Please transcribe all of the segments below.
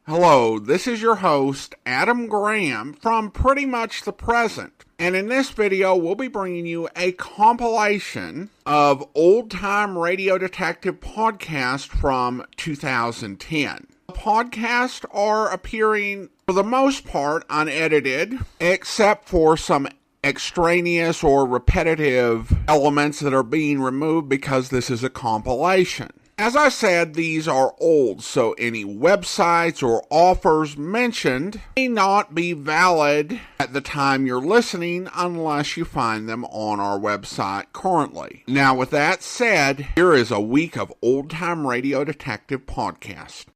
Hello, this is your host, Adam Graham, from Pretty Much the Present. And in this video, we'll be bringing you a compilation of old-time radio detective podcasts from 2010. The podcasts are appearing, for the most part, unedited, except for some extraneous or repetitive elements that are being removed because this is a compilation. As I said, these are old, so any websites or offers mentioned may not be valid at the time you're listening unless you find them on our website currently. Now, with that said, here is a week of old-time radio detective podcast.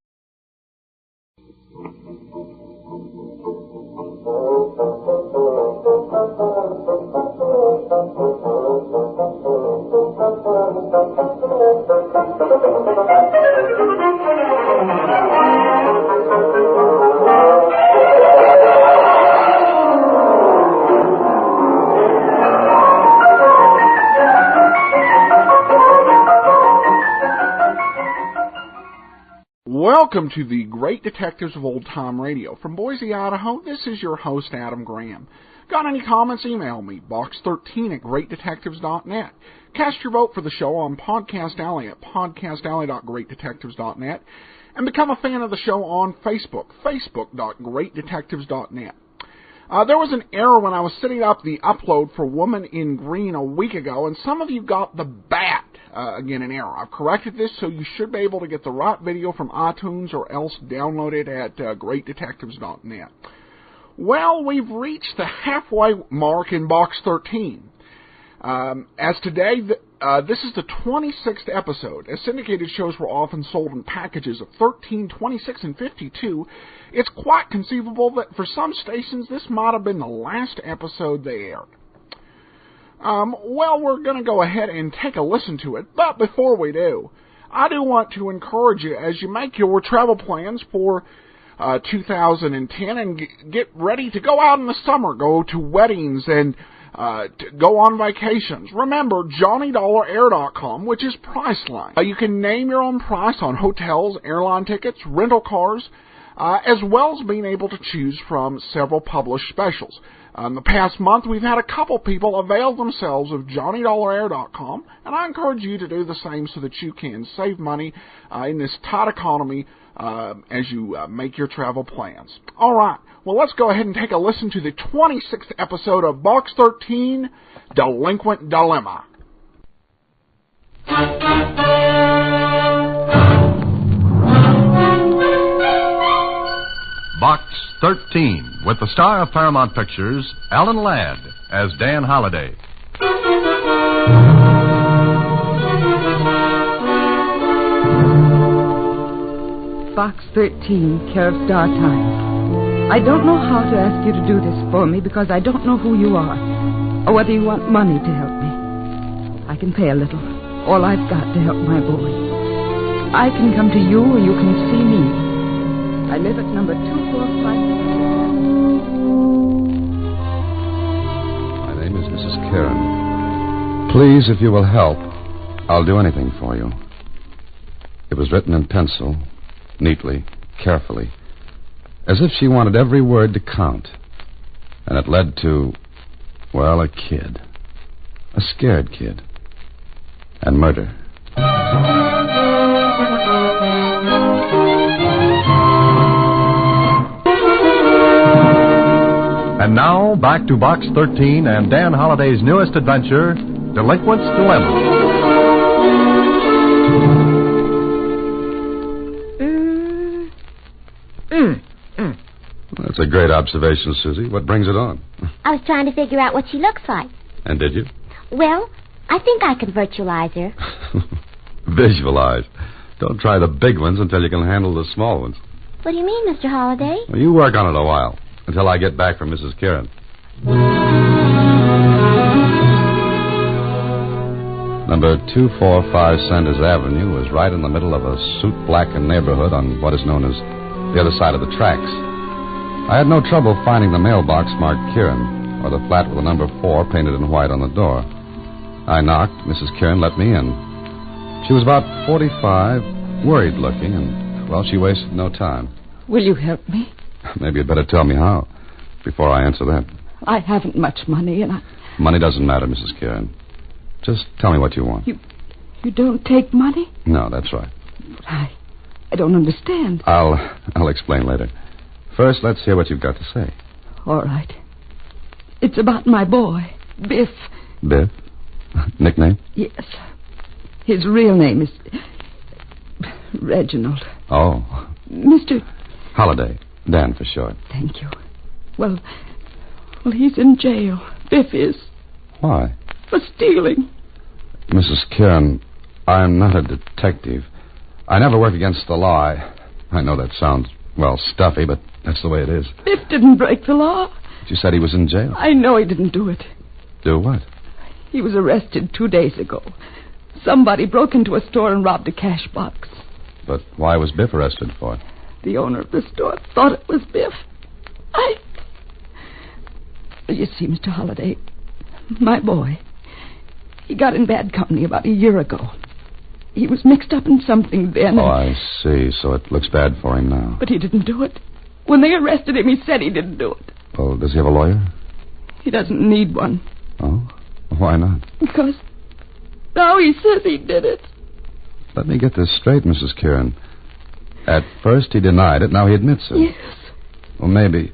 Welcome to the Great Detectives of Old Time Radio. From Boise, Idaho, this is your host, Adam Graham. Got any comments? Email me, box13@greatdetectives.net. Cast your vote for the show on Podcast Alley at podcastalley.greatdetectives.net. And become a fan of the show on Facebook, facebook.greatdetectives.net. There was an error when I was setting up the upload for Woman in Green a week ago, and some of you got the bat. Again, an error. I've corrected this, so you should be able to get the right video from iTunes or else download it at greatdetectives.net. Well, we've reached the halfway mark in Box 13. As today, this is the 26th episode. As syndicated shows were often sold in packages of 13, 26, and 52, it's quite conceivable that for some stations this might have been the last episode they aired. Well, we're going to go ahead and take a listen to it, but before we do, I do want to encourage you as you make your travel plans for 2010 and get ready to go out in the summer, go to weddings and to go on vacations. Remember, JohnnyDollarAir.com, which is Priceline. You can name your own price on hotels, airline tickets, rental cars, as well as being able to choose from several published specials. In the past month, we've had a couple people avail themselves of JohnnyDollarAir.com, and I encourage you to do the same so that you can save money in this tight economy as you make your travel plans. All right, well, let's go ahead and take a listen to the 26th episode of Box 13, Delinquent Dilemma. Box 13, with the star of Paramount Pictures, Alan Ladd, as Dan Holliday. Box 13, care of Star Time. I don't know how to ask you to do this for me because I don't know who you are, or whether you want money to help me. I can pay a little, all I've got to help my boy. I can come to you or you can see me. I live at number 245. My name is Mrs. Karen. Please, if you will help, I'll do anything for you. It was written in pencil, neatly, carefully, as if she wanted every word to count. And it led to, well, a kid. A scared kid. And murder. And now, back to Box 13 and Dan Holliday's newest adventure, Delinquent's Dilemma. That's a great observation, Susie. What brings it on? I was trying to figure out what she looks like. And did you? Well, I think I can virtualize her. Visualize. Don't try the big ones until you can handle the small ones. What do you mean, Mr. Holliday? Well, you work on it a while, until I get back from Mrs. Karen. Number 245 Sanders Avenue was right in the middle of a soot-blackened neighborhood on what is known as the other side of the tracks. I had no trouble finding the mailbox marked Kieran, or the flat with the number 4 painted in white on the door. I knocked. Mrs. Kieran let me in. She was about 45, worried-looking, and, well, she wasted no time. Will you help me? Maybe you'd better tell me how, before I answer that. I haven't much money, and Money doesn't matter, Mrs. Kieran. Just tell me what you want. You don't take money? No, that's right. But I don't understand. I'll explain later. First, let's hear what you've got to say. All right. It's about my boy, Biff. Biff? Nickname? Yes. His real name is Reginald. Oh. Mr. Holiday. Dan for short. Thank you. Well, he's in jail. Biff is. Why? For stealing. Mrs. Kieran, I'm not a detective. I never work against the law. I know that sounds, well, stuffy, but that's the way it is. Biff didn't break the law. You said he was in jail. I know he didn't do it. Do what? He was arrested 2 days ago. Somebody broke into a store and robbed a cash box. But why was Biff arrested for it? The owner of the store thought it was Biff. You see, Mr. Holliday, my boy, he got in bad company about a year ago. He was mixed up in something then. Oh, I see. So it looks bad for him now. But he didn't do it. When they arrested him, he said he didn't do it. Well, does he have a lawyer? He doesn't need one. Oh? Why not? Because now he says he did it. Let me get this straight, Mrs. Kieran. At first he denied it, now he admits it. Yes. Well, maybe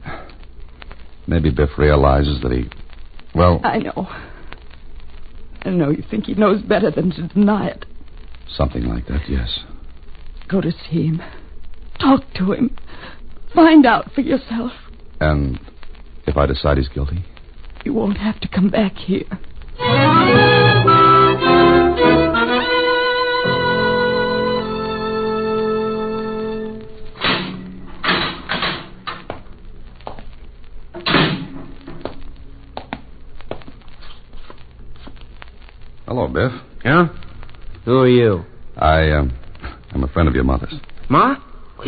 Biff realizes that he... Well... I know you think he knows better than to deny it. Something like that, yes. Go to see him. Talk to him. Find out for yourself. And if I decide he's guilty? You won't have to come back here. Hello, Biff. Yeah? Who are you? I'm a friend of your mother's. Ma?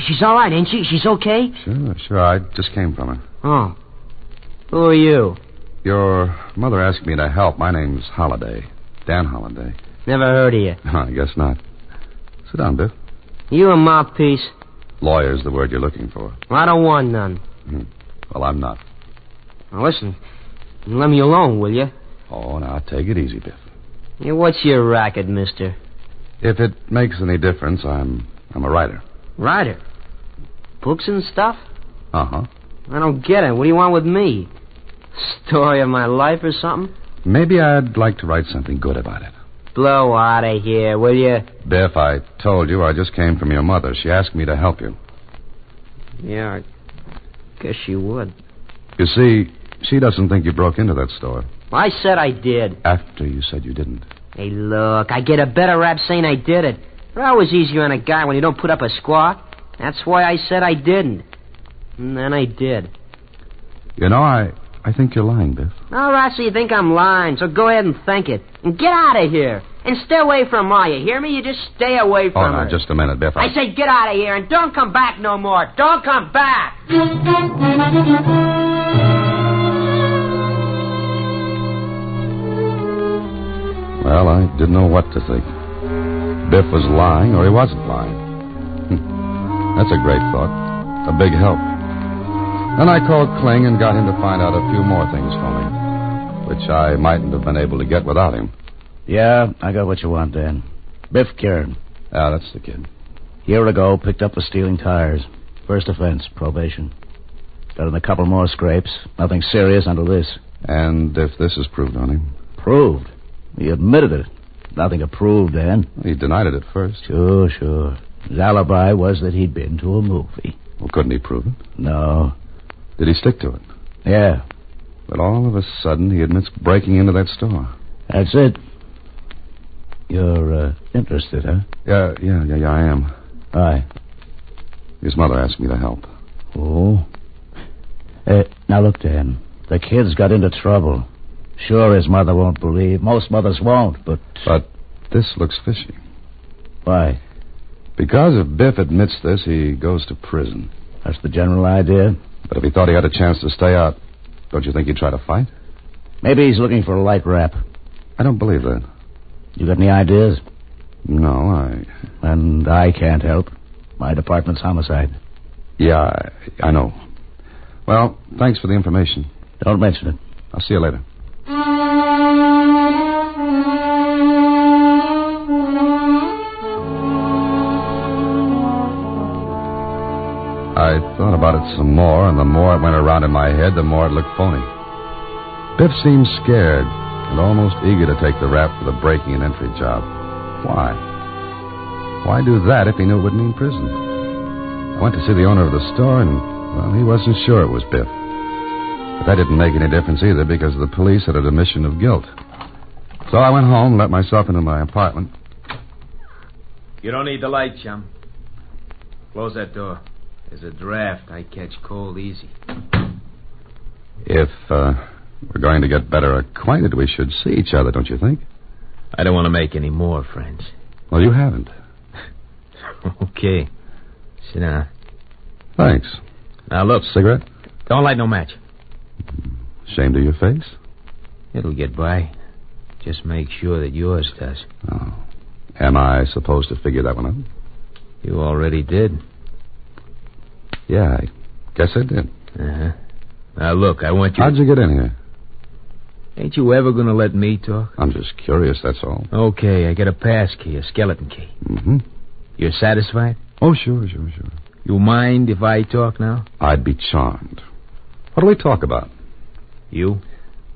She's all right, ain't she? She's okay? Sure. I just came from her. Oh. Who are you? Your mother asked me to help. My name's Holiday. Dan Holiday. Never heard of you. I guess not. Sit down, Biff. You a mouthpiece? Lawyer's the word you're looking for. I don't want none. Well, I'm not. Now, listen. Let me alone, will you? Oh, now, take it easy, Biff. Yeah, what's your racket, mister? If it makes any difference, I'm a writer. Writer? Books and stuff? Uh-huh. I don't get it. What do you want with me? Story of my life or something? Maybe I'd like to write something good about it. Blow out of here, will you? Biff, I told you I just came from your mother. She asked me to help you. Yeah, I guess she would. You see, she doesn't think you broke into that store. I said I did. After you said you didn't. Hey, look, I get a better rap saying I did it. But always easier on a guy when you don't put up a squawk. That's why I said I didn't. And then I did. You know, I think you're lying, Biff. All right, so you think I'm lying, so go ahead and think it. And get out of here. And stay away from Ma, you hear me? You just stay away from her. Oh, no, just a minute, Biff. I say get out of here and don't come back no more. Don't come back. Well, I didn't know what to think. Biff was lying or he wasn't lying. That's a great thought. A big help. Then I called Kling and got him to find out a few more things for me, which I mightn't have been able to get without him. Yeah, I got what you want, Dan. Biff Kieran. Ah, that's the kid. Year ago, picked up for stealing tires. First offense, probation. Got in a couple more scrapes. Nothing serious until this. And if this is proved on him? Proved? He admitted it. Nothing to prove, Dan. He denied it at first. Sure. His alibi was that he'd been to a movie. Well, couldn't he prove it? No. Did he stick to it? Yeah. But all of a sudden, he admits breaking into that store. That's it. You're interested, huh? Yeah, I am. Why? His mother asked me to help. Oh? Now look, Dan. The kid's got into trouble. Sure, his mother won't believe. Most mothers won't, but... But this looks fishy. Why? Because if Biff admits this, he goes to prison. That's the general idea. But if he thought he had a chance to stay out, don't you think he'd try to fight? Maybe he's looking for a light rap. I don't believe that. You got any ideas? No, And I can't help. My department's homicide. Yeah, I know. Well, thanks for the information. Don't mention it. I'll see you later. I thought about it some more, and the more it went around in my head, the more it looked phony. Biff seemed scared and almost eager to take the rap for the breaking and entry job. Why? Why do that if he knew it would mean prison? I went to see the owner of the store, and, well, he wasn't sure it was Biff. But that didn't make any difference either, because the police had an admission of guilt. So I went home, let myself into my apartment. You don't need the light, chum. Close that door. There's a draft. I catch cold easy. If we're going to get better acquainted, we should see each other, don't you think? I don't want to make any more friends. Well, you haven't. Okay. Sit down. Thanks. Now, look. Cigarette? Don't light no match. Ashamed of your face? It'll get by. Just make sure that yours does. Oh. Am I supposed to figure that one out? You already did. Yeah, I guess I did. Uh-huh. Now, look, I want you... How'd you get in here? Ain't you ever going to let me talk? I'm just curious, that's all. Okay, I get a pass key, a skeleton key. Mm-hmm. You're satisfied? Oh, sure. You mind if I talk now? I'd be charmed. What do we talk about? You?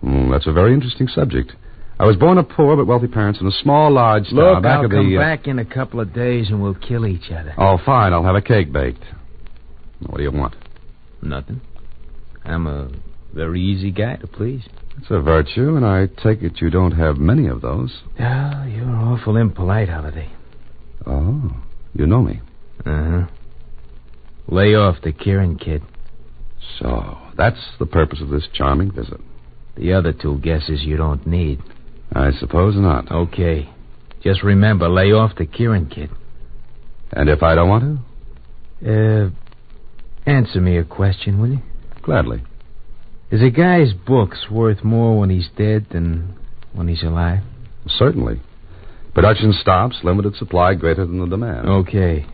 That's a very interesting subject. I was born of poor but wealthy parents in a small lodge town. Look, I'll come back in a couple of days and we'll kill each other. Oh, fine. I'll have a cake baked. What do you want? Nothing. I'm a very easy guy to please. It's a virtue, and I take it you don't have many of those. Oh, you're awful impolite, Holiday. Oh, you know me. Uh-huh. Lay off the Kieran kid. So, that's the purpose of this charming visit. The other two guesses you don't need. I suppose not. Okay. Just remember, lay off the Kieran kid. And if I don't want to? Answer me a question, will you? Gladly. Is a guy's books worth more when he's dead than when he's alive? Certainly. Production stops, limited supply greater than the demand. Okay.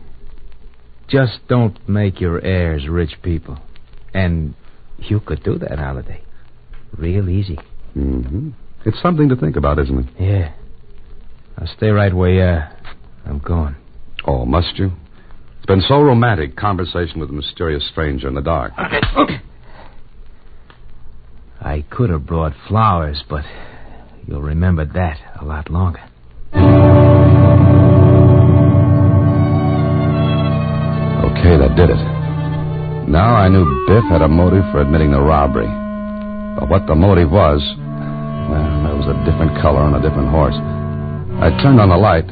Just don't make your heirs rich people. And you could do that, Holiday. Real easy. Mm-hmm. It's something to think about, isn't it? Yeah. I'll stay right where you are. I'm going. Oh, must you? It's been so romantic, conversation with a mysterious stranger in the dark. Okay. I could have brought flowers, but you'll remember that a lot longer. Okay, that did it. Now I knew Biff had a motive for admitting the robbery. But what the motive was, well, that was a different color on a different horse. I turned on the light.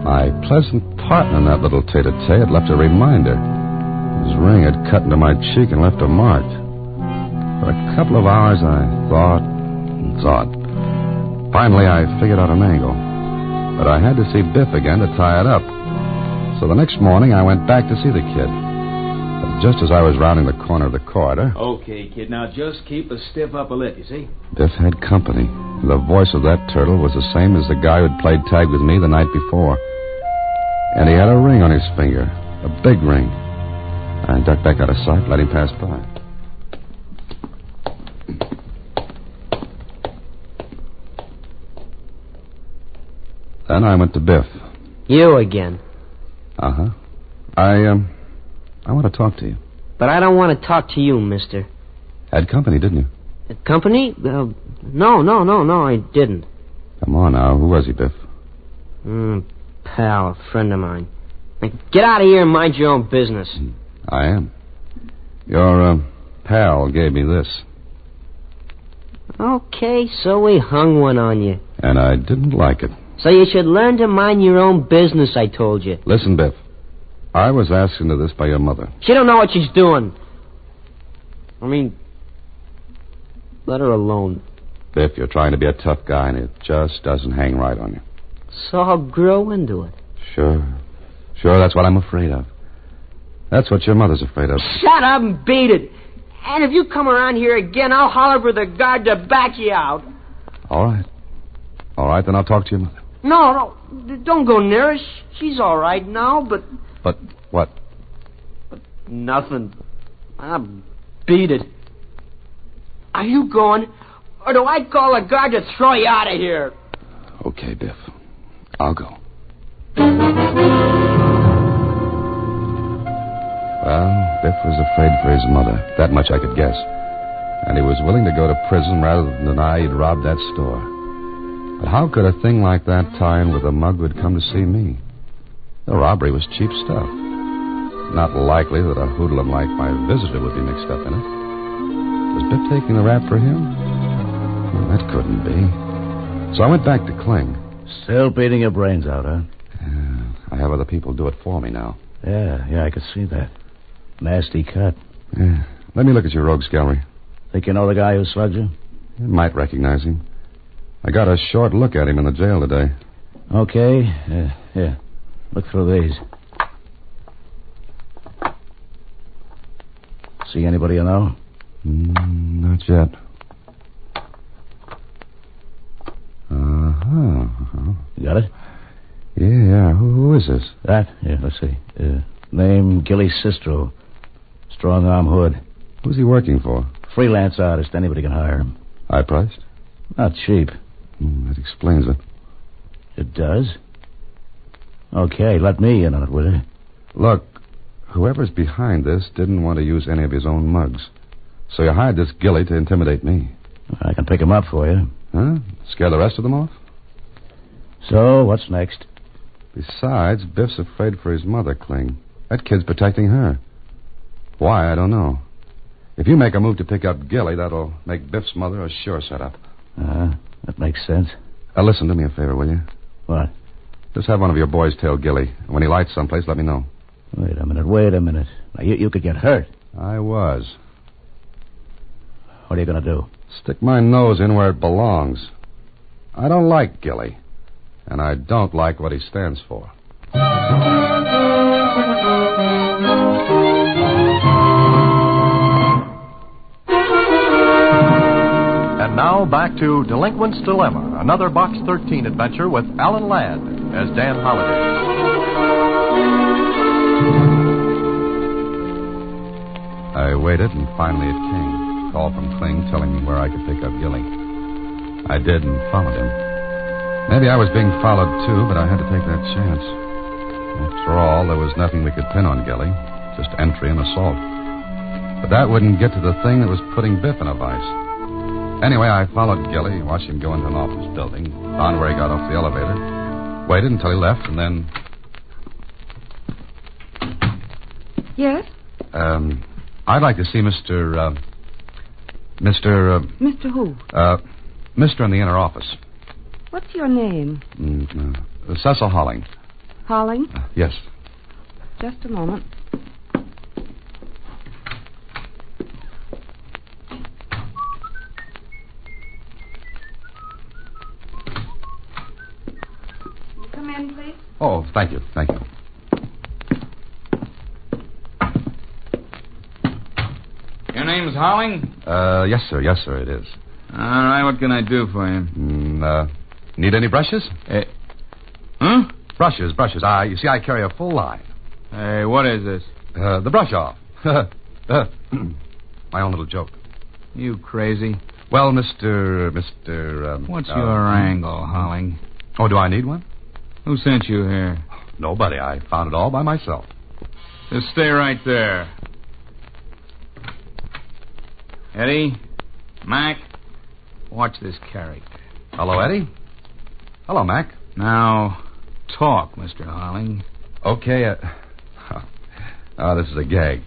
My pleasant partner in that little tete-a-tete had left a reminder. His ring had cut into my cheek and left a mark. For a couple of hours, I thought and thought. Finally, I figured out an angle. But I had to see Biff again to tie it up. So the next morning, I went back to see the kid. But just as I was rounding the corner of the corridor... Okay, kid, now just keep a stiff upper lip, you see? Biff had company. The voice of that turtle was the same as the guy who'd played tag with me the night before. And he had a ring on his finger. A big ring. I ducked back out of sight, let him pass by. Then I went to Biff. You again. Uh-huh. I want to talk to you. But I don't want to talk to you, mister. Had company, didn't you? Company? No, I didn't. Come on now. Who was he, Biff? Pal, a friend of mine. Now, get out of here and mind your own business. I am. Your pal gave me this. Okay, so we hung one on you. And I didn't like it. So you should learn to mind your own business, I told you. Listen, Biff. I was asked into this by your mother. She don't know what she's doing. I mean, let her alone. Biff, you're trying to be a tough guy, and it just doesn't hang right on you. So I'll grow into it. Sure, that's what I'm afraid of. That's what your mother's afraid of. Shut up and beat it. And if you come around here again, I'll holler for the guard to back you out. All right, then I'll talk to your mother. No, don't go near her. She's all right now, but... But what? Nothing. Beat it. Are you going? Or do I call a guard to throw you out of here? Okay, Biff. I'll go. Well, Biff was afraid for his mother. That much I could guess. And he was willing to go to prison rather than deny he'd robbed that store. But how could a thing like that tie in with a mug who'd come to see me? The robbery was cheap stuff. Not likely that a hoodlum like my visitor would be mixed up in it. Was Biff taking the rap for him? Well, that couldn't be. So I went back to Kling. Still beating your brains out, huh? I have other people do it for me now. Yeah, I could see that. Nasty cut. Yeah. Let me look at your rogues gallery. Think you know the guy who slugged you? You might recognize him. I got a short look at him in the jail today. Okay. Here. Look through these. See anybody you know? Not yet. You got it? Yeah. Who is this? That? Yeah, let's see. Name Gilly Sistro. Strong arm hood. Who's he working for? Freelance artist. Anybody can hire him. High priced? Not cheap. That explains it. It does? Okay, let me in on it, will you? Look, whoever's behind this didn't want to use any of his own mugs. So you hired this Gilly to intimidate me. I can pick him up for you. Huh? Scare the rest of them off? So, what's next? Besides, Biff's afraid for his mother, Kling. That kid's protecting her. Why, I don't know. If you make a move to pick up Gilly, that'll make Biff's mother a sure setup. That makes sense. Listen, do me a favor, will you? What? Just have one of your boys tail Gilly. When he lights someplace, let me know. Wait a minute. Now, you could get hurt. I was. What are you going to do? Stick my nose in where it belongs. I don't like Gilly. And I don't like what he stands for. And now back to Delinquent's Dilemma, another Box 13 adventure with Alan Ladd as Dan Holliday. I waited, and finally it came. Call from Kling telling me where I could pick up Gilly. I did and followed him. Maybe I was being followed, too, but I had to take that chance. After all, there was nothing we could pin on Gilly, just entry and assault. But that wouldn't get to the thing that was putting Biff in a vice. Anyway, I followed Gilly, watched him go into an office building, found where he got off the elevator, waited until he left, and then... Yes? I'd like to see Mr. Mr. who? Mr. in the inner office. What's your name? Cecil Holling. Holling? Yes. Just a moment. Come in, please. Oh, thank you. Your name's Holling? Yes, sir, it is. All right, what can I do for you? Need any brushes? Huh? Brushes. You see, I carry a full line. Hey, what is this? The brush off. My own little joke. You crazy? Well, Mr. What's your angle, Holling? Oh, do I need one? Who sent you here? Nobody. I found it all by myself. Just stay right there. Eddie? Mac? Watch this character. Hello, Eddie. Hello, Mac. Now, talk, Mr. Holling. Okay, this is a gag.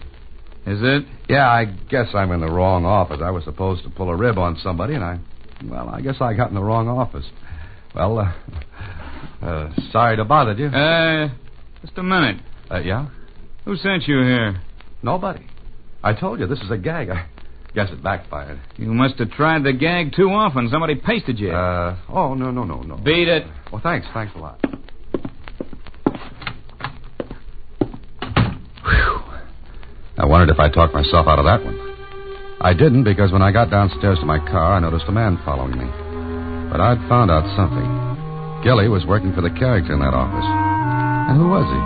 Is it? Yeah, I guess I'm in the wrong office. I was supposed to pull a rib on somebody, and I guess I got in the wrong office. Well, sorry to bother you. Just a minute. Yeah? Who sent you here? Nobody. I told you, this is a gag. I guess it backfired. You must have tried the gag too often. Somebody pasted you. Oh, no. Beat it. Well, thanks a lot. Whew. I wondered if I talked myself out of that one. I didn't, because when I got downstairs to my car, I noticed a man following me. But I'd found out something. Gilly was working for the character in that office. And who was he?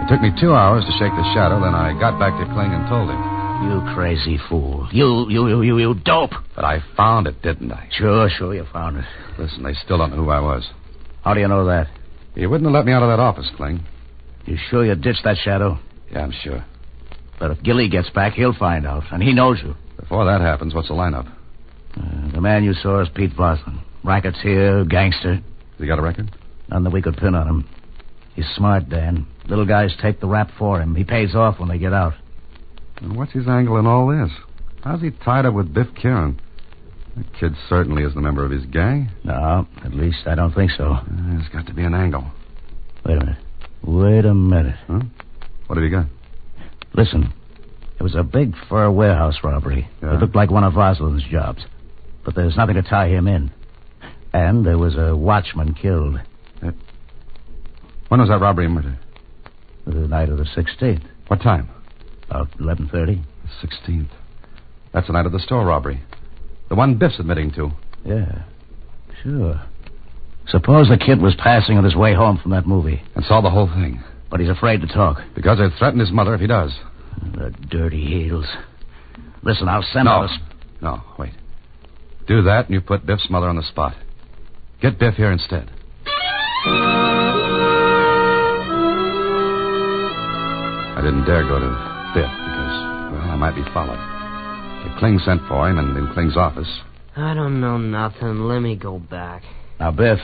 It took me 2 hours to shake the shadow, then I got back to Kling and told him. You crazy fool. You dope. But I found it, didn't I? Sure, you found it. Listen, they still don't know who I was. How do you know that? You wouldn't have let me out of that office, Kling. You sure you ditched that shadow? Yeah, I'm sure. But if Gilly gets back, he'll find out, and he knows you. Before that happens, what's the lineup? The man you saw is Pete Voslin. Rackets here, gangster. Has he got a record? None that we could pin on him. He's smart, Dan. Little guys take the rap for him. He pays off when they get out. And what's his angle in all this? How's he tied up with Biff Kieran? That kid certainly isn't a member of his gang. No, at least I don't think so. There's got to be an angle. Wait a minute. Huh? What have you got? Listen, it was a big fur warehouse robbery. Yeah. It looked like one of Voslin's jobs. But there's nothing to tie him in. And there was a watchman killed. When was that robbery and murder? The night of the 16th. What time? About 11:30. The 16th. That's the night of the store robbery. The one Biff's admitting to. Yeah, sure. Suppose the kid was passing on his way home from that movie. And saw the whole thing. But he's afraid to talk. Because they threatened his mother if he does. The dirty heels. Listen, I'll send out No, wait. Do that and you put Biff's mother on the spot. Get Biff here instead. I didn't dare go to Biff because, well, I might be followed. If Kling sent for him and in Kling's office. I don't know nothing. Let me go back. Now, Biff,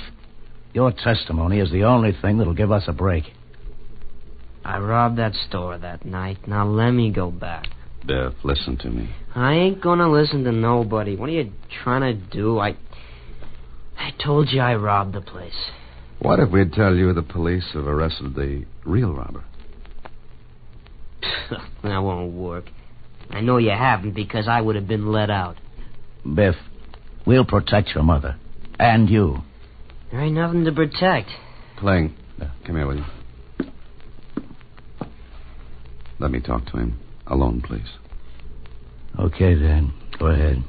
your testimony is the only thing that'll give us a break. I robbed that store that night. Now let me go back. Biff, listen to me. I ain't gonna listen to nobody. What are you trying to do? I told you I robbed the place. What if we'd tell you the police have arrested the real robber? That won't work. I know you haven't because I would have been let out. Biff, we'll protect your mother. And you. There ain't nothing to protect. Kling, come here, will you? Let me talk to him. Alone, please. Okay, then. Go ahead.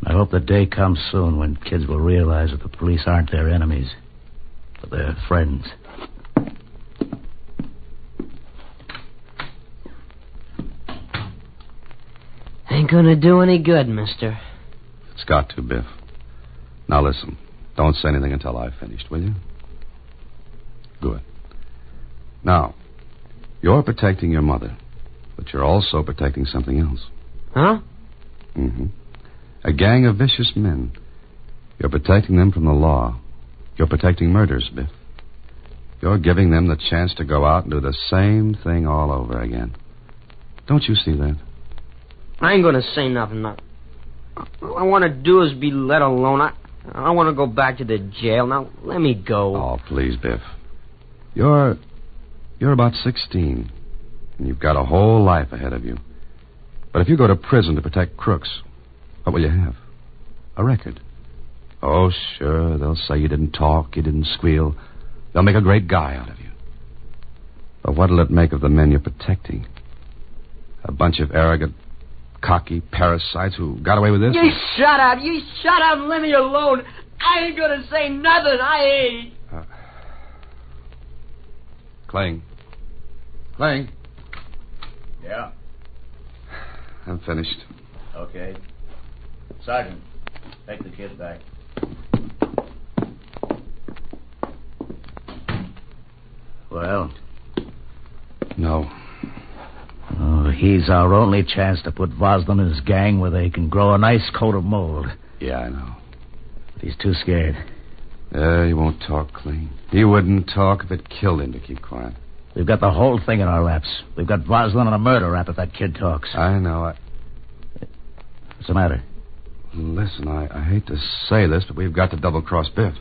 I hope the day comes soon when kids will realize that the police aren't their enemies, but their friends. Ain't gonna do any good, mister. It's got to, Biff. Now listen. Don't say anything until I've finished, will you? Good. Now, you're protecting your mother, but you're also protecting something else. Huh? Mm-hmm. A gang of vicious men. You're protecting them from the law. You're protecting murders, Biff. You're giving them the chance to go out and do the same thing all over again. Don't you see that? I ain't gonna say nothing. All I want to do is be let alone. I want to go back to the jail. Now, let me go. Oh, please, Biff. You're about 16, and you've got a whole life ahead of you. But if you go to prison to protect crooks, what will you have? A record. Oh, sure, they'll say you didn't talk, you didn't squeal. They'll make a great guy out of you. But what'll it make of the men you're protecting? A bunch of arrogant, cocky parasites who got away with this? You shut up. You shut up and leave me alone. I ain't gonna say nothing. I ain't. Kling. Kling. Yeah. I'm finished. Okay. Sergeant, take the kid back. Well? No. Oh, he's our only chance to put Voslin and his gang where they can grow a nice coat of mold. Yeah, I know. But he's too scared. He won't talk, Kling. He wouldn't talk if it killed him to keep quiet. We've got the whole thing in our laps. We've got Voslin on a murder rap if that kid talks. I know. What's the matter? Listen, I hate to say this, but we've got to double-cross Biff.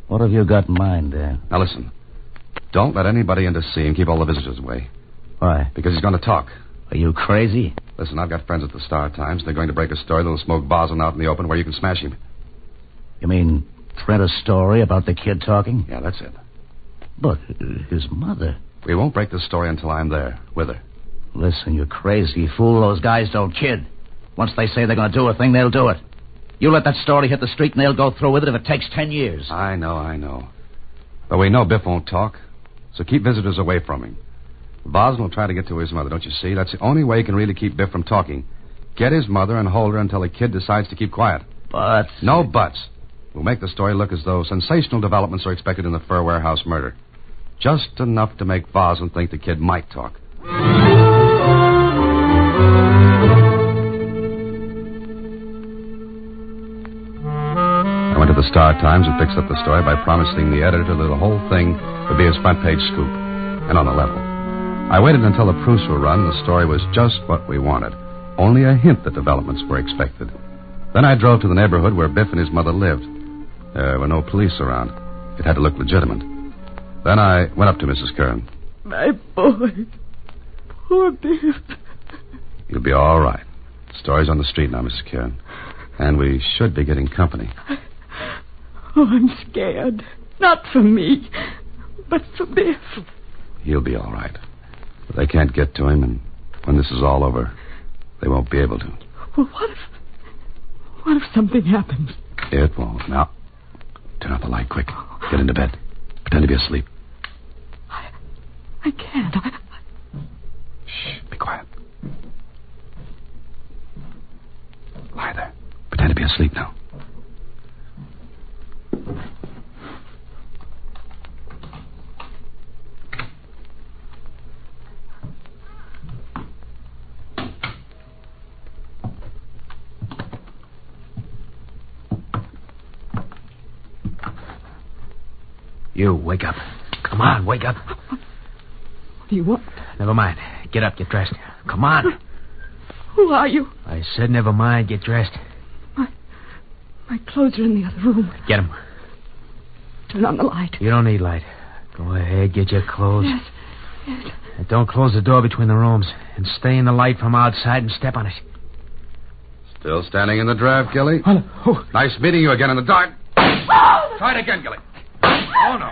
What have you got in mind, Dan? Now, listen. Don't let anybody in to see him. Keep all the visitors away. Why? Because he's going to talk. Are you crazy? Listen, I've got friends at the Star Times. They're going to break a story that'll smoke Voslin out in the open where you can smash him. You mean print a story about the kid talking? Yeah, that's it. But his mother... We won't break the story until I'm there, with her. Listen, you crazy fool. Those guys don't kid. Once they say they're going to do a thing, they'll do it. You let that story hit the street and they'll go through with it if it takes 10 years. I know. But we know Biff won't talk. So keep visitors away from him. Boston will try to get to his mother, don't you see? That's the only way he can really keep Biff from talking. Get his mother and hold her until the kid decides to keep quiet. But... No buts. We'll make the story look as though sensational developments are expected in the fur warehouse murder. Just enough to make Boston think the kid might talk. I went to the Star-Times and fixed up the story by promising the editor that the whole thing would be his front-page scoop, and on the level. I waited until the proofs were run, and the story was just what we wanted. Only a hint that developments were expected. Then I drove to the neighborhood where Biff and his mother lived. There were no police around. It had to look legitimate. Then I went up to Mrs. Kern. My boy. Poor Biff. You'll be all right. The story's on the street now, Mrs. Kern. And we should be getting company. Oh, I'm scared. Not for me, but for Biff. He'll be all right. But they can't get to him, and when this is all over, they won't be able to. Well, what if something happens? It won't. Now, turn out the light quick. Get into bed. Pretend to be asleep. I can't. Shh, be quiet. Lie there. Pretend to be asleep now. You, wake up. Come on, wake up. What do you want? Never mind. Get up, get dressed. Come on. Who are you? I said never mind, get dressed. My clothes are in the other room. Get them. Turn on the light. You don't need light. Go ahead, get your clothes. Yes. And don't close the door between the rooms. And stay in the light from outside and step on it. Still standing in the draft, Gilly? Oh. Nice meeting you again in the dark. Try it again, Gilly. Oh, no.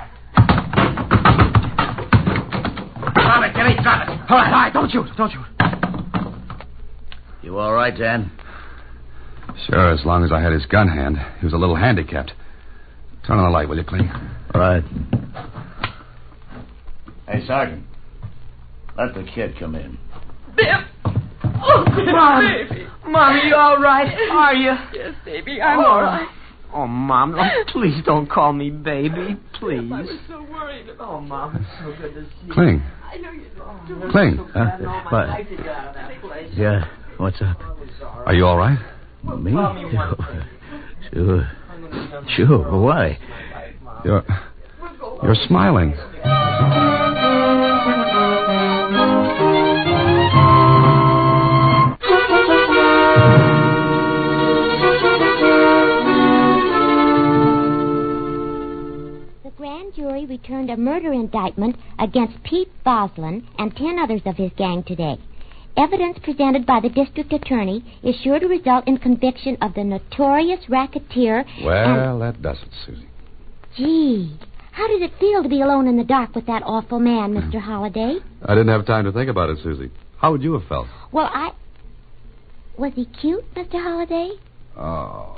Drop it, Gilly, drop it. All right, don't shoot. You all right, Dan? Sure, as long as I had his gun hand. He was a little handicapped. Turn on the light, will you, Clink? All right. Hey, Sergeant. Let the kid come in. Biff! Oh, Mom. baby. Mom, are you all right? Are you? Yes, baby, I'm all right. Oh, Mom, please don't call me baby. Please. I was so worried about Oh, Mom, it's so good to see you. Cling. I know you don't. Cling. What? Yeah, what's up? Are you all right? Me? Sure, why? You're smiling. The grand jury returned a murder indictment against Pete Boslin and 10 others of his gang today. Evidence presented by the district attorney is sure to result in conviction of the notorious racketeer. Well, that does it, Susie. Gee, how did it feel to be alone in the dark with that awful man, Mr. Holliday? I didn't have time to think about it, Susie. How would you have felt? Well, Was he cute, Mr. Holliday? Oh.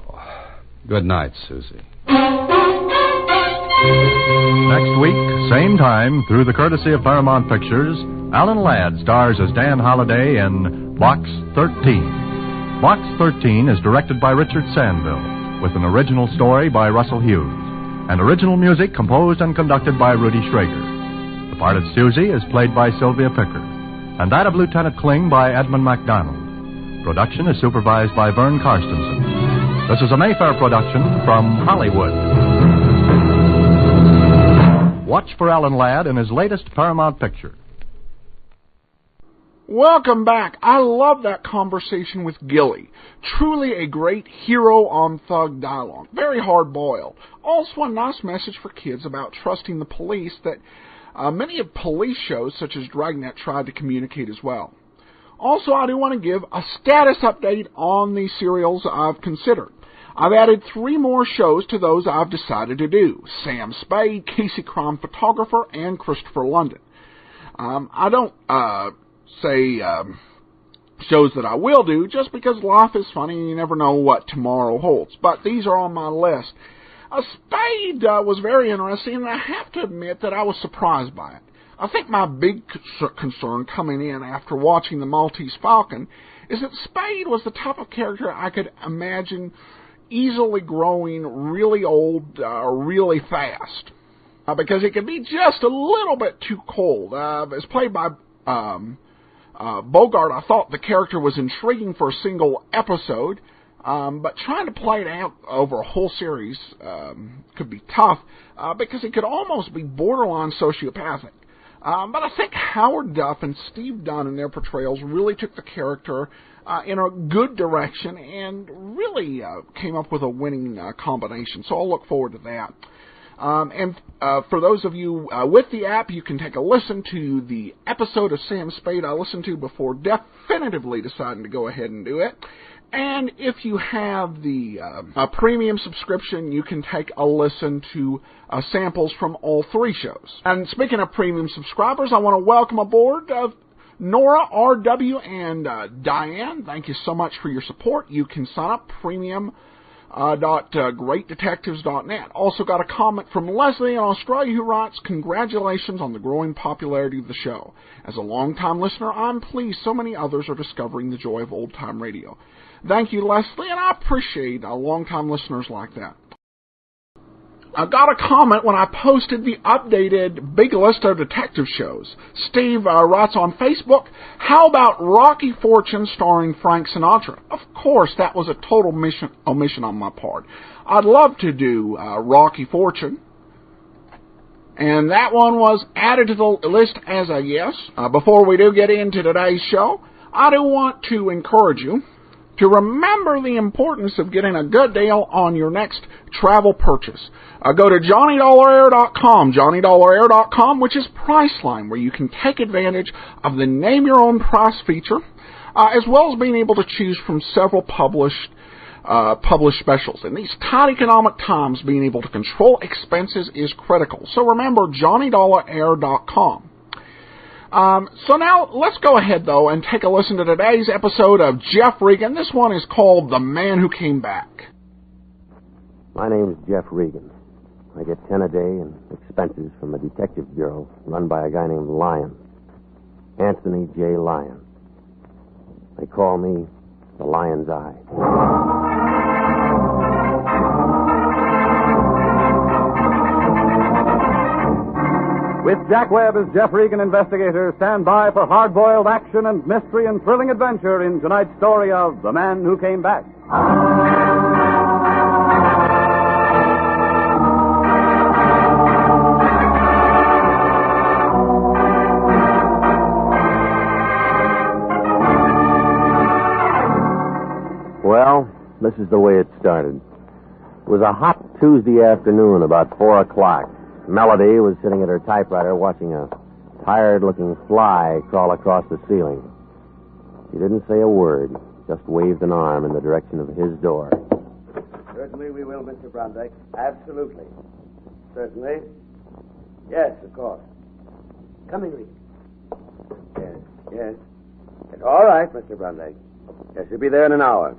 Good night, Susie. Next week, same time, through the courtesy of Paramount Pictures, Alan Ladd stars as Dan Holliday in Box 13. Box 13 is directed by Richard Sandville, with an original story by Russell Hughes, and original music composed and conducted by Rudy Schrager. The part of Susie is played by Sylvia Picker, and that of Lieutenant Kling by Edmund MacDonald. Production is supervised by Vern Karstensen. This is a Mayfair production from Hollywood. Watch for Alan Ladd in his latest Paramount picture. Welcome back. I love that conversation with Gilly. Truly a great hero on thug dialogue. Very hard-boiled. Also a nice message for kids about trusting the police that many of police shows, such as Dragnet, tried to communicate as well. Also, I do want to give a status update on the serials I've considered. I've added 3 more shows to those I've decided to do. Sam Spade, Casey Crime Photographer, and Christopher London. I don't say shows that I will do just because life is funny and you never know what tomorrow holds. But these are on my list. Spade was very interesting, and I have to admit that I was surprised by it. I think my big concern coming in after watching the Maltese Falcon is that Spade was the type of character I could imagine easily growing really old really fast. Because he could be just a little bit too cold. As played by Bogart, I thought the character was intriguing for a single episode, but trying to play it out over a whole series could be tough, because he could almost be borderline sociopathic. But I think Howard Duff and Steve Dunn in their portrayals really took the character in a good direction and really came up with a winning combination. So I'll look forward to that. And for those of you with the app, you can take a listen to the episode of Sam Spade I listened to before definitively deciding to go ahead and do it. And if you have the premium subscription, you can take a listen to samples from all three shows. And speaking of premium subscribers, I want to welcome aboard Nora, R.W., and Diane. Thank you so much for your support. You can sign up premium.greatdetectives.net. Also got a comment from Leslie in Australia who writes, "Congratulations on the growing popularity of the show. As a long-time listener, I'm pleased so many others are discovering the joy of old-time radio." Thank you, Leslie, and I appreciate long-time listeners like that. I got a comment when I posted the updated big list of detective shows. Steve writes on Facebook, "How about Rocky Fortune starring Frank Sinatra?" Of course, that was a total omission on my part. I'd love to do Rocky Fortune. And that one was added to the list as a yes. Before we do get into today's show, I do want to encourage you to remember the importance of getting a good deal on your next travel purchase. Go to JohnnyDollarAir.com, JohnnyDollarAir.com, which is Priceline, where you can take advantage of the Name Your Own Price feature, as well as being able to choose from several published specials. In these tight economic times, being able to control expenses is critical. So remember, JohnnyDollarAir.com. So now, let's go ahead, though, and take a listen to today's episode of Jeff Regan. This one is called The Man Who Came Back. My name's Jeff Regan. I get 10 a day in expenses from a detective bureau run by a guy named Lyon. Anthony J. Lyon. They call me the Lion's Eye. With Jack Webb as Jeff Regan investigator, stand by for hard-boiled action and mystery and thrilling adventure in tonight's story of The Man Who Came Back. Well, this is the way it started. It was a hot Tuesday afternoon, about 4 o'clock. Melody was sitting at her typewriter watching a tired-looking fly crawl across the ceiling. She didn't say a word, just waved an arm in the direction of his door. Certainly we will, Mr. Brondike. Absolutely. Certainly. Yes, of course. Come in, Regan. Yes. All right, Mr. Brondike. Yes, you'll be there in an hour.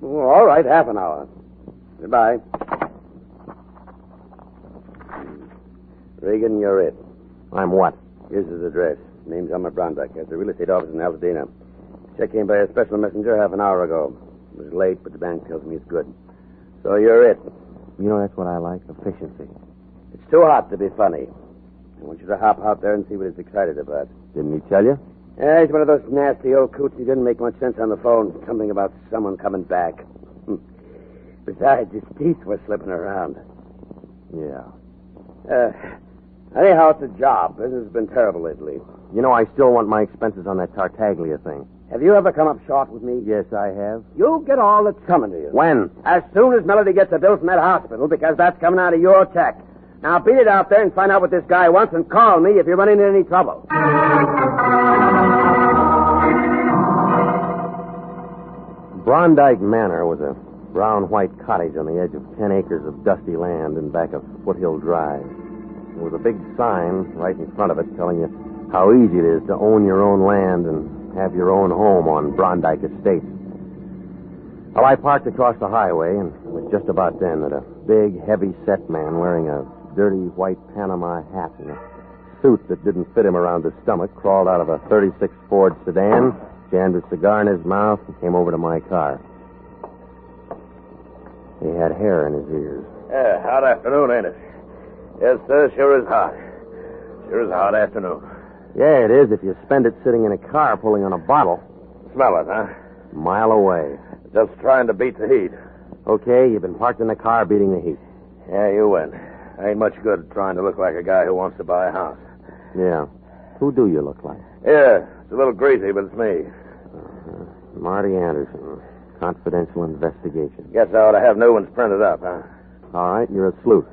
All right, half an hour. Goodbye. Regan, you're it. I'm what? Here's his address. Name's Elmer Brondike. Has a real estate office in Altadena. Check came by a special messenger half an hour ago. It was late, but the bank tells me it's good. So you're it. You know, that's what I like, efficiency. It's too hot to be funny. I want you to hop out there and see what he's excited about. Didn't he tell you? Yeah, he's one of those nasty old coots. He didn't make much sense on the phone. Something about someone coming back. Besides, his teeth were slipping around. Yeah. Anyhow, it's a job. Business has been terrible lately. You know, I still want my expenses on that Tartaglia thing. Have you ever come up short with me? Yes, I have. You'll get all that's coming to you. When? As soon as Melody gets a bill from that hospital, because that's coming out of your check. Now, beat it out there and find out what this guy wants and call me if you're running into any trouble. Brondike Manor was a brown-white cottage on the edge of 10 acres of dusty land in back of Foothill Drive. There was a big sign right in front of it telling you how easy it is to own your own land and have your own home on Brondike Estates. Well, I parked across the highway, and it was just about then that a big, heavy-set man wearing a dirty white Panama hat and a suit that didn't fit him around the stomach, crawled out of a 36 Ford sedan, jammed a cigar in his mouth, and came over to my car. He had hair in his ears. Yeah, hot afternoon, ain't it? Yes, sir, sure is hot. Sure is a hot afternoon. Yeah, it is if you spend it sitting in a car pulling on a bottle. Smell it, huh? A mile away. Just trying to beat the heat. Okay, you've been parked in the car beating the heat. Yeah, you win. Ain't much good trying to look like a guy who wants to buy a house. Yeah. Who do you look like? Yeah, it's a little greasy, but it's me. Marty Anderson. Confidential investigation. Guess I ought to have new ones printed up, huh? All right, you're a sleuth.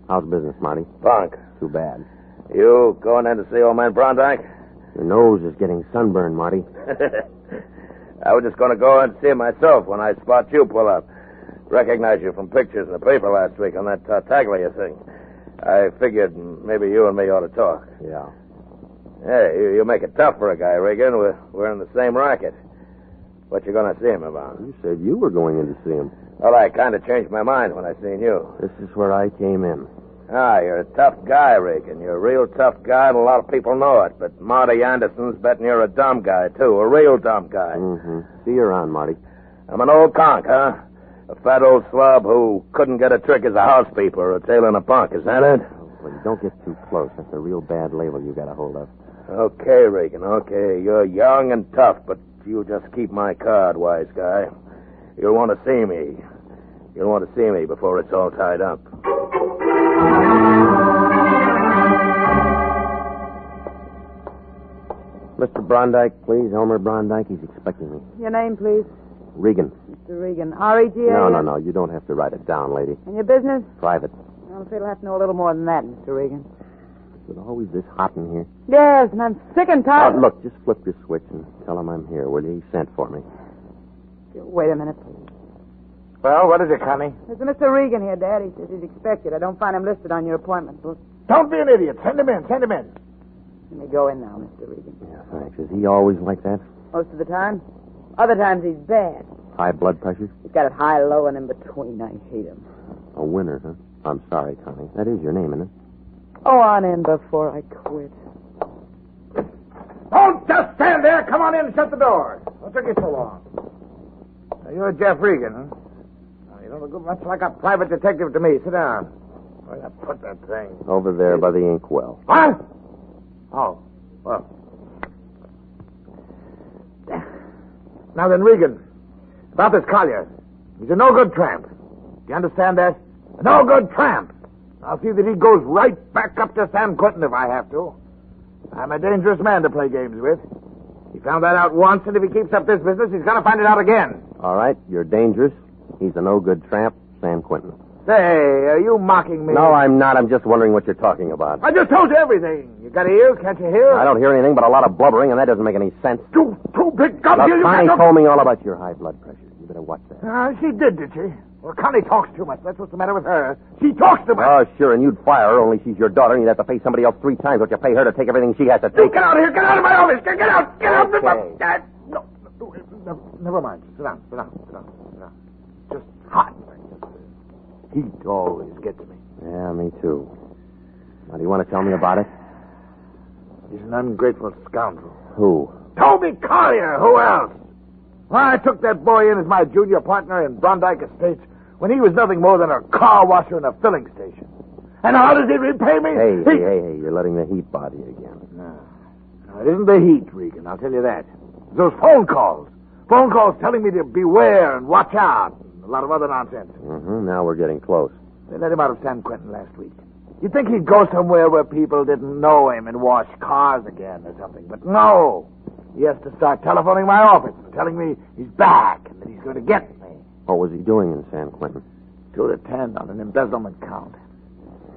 How's business, Marty? Bunk. Too bad. You going in to see old man Brondike? Your nose is getting sunburned, Marty. I was just going to go in and see him myself when I spot you pull up. Recognize you from pictures in the paper last week on that Tartaglia thing. I figured maybe you and me ought to talk. Yeah. Hey, you make it tough for a guy, Regan. We're in the same racket. What you going to see him about? You said you were going in to see him. Well, I kind of changed my mind when I seen you. This is where I came in. Ah, you're a tough guy, Regan. You're a real tough guy, and a lot of people know it. But Marty Anderson's betting you're a dumb guy, too. A real dumb guy. Mm-hmm. See you around, Marty. I'm an old conk, huh? A fat old slub who couldn't get a trick as a housekeeper or a tail in a punk. Is that it? Well, you don't get too close. That's a real bad label you got a hold of. Okay, Regan, okay. You're young and tough, but you just keep my card, wise guy. You'll want to see me. You'll want to see me before it's all tied up. Mr. Brondike, please. Elmer Brondike. He's expecting me. Your name, please? Regan. Mr. Regan. R-E-G-A? No. You don't have to write it down, lady. And your business? Private. I'm afraid I'll have to know a little more than that, Mr. Regan. Is it always this hot in here? Yes, and I'm sick and tired. Look, just flip your switch and tell him I'm here, will you? He sent for me. Wait a minute, please. Well, what is it, Connie? There's a Mr. Regan here, Dad. He says he's expected. I don't find him listed on your appointment book. Don't be an idiot. Send him in. Let me go in now, Mr. Regan. Yeah, thanks. Is he always like that? Most of the time. Other times he's bad. High blood pressure? He's got it high, low, and in between. I hate him. A winner, huh? I'm sorry, Connie. That is your name, isn't it? Oh, on in before I quit. Don't just stand there. Come on in and shut the door. What took you so long? You're Jeff Regan, huh? You don't look much like a private detective to me. Sit down. Where'd I put that thing? Over there by the inkwell. What? Oh, well. Now then, Regan, about this Collier. He's a no-good tramp. Do you understand that? A no-good tramp. I'll see that he goes right back up to San Quentin if I have to. I'm a dangerous man to play games with. He found that out once, and if he keeps up this business, he's going to find it out again. All right, you're dangerous. He's a no-good tramp, San Quentin. Say, are you mocking me? No, I'm not. I'm just wondering what you're talking about. I just told you everything. You got ears? Can't you hear? I don't hear anything but a lot of blubbering, and that doesn't make any sense. Two big guns Look, here. Connie told me all about your high blood pressure. You better watch that. She did she? Well, Connie talks too much. That's what's the matter with her. She talks too much. Oh, sure, and you'd fire her, only she's your daughter, and you'd have to pay somebody else 3 times what you pay her to take everything she has to take. You get out of here. Get out of my office. Get out. Get out. Okay. No, never mind. Sit down. Just hot. Heat always gets me. Yeah, me too. Now, do you want to tell me about it? He's an ungrateful scoundrel. Who? Toby Collier. Who else? Well, I took that boy in as my junior partner in Brondike Estates when he was nothing more than a car washer in a filling station. And how does he repay me? Hey, you're letting the heat bother you again. No, it isn't the heat, Regan, I'll tell you that. It's those phone calls. Phone calls telling me to beware and watch out. And a lot of other nonsense. Mm-hmm. Now we're getting close. They let him out of San Quentin last week. You'd think he'd go somewhere where people didn't know him and wash cars again or something. But no. He has to start telephoning my office and telling me he's back and that he's going to get me. What was he doing in San Quentin? 2 to 10 on an embezzlement count.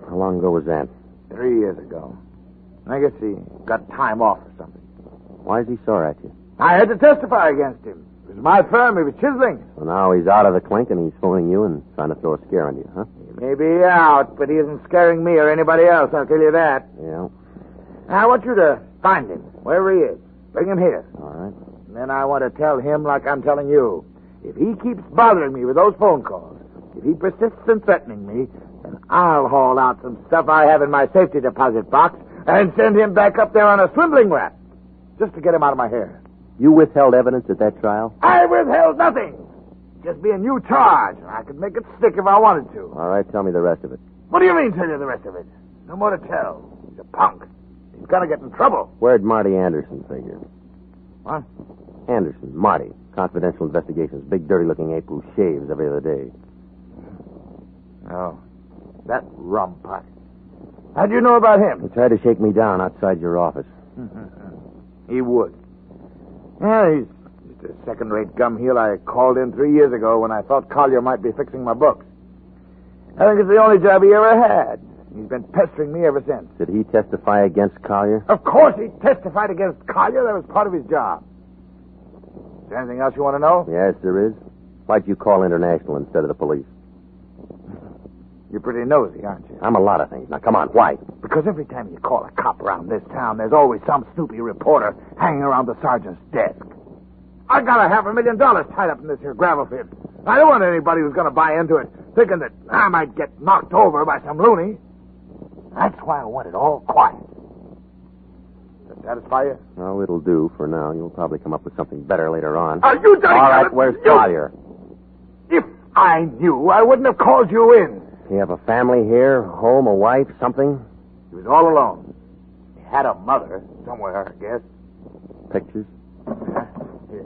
How long ago was that? 3 years ago. I guess he got time off or something. Why is he sore at you? I had to testify against him. It was my firm. He was chiseling. So now he's out of the clink and he's phoning you and trying to throw a scare on you, huh? He may be out, but he isn't scaring me or anybody else, I'll tell you that. Yeah. I want you to find him, wherever he is. Bring him here. All right. And then I want to tell him like I'm telling you. If he keeps bothering me with those phone calls, if he persists in threatening me, then I'll haul out some stuff I have in my safety deposit box and send him back up there on a swindling rap, just to get him out of my hair. You withheld evidence at that trial? I withheld nothing. Just be a new charge. I could make it stick if I wanted to. All right, tell me the rest of it. What do you mean, tell you the rest of it? No more to tell. He's a punk. He's gonna get in trouble. Where'd Marty Anderson figure? What? Anderson, Marty. Confidential Investigations. Big, dirty-looking ape who shaves every other day. Oh, that rumput. How'd you know about him? He tried to shake me down outside your office. He would. Yeah, he's just a second-rate gum heel I called in 3 years ago when I thought Collier might be fixing my books. I think it's the only job he ever had. He's been pestering me ever since. Did he testify against Collier? Of course he testified against Collier. That was part of his job. Is there anything else you want to know? Yes, there is. Why'd you call International instead of the police? You're pretty nosy, aren't you? I'm a lot of things. Now, come on, why? Because every time you call a cop around this town, there's always some snoopy reporter hanging around the sergeant's desk. I got $500,000 tied up in this here gravel pit. I don't want anybody who's going to buy into it, thinking that I might get knocked over by some loony. That's why I want it all quiet. Does that satisfy you? Oh, it'll do for now. You'll probably come up with something better later on. You done all right, where's Collier? If I knew, I wouldn't have called you in. You have a family here, home, a wife, something? He was all alone. He had a mother somewhere, I guess. Pictures? Here.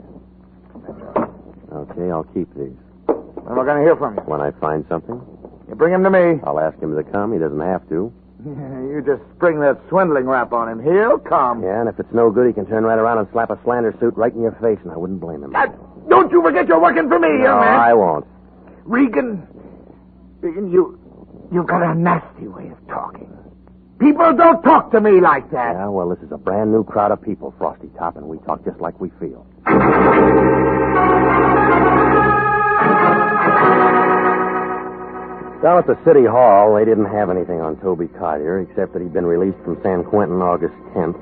Okay, I'll keep these. When am I going to hear from you? When I find something. You bring him to me. I'll ask him to come. He doesn't have to. You just spring that swindling rap on him. He'll come. Yeah, and if it's no good, he can turn right around and slap a slander suit right in your face, and I wouldn't blame him. Don't you forget you're working for me, young man. No, I won't. Regan, you've got a nasty way of talking. People don't talk to me like that. Yeah, well, this is a brand new crowd of people, Frosty Top, and we talk just like we feel. Down at the City Hall, they didn't have anything on Toby Collier, except that he'd been released from San Quentin August 10th.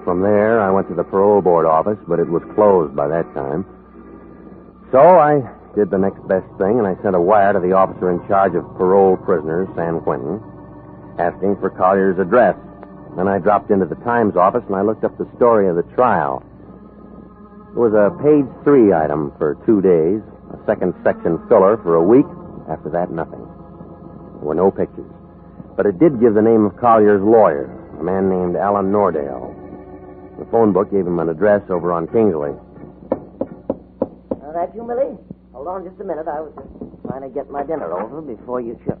From there, I went to the parole board office, but it was closed by that time. So I did the next best thing, and I sent a wire to the officer in charge of parole prisoners, San Quentin, asking for Collier's address. Then I dropped into the Times office, and I looked up the story of the trial. It was a page 3 item for 2 days, a second section filler for a week. After that, nothing. There were no pictures. But it did give the name of Collier's lawyer, a man named Alan Nordale. The phone book gave him an address over on Kingsley. That you, Millie? Hold on just a minute. I was just trying to get my dinner over before you should.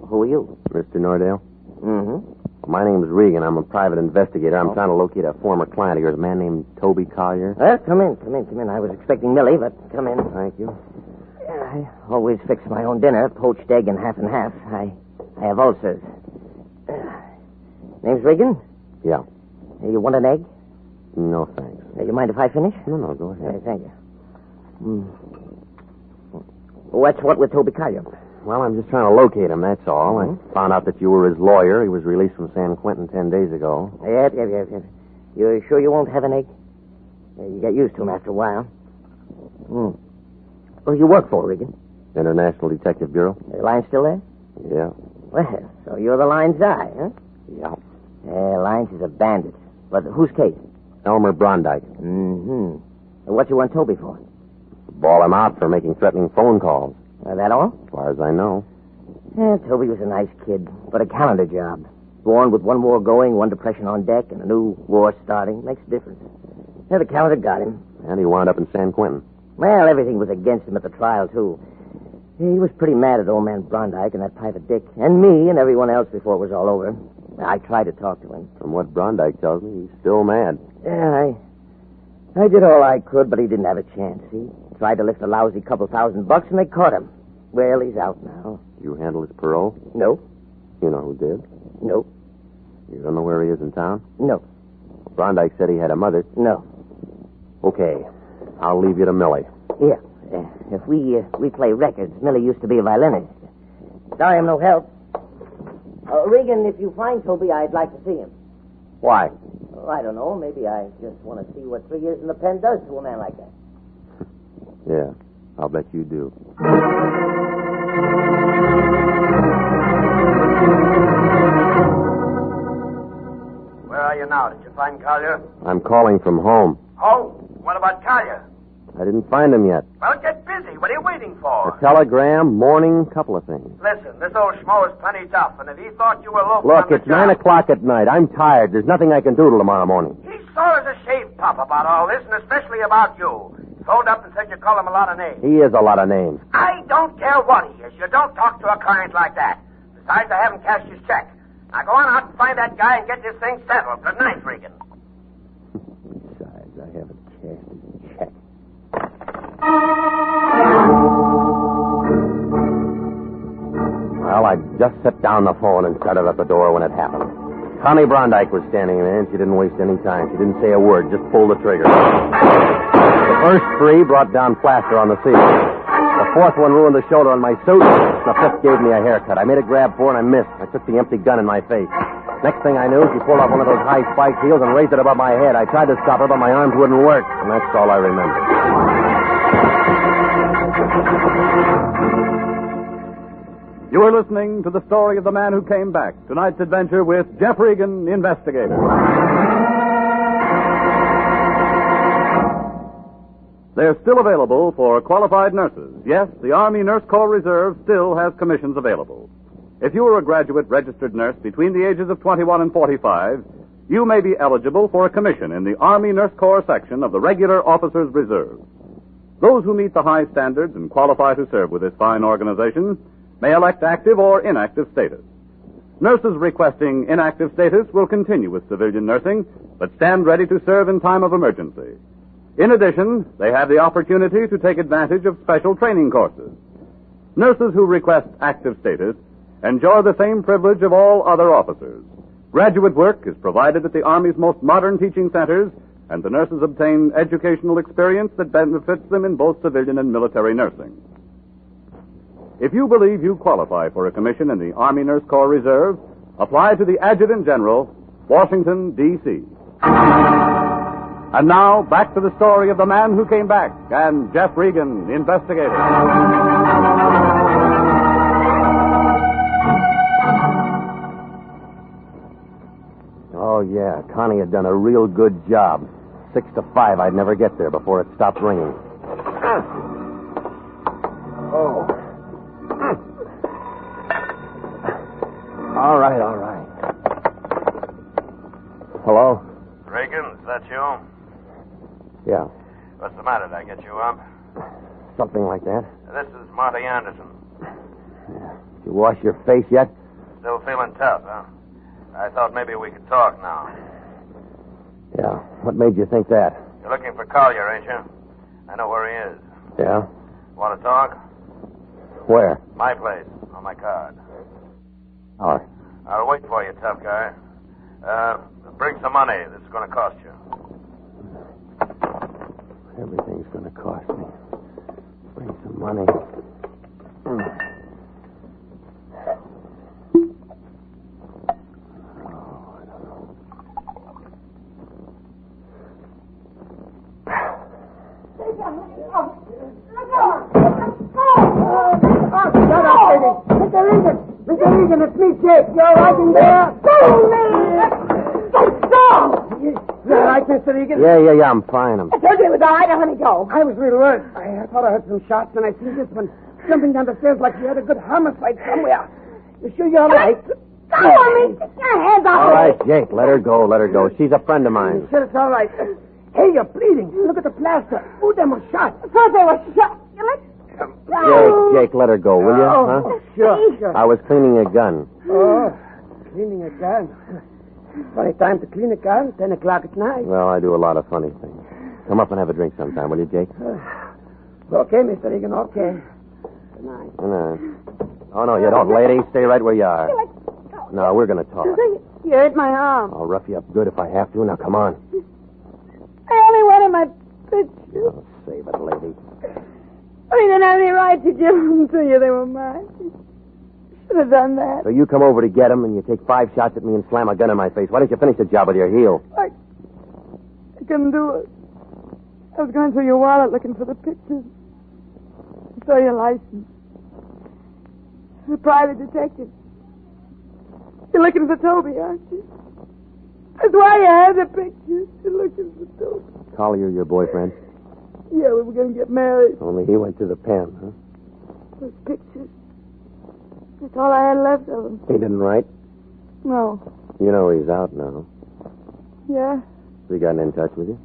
Who are you? Mr. Nordale? Mm-hmm. My name's Regan. I'm a private investigator. I'm trying to locate a former client of yours, a man named Toby Collier. Come in. I was expecting Millie, but come in. Thank you. I always fix my own dinner, poached egg and half. I have ulcers. Name's Regan? Yeah. You want an egg? No, thanks. You mind if I finish? No, go ahead. Thank you. What's what with Toby Collier? Well, I'm just trying to locate him, that's all. I found out that you were his lawyer. He was released from San Quentin 10 days ago. Yep. You sure you won't have an egg? You get used to him after a while. Who you work for, Regan? International Detective Bureau. The line still there? Yeah. Well, so you're the line's eye, huh? Yeah. Lines is a bandit. But whose case? Elmer Brondike. Mm-hmm. What you want Toby for? Ball him out for making threatening phone calls. That all? As far as I know. Toby was a nice kid, but a calendar job. Born with one war going, one depression on deck, and a new war starting. Makes a difference. The calendar got him. And he wound up in San Quentin. Well, everything was against him at the trial, too. He was pretty mad at old man Brondike and that private dick, and me and everyone else before it was all over. I tried to talk to him. From what Brondike tells me, he's still mad. Yeah, I did all I could, but he didn't have a chance. He tried to lift a lousy couple $1,000, and they caught him. Well, he's out now. You handle his parole? No. You know who did? No. You don't know where he is in town? No. Brondike said he had a mother. No. Okay. I'll leave you to Millie. Yeah. If we play records, Millie used to be a violinist. Sorry I'm no help. Regan, if you find Toby, I'd like to see him. Why? Oh, I don't know. Maybe I just want to see what 3 years in the pen does to a man like that. Yeah, I'll bet you do. now? Did you find Collier? I'm calling from home. Oh, what about Collier? I didn't find him yet. Well, get busy. What are you waiting for? A telegram, morning, couple of things. Listen, this old schmo is plenty tough, and if he thought you were local Look, on the it's 9 o'clock at night. I'm tired. There's nothing I can do till tomorrow morning. He's sore as a shaved pup about all this, and especially about you. He phoned up and said you call him a lot of names. He is a lot of names. I don't care what he is. You don't talk to a client like that. Besides, I haven't cashed his check. Now go on out and find that guy and get this thing settled. Good night, Regan. Besides, I haven't cashed his check. Well, I just set down the phone and started at the door when it happened. Connie Brondike was standing there, and she didn't waste any time. She didn't say a word, just pulled the trigger. The first 3 brought down plaster on the ceiling. The 4th one ruined the shoulder on my suit. The 5th gave me a haircut. I made a grab for and I missed. I took the empty gun in my face. Next thing I knew, she pulled off one of those high spiked heels and raised it above my head. I tried to stop her, but my arms wouldn't work. And that's all I remember. You are listening to the story of the man who came back. Tonight's adventure with Jeff Regan, investigator. They're still available for qualified nurses. Yes, the Army Nurse Corps Reserve still has commissions available. If you are a graduate registered nurse between the ages of 21 and 45, you may be eligible for a commission in the Army Nurse Corps section of the Regular Officers Reserve. Those who meet the high standards and qualify to serve with this fine organization may elect active or inactive status. Nurses requesting inactive status will continue with civilian nursing, but stand ready to serve in time of emergency. In addition, they have the opportunity to take advantage of special training courses. Nurses who request active status enjoy the same privilege of all other officers. Graduate work is provided at the Army's most modern teaching centers, and the nurses obtain educational experience that benefits them in both civilian and military nursing. If you believe you qualify for a commission in the Army Nurse Corps Reserve, apply to the Adjutant General, Washington, D.C. And now, back to the story of the man who came back and Jeff Regan, investigator. Oh, yeah, Connie had done a real good job. 6 to 5, I'd never get there before it stopped ringing. Oh. All right. Hello? Regan, is that you? Yeah, What's the matter? Did I get you up? something like that. This is Marty Anderson. Did you wash your face yet? Still feeling tough, huh? I thought maybe we could talk now. Yeah. What made you think that? You're looking for Collier, ain't you? I know where he is. Yeah? Want to talk? Where? My place, on my card. All right. I'll wait for you, tough guy. Bring some money. This is going to cost you. Everything's going to cost me. Bring some money. Mr. Regan, it's me, Jake. You all right in there? Stop! You all right, Mr. Regan? Yeah, I'm fine. I told you it was all right. I want to go. I was real worried. I thought I heard some shots, and I seen this one jumping down the stairs like you had a good homicide somewhere. You sure you're all right? Go on me. Get your hands off All right, Jake, let her go. She's a friend of mine. You sure it's all right? Hey, you're bleeding. Look at the plaster. Ooh, them were shot. I thought they were shot. You let... Jake, let her go, will you? Oh, sure. I was cleaning a gun. Oh, cleaning a gun. Funny time to clean a gun, 10 o'clock at night. Well, I do a lot of funny things. Come up and have a drink sometime, will you, Jake? Okay, Mr. Regan, okay. Good night. No. Oh, no, you don't, lady. Stay right where you are. No, we're going to talk. You hurt my arm. I'll rough you up good if I have to. Now, come on. I only wanted my pictures. Oh, save it, lady. I didn't have any right to give them to you. They were mine. Should have done that. So you come over to get them, and you take 5 shots at me and slam a gun in my face. Why didn't you finish the job with your heel? I couldn't do it. I was going through your wallet looking for the pictures. I saw your license. You're a private detective. You're looking for Toby, aren't you? That's why you had the pictures. It looks as though. Collier, your boyfriend? Yeah, we were going to get married. Only he went to the pen, huh? Those pictures. That's all I had left of them. He didn't write? No. You know he's out now. Yeah? Has he gotten in touch with you?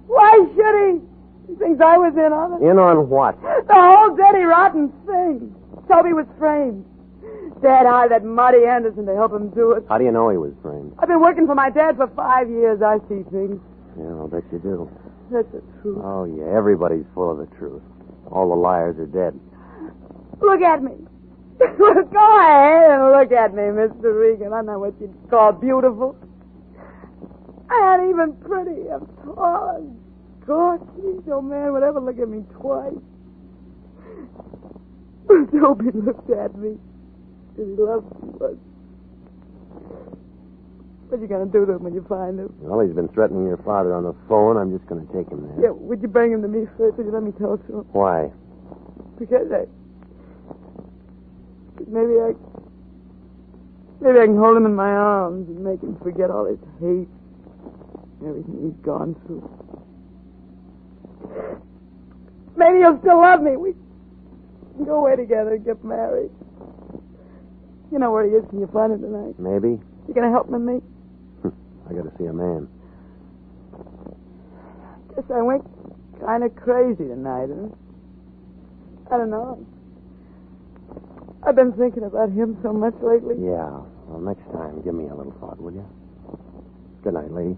Why should he? He thinks I was in on it. In on what? The whole dirty, rotten thing. Toby was framed. Dad hired that Marty Anderson to help him do it. How do you know he was framed? I've been working for my dad for 5 years. I see things. Yeah, I'll bet you do. That's the truth. Oh, yeah, everybody's full of the truth. All the liars are dead. Look at me. Go ahead and look at me, Mr. Regan. I'm not what you'd call beautiful. I ain't even pretty. I'm tall and gorgeous. No man would ever look at me twice. Toby looked at me. He loved me. What you going to do to him when you find him? Well, he's been threatening your father on the phone. I'm just going to take him there. Yeah, would you bring him to me first? Would you let me talk to him? Why? Because maybe I can hold him in my arms and make him forget all his hate and everything he's gone through. Maybe he'll still love me. We can go away together and get married. You know where he is. Can you find him tonight? Maybe. You gonna help me, mate? I got to see a man. Guess I went kind of crazy tonight, huh? I don't know. I've been thinking about him so much lately. Yeah. Well, next time, give me a little thought, will you? Good night, lady.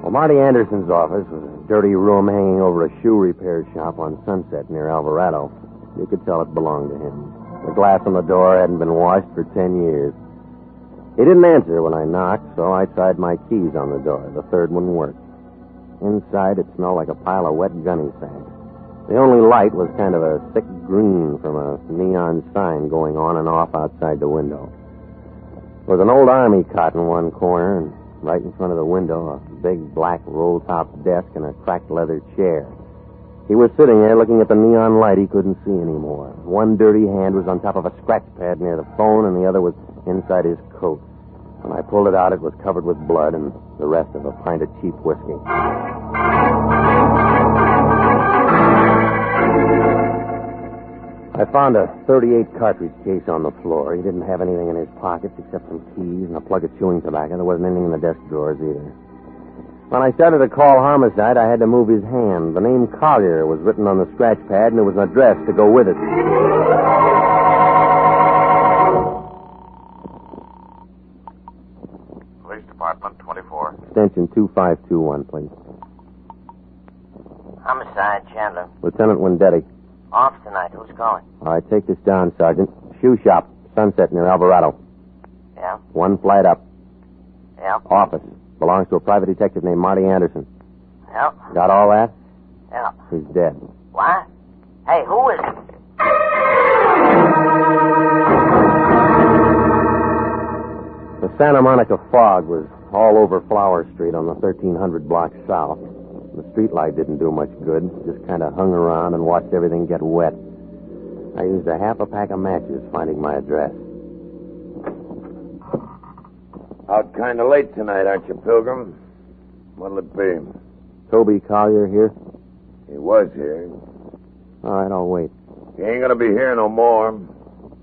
Well, Marty Anderson's office was a dirty room hanging over a shoe repair shop on Sunset near Alvarado. You could tell it belonged to him. The glass on the door hadn't been washed for 10 years. He didn't answer when I knocked, so I tried my keys on the door. The third one worked. Inside, it smelled like a pile of wet gunny sacks. The only light was kind of a thick green from a neon sign going on and off outside the window. There was an old army cot in one corner, and right in front of the window, a big black roll-top desk and a cracked leather chair. He was sitting there looking at the neon light he couldn't see anymore. One dirty hand was on top of a scratch pad near the phone, and the other was inside his coat. When I pulled it out, it was covered with blood and the rest of a pint of cheap whiskey. I found a .38 cartridge case on the floor. He didn't have anything in his pockets except some keys and a plug of chewing tobacco. There wasn't anything in the desk drawers either. When I started to call homicide, I had to move his hand. The name Collier was written on the scratch pad, and there was an address to go with it. Police Department 24. Extension 2521, please. Homicide, Chandler. Lieutenant Wendetti. Off tonight. Who's calling? All right, take this down, Sergeant. Shoe shop, Sunset near Alvarado. Yeah? One flight up. Yeah? Office. Belongs to a private detective named Marty Anderson. Yeah? Got all that? Yeah. He's dead. What? Hey, who is it? The Santa Monica fog was all over Flower Street on the 1300 block south. The streetlight didn't do much good. Just kind of hung around and watched everything get wet. I used a half a pack of matches finding my address. Out kind of late tonight, aren't you, Pilgrim? What'll it be? Toby Collier here? He was here. All right, I'll wait. He ain't gonna be here no more.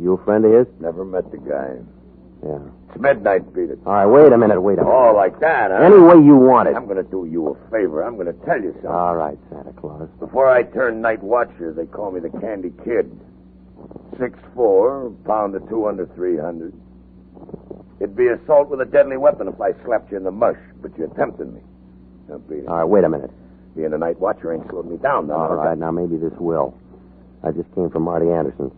You a friend of his? Never met the guy. Yeah. It's midnight, beat it. All right, wait a minute. Oh, like that, huh? Any way you want it. I'm gonna do you a favor. I'm gonna tell you something. All right, Santa Claus. Before I turned night watcher, they call me the Candy Kid. 6'4", pound of 2 under 300. It'd be assault with a deadly weapon if I slapped you in the mush, but you tempted me. Now, beat it. All right, wait a minute. Being a night watcher ain't slowed me down, now. All right, now maybe this will. I just came from Marty Anderson.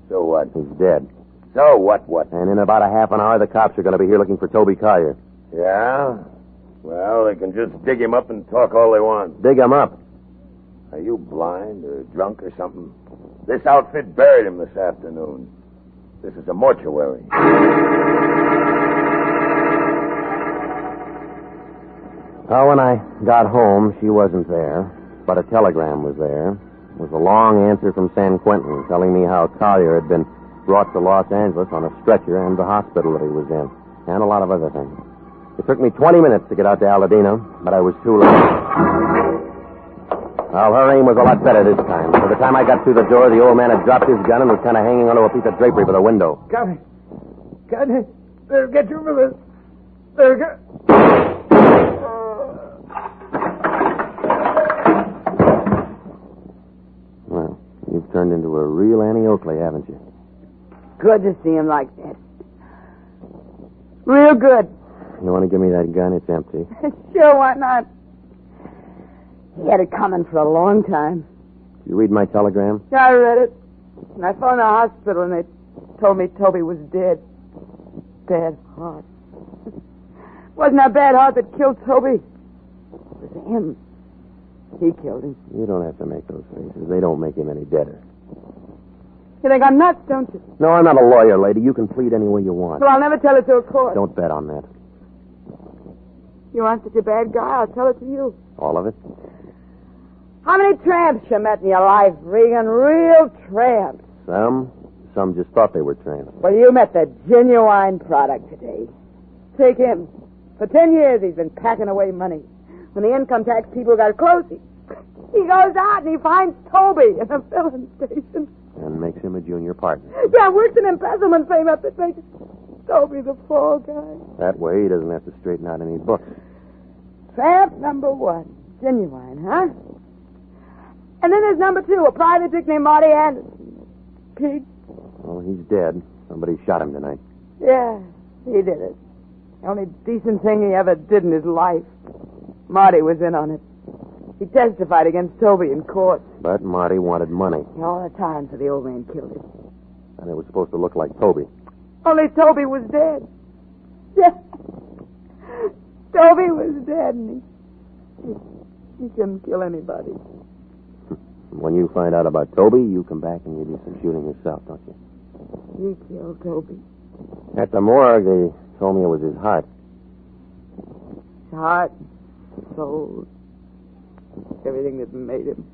So what? He's dead. So what? And in about a half an hour, the cops are going to be here looking for Toby Collier. Yeah? Well, they can just dig him up and talk all they want. Dig him up? Are you blind or drunk or something? This outfit buried him this afternoon. This is a mortuary. Well, when I got home, she wasn't there, but a telegram was there. It was a long answer from San Quentin telling me how Collier had been brought to Los Angeles on a stretcher and the hospital that he was in, and a lot of other things. It took me 20 minutes to get out to Aladino, but I was too late. Well, her aim was a lot better this time. By the time I got through the door, the old man had dropped his gun and was kind of hanging onto a piece of drapery by the window. Got it. They'll get you for this. They'll get... Well, you've turned into a real Annie Oakley, haven't you? Good to see him like that. Real good. You want to give me that gun? It's empty. Sure, why not? He had it coming for a long time. Did you read my telegram? Yeah, I read it. And I phoned the hospital, and they told me Toby was dead. Bad heart. Wasn't that bad heart that killed Toby? It was him. He killed him. You don't have to make those faces. They don't make him any deader. You think I'm nuts, don't you? No, I'm not a lawyer, lady. You can plead any way you want. Well, I'll never tell it to a court. Don't bet on that. You aren't such a bad guy. I'll tell it to you. All of it? How many tramps you met in your life, Regan? Real tramps. Some just thought they were tramps. Well, you met the genuine product today. Take him. For 10 years, he's been packing away money. When the income tax people got close, he goes out and he finds Toby in a filling station. And makes him a junior partner. Yeah, works an embezzlement frame up that makes Toby the fall guy. That way, he doesn't have to straighten out any books. Tramp number 1. Genuine, huh? And then there's number 2, a private dick named Marty Anderson. Pig. Well, he's dead. Somebody shot him tonight. Yeah, he did it. The only decent thing he ever did in his life. Marty was in on it. He testified against Toby in court. But Marty wanted money. All the time for the old man killed him. And it was supposed to look like Toby. Only Toby was dead. Yeah. Toby was dead, and he couldn't kill anybody. When you find out about Toby, you come back and you do some shooting yourself, don't you? You killed Toby. At the morgue, they told me it was his heart. His heart, soul, everything that made him.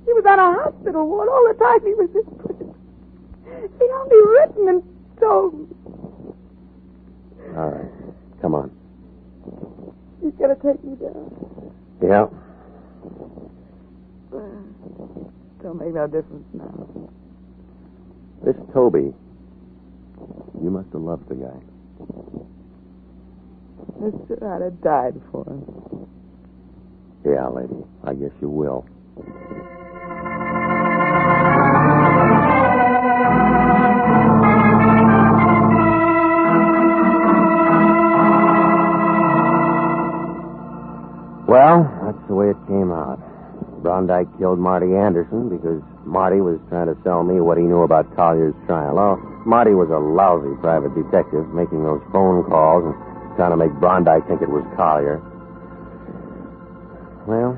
He was on a hospital ward all the time he was in prison. He'd only written and told me. All right. Come on. He's going to take me down. Yeah. Don't make no difference now. This Toby, you must have loved the guy. I'd have died for him. Yeah, lady. I guess you will. Well, that's the way it came out. Brondike killed Marty Anderson because Marty was trying to sell me what he knew about Collier's trial. Oh, Marty was a lousy private detective, making those phone calls and trying to make Brondike think it was Collier. Well,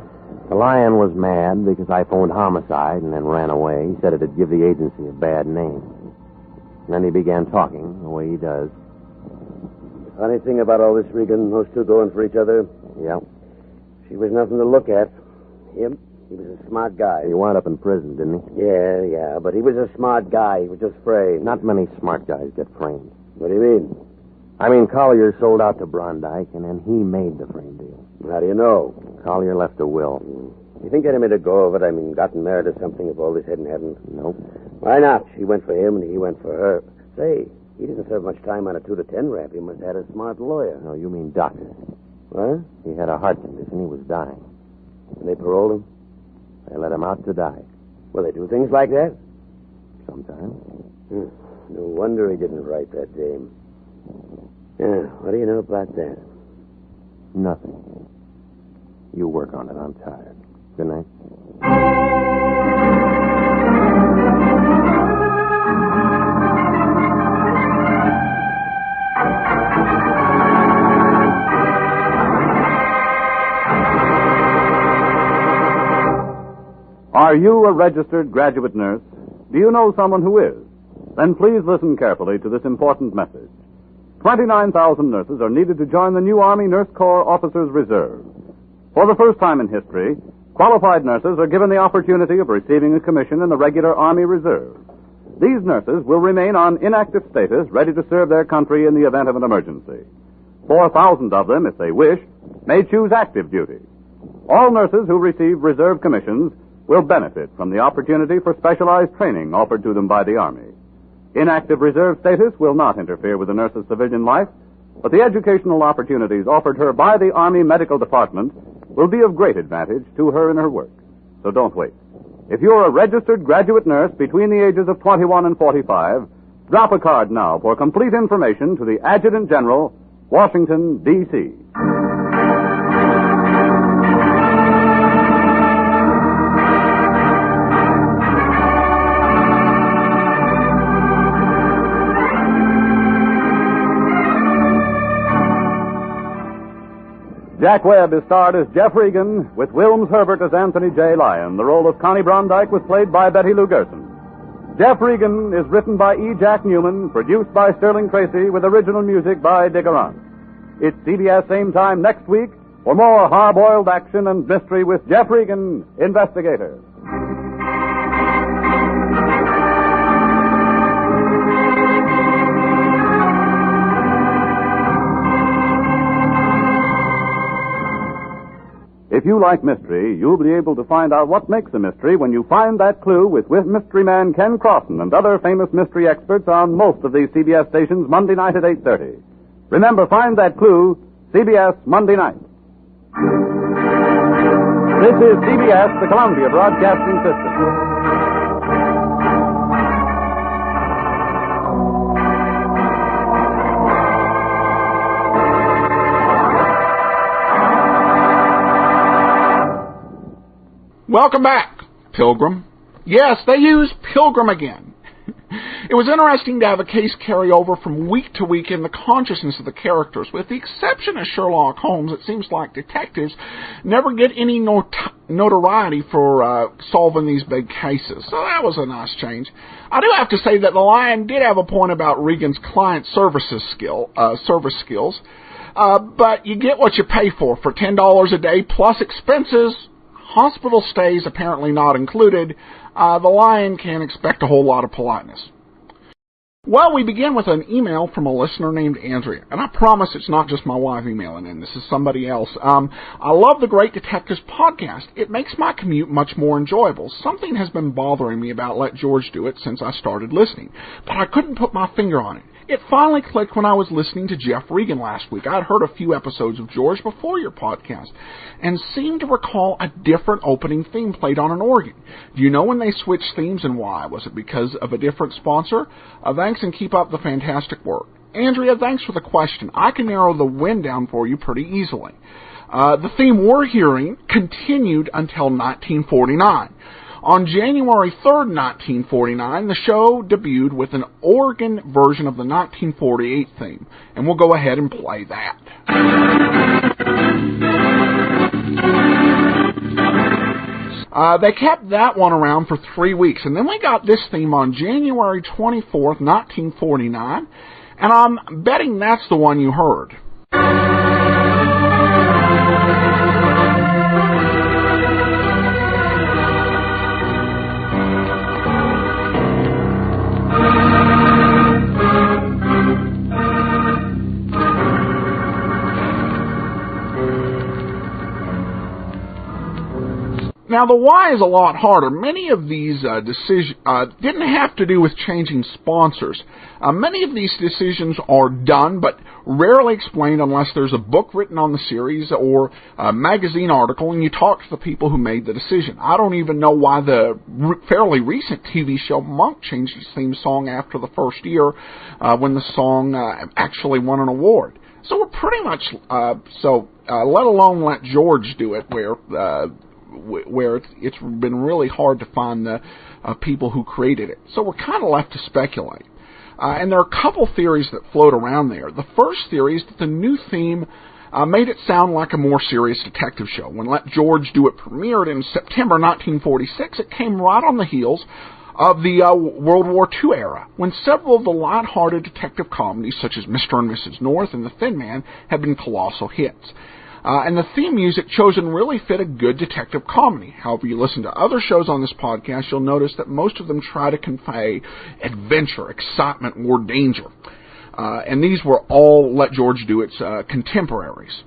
the Lion was mad because I phoned homicide and then ran away. He said it'd give the agency a bad name. And then he began talking the way he does. Funny thing about all this, Regan, those two going for each other? Yep. She was nothing to look at. Him, he was a smart guy. He wound up in prison, didn't he? Yeah, but he was a smart guy. He was just framed. Not many smart guys get framed. What do you mean? I mean, Collier sold out to Brondike, and then he made the frame deal. How do you know? Collier left a will. You think Eddie made a go of it? I mean, gotten married or something if all this hadn't happened? Nope. Why not? She went for him, and he went for her. Say, he didn't serve much time on a 2 to 10 rap. He must have had a smart lawyer. No, you mean doctor. What? He had a heart condition. He was dying. And they paroled him? They let him out to die. Well, they do things like that? Sometimes. No wonder he didn't write that dame. Yeah, what do you know about that? Nothing. You work on it. I'm tired. Good night. Are you a registered graduate nurse? Do you know someone who is? Then please listen carefully to this important message. 29,000 nurses are needed to join the new Army Nurse Corps Officers Reserve. For the first time in history, Qualified nurses are given the opportunity of receiving a commission in the regular Army Reserve. These nurses will remain on inactive status, ready to serve their country in the event of an emergency. 4,000 of them, if they wish, may choose active duty. All nurses who receive reserve commissions will benefit from the opportunity for specialized training offered to them by the Army. Inactive reserve status will not interfere with the nurse's civilian life, but the educational opportunities offered her by the Army Medical Department will be of great advantage to her in her work. So don't wait. If you're a registered graduate nurse between the ages of 21 and 45, drop a card now for complete information to the Adjutant General, Washington, D.C. Jack Webb is starred as Jeff Regan, with Wilms Herbert as Anthony J. Lyon. The role of Connie Brondike was played by Betty Lou Gerson. Jeff Regan is written by E. Jack Newman, produced by Sterling Tracy, with original music by Diggerant. It's CBS same time next week for more hard-boiled action and mystery with Jeff Regan, Investigator. If you like mystery, you'll be able to find out what makes a mystery when you find that clue with mystery man Ken Crossan and other famous mystery experts on most of these CBS stations Monday night at 8:30. Remember, find that clue, CBS Monday night. This is CBS, the Columbia Broadcasting System. Welcome back, Pilgrim. Yes, they use Pilgrim again. It was interesting to have a case carry over from week to week in the consciousness of the characters. With the exception of Sherlock Holmes, it seems like detectives never get any notoriety for solving these big cases. So that was a nice change. I do have to say that the Lion did have a point about Regan's client service skills. But you get what you pay for $10 a day plus expenses. Hospital stays apparently not included. The Lion can't expect a whole lot of politeness. Well, we begin with an email from a listener named Andrea, and I promise it's not just my wife emailing in. This is somebody else. I love the Great Detectives podcast. It makes my commute much more enjoyable. Something has been bothering me about Let George Do It since I started listening, but I couldn't put my finger on it. It finally clicked when I was listening to Jeff Regan last week. I'd heard a few episodes of George before your podcast and seemed to recall a different opening theme played on an organ. Do you know when they switched themes and why? Was it because of a different sponsor? Thanks and keep up the fantastic work. Andrea, thanks for the question. I can narrow the wind down for you pretty easily. The theme we're hearing continued until 1949. On January 3rd, 1949, the show debuted with an organ version of the 1948 theme, and we'll go ahead and play that. They kept that one around for 3 weeks, and then we got this theme on January 24th, 1949, and I'm betting that's the one you heard. Now, the why is a lot harder. Many of these decisions didn't have to do with changing sponsors. Many of these decisions are done, but rarely explained unless there's a book written on the series or a magazine article, and you talk to the people who made the decision. I don't even know why the fairly recent TV show Monk changed his theme song after the first year when the song actually won an award. So we're pretty much, let alone Let George Do It, where it's been really hard to find the people who created it. So we're kind of left to speculate. And there are a couple theories that float around there. The first theory is that the new theme made it sound like a more serious detective show. When Let George Do It premiered in September 1946, it came right on the heels of the World War II era, when several of the light-hearted detective comedies, such as Mr. and Mrs. North and The Thin Man, had been colossal hits. And the theme music chosen really fit a good detective comedy. However, you listen to other shows on this podcast, you'll notice that most of them try to convey adventure, excitement, or danger. And these were all Let George Do It's contemporaries.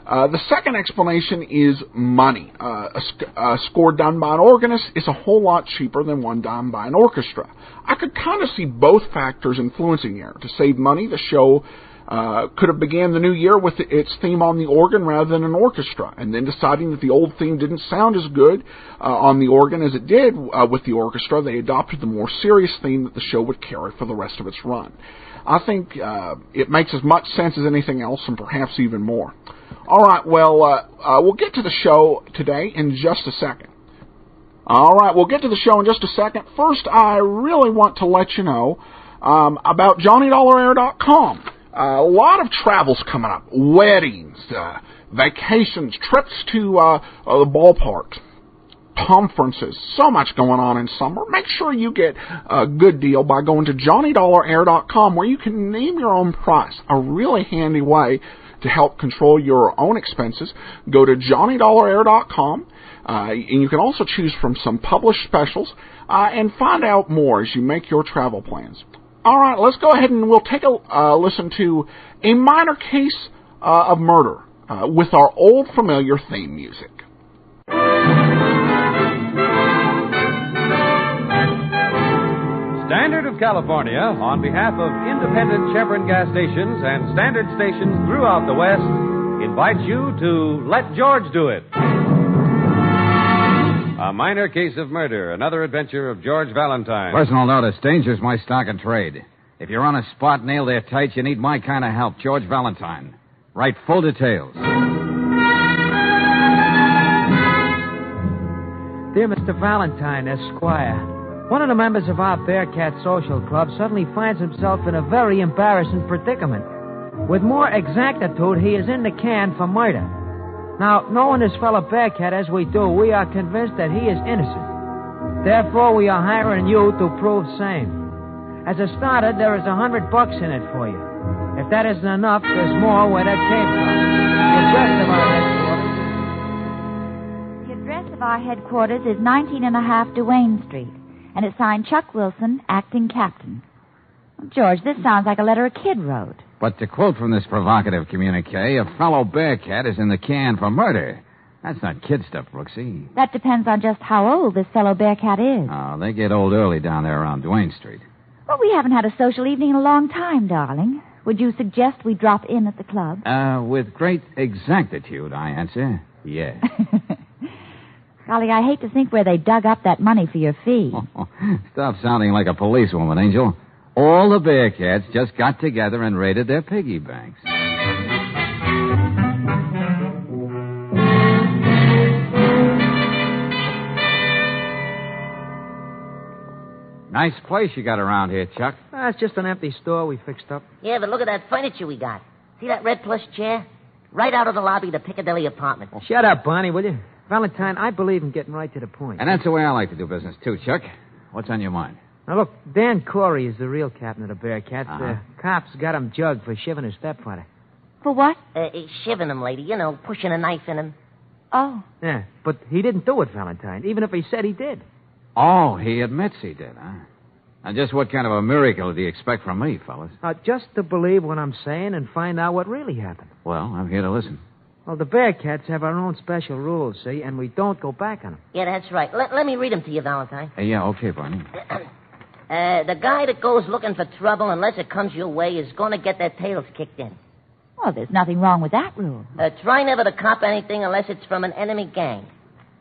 The second explanation is money. A score done by an organist is a whole lot cheaper than one done by an orchestra. I could kind of see both factors influencing here. To save money, the show could have began the new year with its theme on the organ rather than an orchestra, and then deciding that the old theme didn't sound as good on the organ as it did with the orchestra, they adopted the more serious theme that the show would carry for the rest of its run. I think it makes as much sense as anything else, and perhaps even more. All right, well, we'll get to the show today in just a second. All right, we'll get to the show in just a second. First, I really want to let you know about JohnnyDollarAir.com. A lot of travels coming up. Weddings, vacations, trips to the ballpark, conferences, so much going on in summer. Make sure you get a good deal by going to JohnnyDollarAir.com, where you can name your own price. A really handy way to help control your own expenses. Go to JohnnyDollarAir.com, and you can also choose from some published specials and find out more as you make your travel plans. All right, let's go ahead and we'll take a listen to A Minor Case of Murder with our old familiar theme music. Standard of California, on behalf of independent Chevron gas stations and standard stations throughout the West, invites you to Let George Do It. A Minor Case of Murder, another adventure of George Valentine. Personal notice, danger's my stock and trade. If you're on a spot nailed there tight, you need my kind of help, George Valentine. Write full details. Dear Mr. Valentine, Esquire, one of the members of our Bearcat Social Club suddenly finds himself in a very embarrassing predicament. With more exactitude, he is in the can for murder. Now, knowing this fellow Bearcat as we do, we are convinced that he is innocent. Therefore, we are hiring you to prove same. As a starter, there is $100 in it for you. If that isn't enough, there's more where that came from. The address of our headquarters is 19.5 Duane Street, and it's signed Chuck Wilson, acting captain. George, this sounds like a letter a kid wrote. But to quote from this provocative communique, a fellow Bearcat is in the can for murder. That's not kid stuff, Brooksy. That depends on just how old this fellow Bearcat is. Oh, they get old early down there around Duane Street. Well, we haven't had a social evening in a long time, darling. Would you suggest we drop in at the club? With great exactitude, I answer. Yes. Golly, I hate to think where they dug up that money for your fee. Stop sounding like a policewoman, Angel. All the Bearcats just got together and raided their piggy banks. Nice place you got around here, Chuck. It's just an empty store we fixed up. Yeah, but look at that furniture we got. See that red plush chair? Right out of the lobby of the Piccadilly apartment. Shut up, Bonnie, will you? Valentine, I believe in getting right to the point. And that's the way I like to do business, too, Chuck. What's on your mind? Now, look, Dan Corey is the real captain of the Bearcats. Uh-huh. Cops got him jugged for shivving his stepfather. For what? Shivving him, lady. You know, pushing a knife in him. Oh. Yeah, but he didn't do it, Valentine, even if he said he did. Oh, he admits he did, huh? And just what kind of a miracle do you expect from me, fellas? Just to believe what I'm saying and find out what really happened. Well, I'm here to listen. Well, the Bearcats have our own special rules, see, and we don't go back on them. Yeah, that's right. Let me read them to you, Valentine. Yeah, okay, Barney. The guy that goes looking for trouble unless it comes your way is going to get their tails kicked in. Well, there's nothing wrong with that rule. Try never to cop anything unless it's from an enemy gang.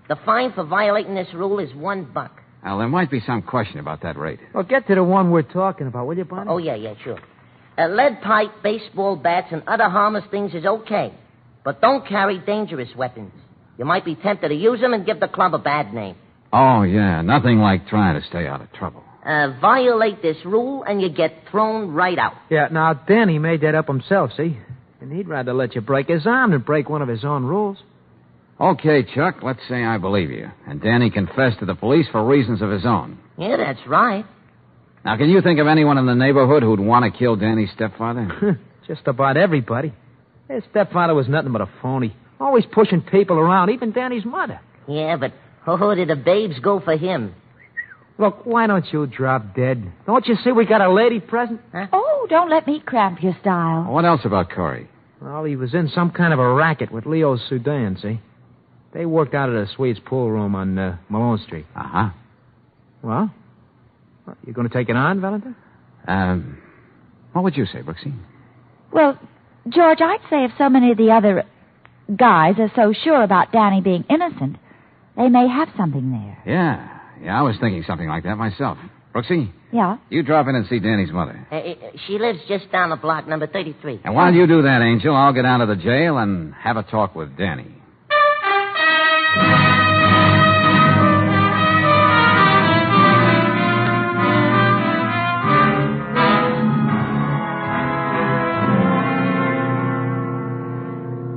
The fine for violating this rule is $1. Now, there might be some question about that rate. Well, get to the one we're talking about, will you, Bonnie? Oh, yeah, sure. Lead pipe, baseball bats, and other harmless things is okay. But don't carry dangerous weapons. You might be tempted to use them and give the club a bad name. Oh, yeah, nothing like trying to stay out of trouble. Violate this rule, and you get thrown right out. Yeah, now, Danny made that up himself, see? And he'd rather let you break his arm than break one of his own rules. Okay, Chuck, let's say I believe you. And Danny confessed to the police for reasons of his own. Yeah, that's right. Now, can you think of anyone in the neighborhood who'd want to kill Danny's stepfather? Just about everybody. His stepfather was nothing but a phony. Always pushing people around, even Danny's mother. Yeah, but did the babes go for him? Look, why don't you drop dead? Don't you see we got a lady present? Huh? Oh, don't let me cramp your style. What else about Corey? Well, he was in some kind of a racket with Leo Sudan, see? They worked out at a Swedes pool room on Malone Street. Uh-huh. Well, you going to take it on, Valentine? What would you say, Brooksy? Well, George, I'd say if so many of the other guys are so sure about Danny being innocent, they may have something there. Yeah, I was thinking something like that myself. Brooksy? Yeah? You drop in and see Danny's mother. She lives just down the block, number 33. And while you do that, Angel, I'll get down to the jail and have a talk with Danny.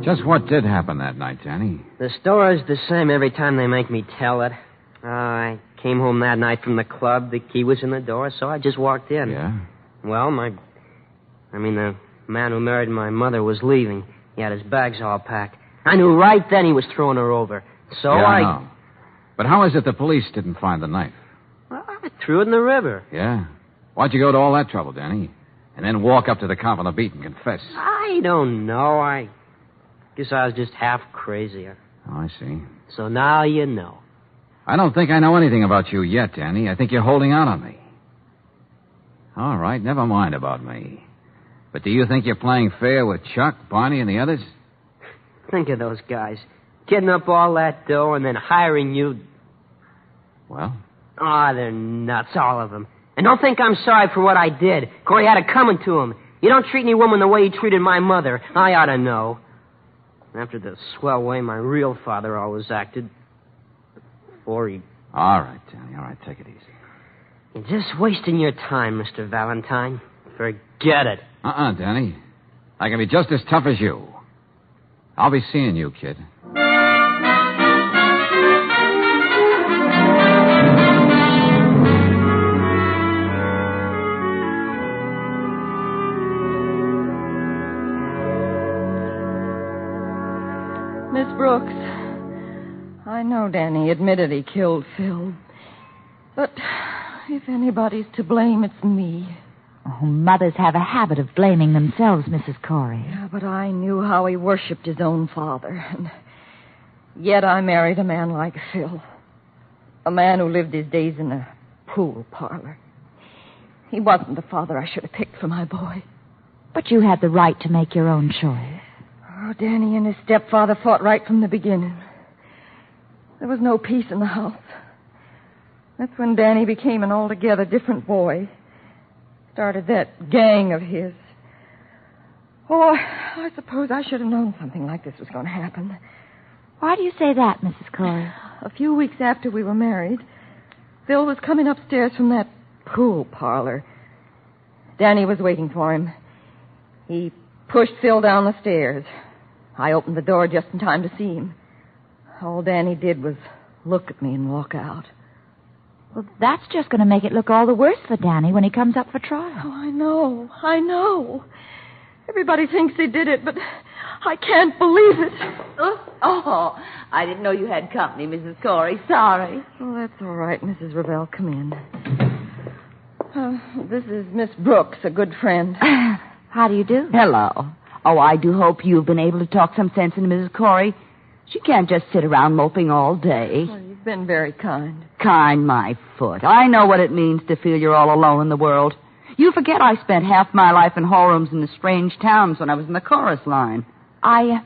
Just what did happen that night, Danny? The story's the same every time they make me tell it. I came home that night from the club. The key was in the door, so I just walked in. Yeah? Well, the man who married my mother was leaving. He had his bags all packed. I knew right then he was throwing her over. So yeah, I know. But how is it the police didn't find the knife? Well, I threw it in the river. Yeah? Why'd you go to all that trouble, Danny? And then walk up to the cop on the beat and confess? I don't know. I guess I was just half crazy. Oh, I see. So now you know. I don't think I know anything about you yet, Danny. I think you're holding out on me. All right, never mind about me. But do you think you're playing fair with Chuck, Barney, and the others? Think of those guys. Getting up all that dough and then hiring you. Well? They're nuts, all of them. And don't think I'm sorry for what I did. Corey had it coming to him. You don't treat any woman the way he treated my mother. I ought to know. After the swell way my real father always acted. Before he... All right, Danny. All right, take it easy. You're just wasting your time, Mr. Valentine. Forget it. Danny. I can be just as tough as you. I'll be seeing you, kid. Miss Brooks, I know Danny admitted he killed Phil. But if anybody's to blame, it's me. Oh, mothers have a habit of blaming themselves, Mrs. Corey. Yeah, but I knew how he worshipped his own father. And yet I married a man like Phil. A man who lived his days in a pool parlor. He wasn't the father I should have picked for my boy. But you had the right to make your own choice. Oh, Danny and his stepfather fought right from the beginning. There was no peace in the house. That's when Danny became an altogether different boy. Started that gang of his. Oh, I suppose I should have known something like this was going to happen. Why do you say that, Mrs. Corey? A few weeks after we were married, Phil was coming upstairs from that pool parlor. Danny was waiting for him. He pushed Phil down the stairs. I opened the door just in time to see him. All Danny did was look at me and walk out. Well, that's just going to make it look all the worse for Danny when he comes up for trial. Oh, I know. Everybody thinks he did it, but I can't believe it. Oh, I didn't know you had company, Mrs. Corey. Sorry. Oh, that's all right, Mrs. Ravel. Come in. This is Miss Brooks, a good friend. How do you do? Hello. Oh, I do hope you've been able to talk some sense into Mrs. Corey. She can't just sit around moping all day. Well, you've been very kind. Kind, my foot. I know what it means to feel you're all alone in the world. You forget I spent half my life in hall rooms in the strange towns when I was in the chorus line. I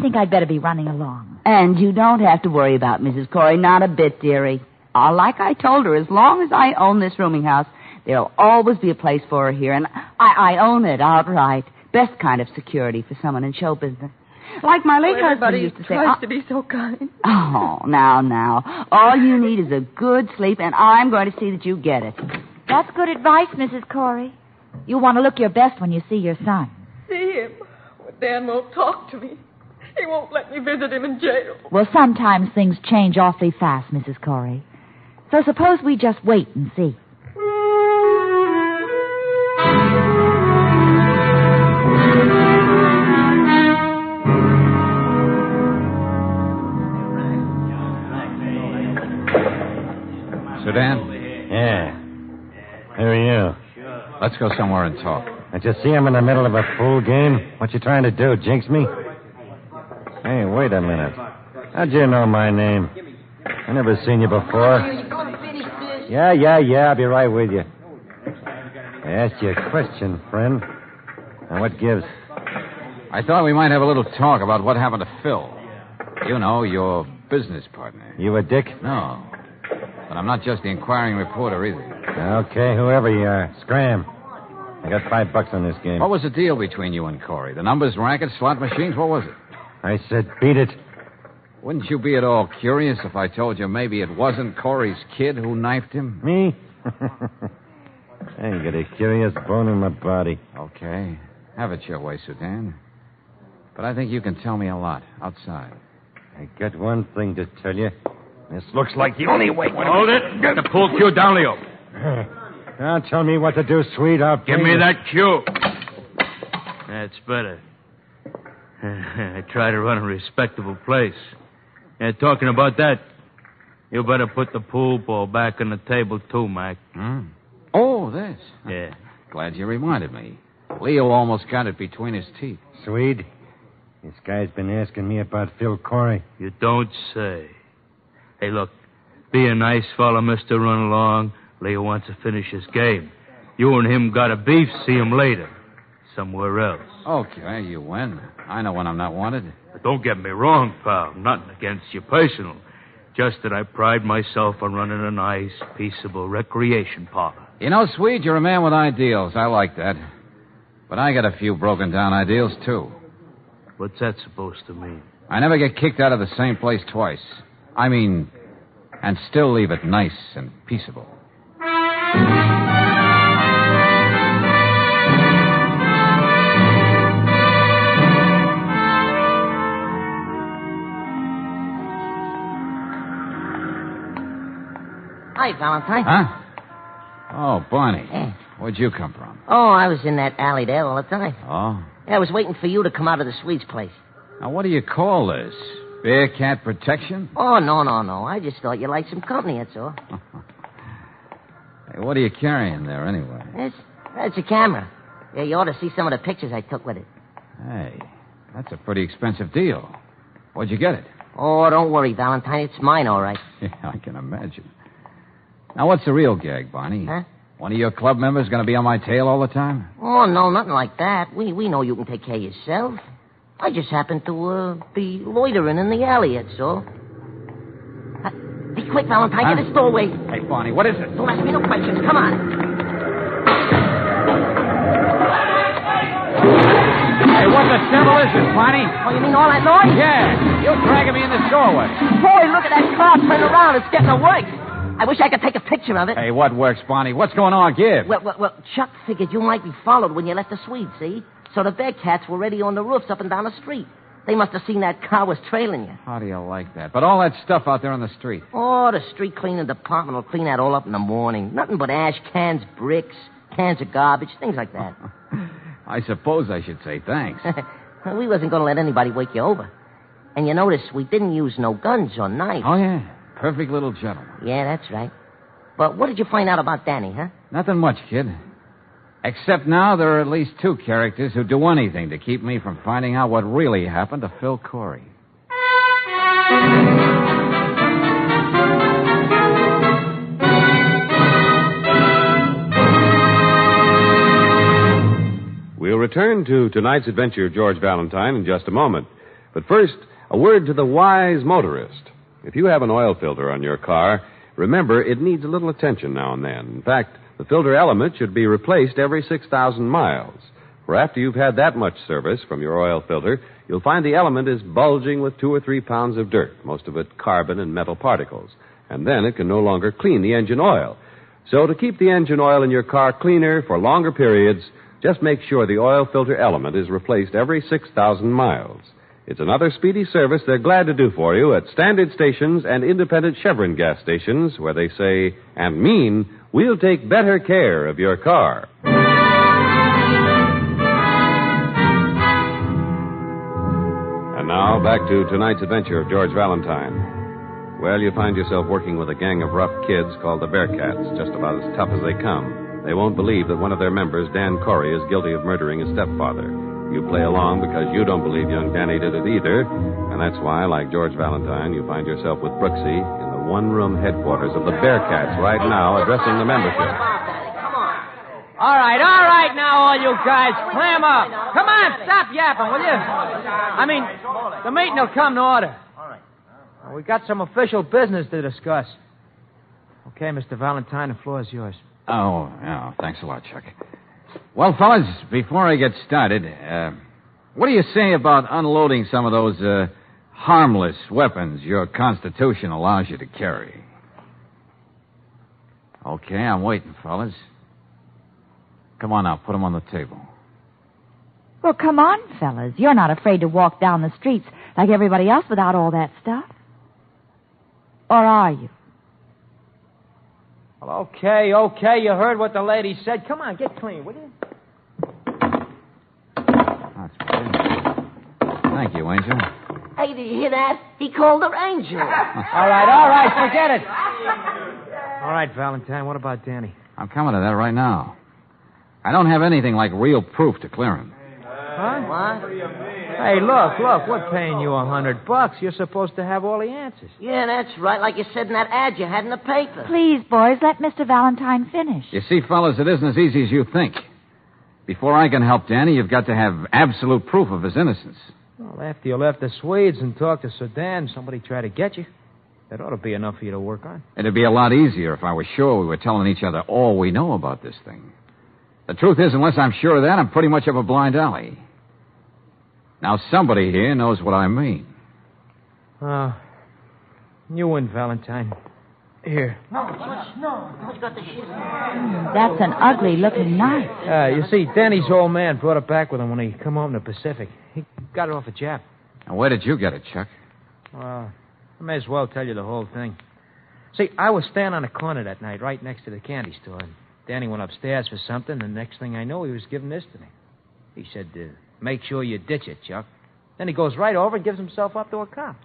think I'd better be running along. And you don't have to worry about Mrs. Corey, not a bit, dearie. Like I told her, as long as I own this rooming house, there'll always be a place for her here, and I own it outright. Best kind of security for someone in show business. Like my late husband used to say... Everybody tries to be so kind. Oh, now. All you need is a good sleep, and I'm going to see that you get it. That's good advice, Mrs. Corey. You want to look your best when you see your son. See him? Well, Dan won't talk to me. He won't let me visit him in jail. Well, sometimes things change awfully fast, Mrs. Corey. So suppose we just wait and see. let's go somewhere and talk. I just see him in the middle of a pool game. What you trying to do, jinx me? Hey, wait a minute. How'd you know my name? I never seen you before. Yeah, I'll be right with you. I asked you a question, friend. Now, what gives? I thought we might have a little talk about what happened to Phil. You know, your business partner. You a dick? No. But I'm not just the inquiring reporter either. Okay, whoever you are. Scram. I got $5 on this game. What was the deal between you and Corey? The numbers, rackets, slot machines? What was it? I said beat it. Wouldn't you be at all curious if I told you maybe it wasn't Corey's kid who knifed him? Me? I ain't got a curious bone in my body. Okay. Have it your way, Sudan. But I think you can tell me a lot outside. I got one thing to tell you. This looks like the only way. Hold it. Get the pool cue down, Leo. Now tell me what to do, sweet. Give me that cue. That's better. I try to run a respectable place. And talking about that, you better put the pool ball back on the table, too, Mac. Oh, this. Yeah. Glad you reminded me. Leo almost got it between his teeth. Swede, this guy's been asking me about Phil Corey. You don't say. Hey, look, be a nice fella, Mr. Run Along. Leo wants to finish his game. You and him got a beef, see him later. Somewhere else. Okay, you win. I know when I'm not wanted. But don't get me wrong, pal. Nothing against you personal. Just that I pride myself on running a nice, peaceable recreation parlor. You know, Swede, you're a man with ideals. I like that. But I got a few broken down ideals, too. What's that supposed to mean? I never get kicked out of the same place twice. I mean, and still leave it nice and peaceable. Hi, Valentine. Huh? Oh, Barney. Where'd you come from? Oh, I was in that alley there all the time. Oh? Yeah, I was waiting for you to come out of the Swede's place. Now, what do you call this? Bear cat protection? Oh, no. I just thought you liked some company, that's all. Hey, what are you carrying there, anyway? That's a camera. Yeah, you ought to see some of the pictures I took with it. Hey, that's a pretty expensive deal. Where'd you get it? Oh, don't worry, Valentine. It's mine, all right. Yeah, I can imagine. Now, what's the real gag, Barney? Huh? One of your club members going to be on my tail all the time? Oh, no, nothing like that. We know you can take care of yourself. I just happen to be loitering in the alley, that's all. Be quick, Valentine. Get this doorway. Hey, Barney, what is it? Don't ask me no questions. Come on. Hey, what the devil is this, Barney? Oh, you mean all that noise? Yeah. You're dragging me in this doorway. Boy, look at that car turn around. It's getting to work. I wish I could take a picture of it. Hey, what works, Barney? What's going on? Give. Well, Chuck figured you might be followed when you left the Swede, see? So the Bearcats were already on the roofs up and down the street. They must have seen that car was trailing you. How do you like that? But all that stuff out there on the street. Oh, the street cleaning department will clean that all up in the morning. Nothing but ash cans, bricks, cans of garbage, things like that. I suppose I should say thanks. We wasn't going to let anybody wake you over. And you notice we didn't use no guns or knives. Oh, yeah. Perfect little gentleman. Yeah, that's right. But what did you find out about Danny, huh? Nothing much, kid. Except now there are at least two characters who do anything to keep me from finding out what really happened to Phil Corey. We'll return to tonight's adventure of George Valentine in just a moment. But first, a word to the wise motorist. If you have an oil filter on your car, remember it needs a little attention now and then. In fact, the filter element should be replaced every 6,000 miles. For after you've had that much service from your oil filter, you'll find the element is bulging with 2 or 3 pounds of dirt, most of it carbon and metal particles. And then it can no longer clean the engine oil. So to keep the engine oil in your car cleaner for longer periods, just make sure the oil filter element is replaced every 6,000 miles. It's another speedy service they're glad to do for you at standard stations and independent Chevron gas stations where they say and mean, we'll take better care of your car. And now, back to tonight's adventure of George Valentine. Well, you find yourself working with a gang of rough kids called the Bearcats, just about as tough as they come. They won't believe that one of their members, Dan Corey, is guilty of murdering his stepfather. You play along because you don't believe young Danny did it either, and that's why, like George Valentine, you find yourself with Brooksy in the one-room headquarters of the Bearcats right now, addressing the membership. All right, now, all you guys, clam up. Come on, stop yapping, will you? I mean, the meeting will come to order. All right. We got some official business to discuss. Okay, Mr. Valentine, the floor is yours. Oh, yeah, thanks a lot, Chuck. Well, fellas, before I get started, what do you say about unloading some of those harmless weapons your Constitution allows you to carry? Okay, I'm waiting, fellas. Come on now, put them on the table. Well, come on, fellas. You're not afraid to walk down the streets like everybody else without all that stuff. Or are you? Well, okay, you heard what the lady said. Come on, get clean, will you? Thank you, Angel. Hey, did you hear that? He called her Angel. All right, forget it. All right, Valentine, what about Danny? I'm coming to that right now. I don't have anything like real proof to clear him. Huh? What? Hey, look, we're paying you $100. You're supposed to have all the answers. Yeah, that's right, like you said in that ad you had in the paper. Please, boys, let Mr. Valentine finish. You see, fellas, it isn't as easy as you think. Before I can help Danny, you've got to have absolute proof of his innocence. Well, after you left the Swedes and talked to Sudan, somebody tried to get you. That ought to be enough for you to work on. It'd be a lot easier if I was sure we were telling each other all we know about this thing. The truth is, unless I'm sure of that, I'm pretty much of a blind alley. Now, somebody here knows what I mean. You win, Valentine. Here. No, who's got the shit? That's an ugly-looking knife. You see, Danny's old man brought it back with him when he come home to the Pacific. He got it off a Jap. And where did you get it, Chuck? Well, I may as well tell you the whole thing. See, I was standing on a corner that night right next to the candy store, and Danny went upstairs for something, and the next thing I know, he was giving this to me. He said, make sure you ditch it, Chuck. Then he goes right over and gives himself up to a cop.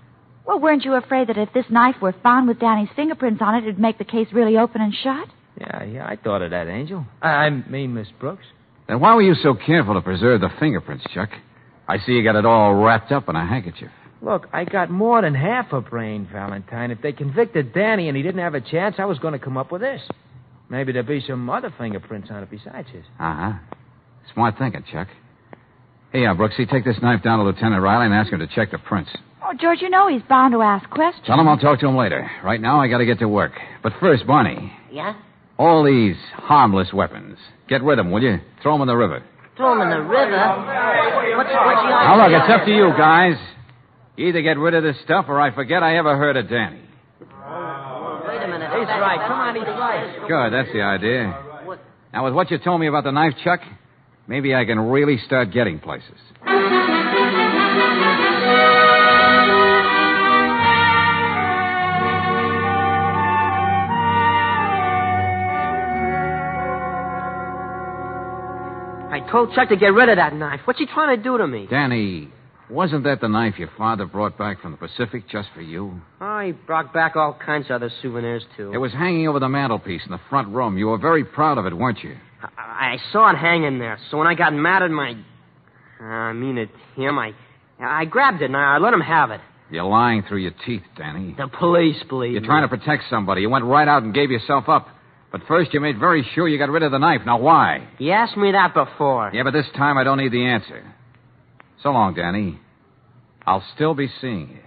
Well, weren't you afraid that if this knife were found with Danny's fingerprints on it, it'd make the case really open and shut? Yeah, I thought of that, Angel. I mean, Miss Brooks. Then why were you so careful to preserve the fingerprints, Chuck? I see you got it all wrapped up in a handkerchief. Look, I got more than half a brain, Valentine. If they convicted Danny and he didn't have a chance, I was going to come up with this. Maybe there'd be some other fingerprints on it besides his. Uh-huh. Smart thinking, Chuck. Hey, Brooksy, take this knife down to Lieutenant Riley and ask him to check the prints. Oh, George, you know he's bound to ask questions. Tell him I'll talk to him later. Right now, I got to get to work. But first, Barney. Yeah? All these harmless weapons. Get rid of them, will you? Throw them in the river. Throw him in the river? What's the idea? Now, look, it's up to you, guys. Either get rid of this stuff or I forget I ever heard of Danny. Wait a minute. He's right. Come on, he's right. Good, that's the idea. Now, with what you told me about the knife, Chuck, maybe I can really start getting places. I told Chuck to get rid of that knife. What's he trying to do to me? Danny, wasn't that the knife your father brought back from the Pacific just for you? Oh, he brought back all kinds of other souvenirs, too. It was hanging over the mantelpiece in the front room. You were very proud of it, weren't you? I saw it hanging there, so when I got mad at him, I grabbed it and I let him have it. You're lying through your teeth, Danny. The police believe You're trying to protect somebody. You went right out and gave yourself up. But first you made very sure you got rid of the knife. Now, why? You asked me that before. Yeah, but this time I don't need the answer. So long, Danny. I'll still be seeing you.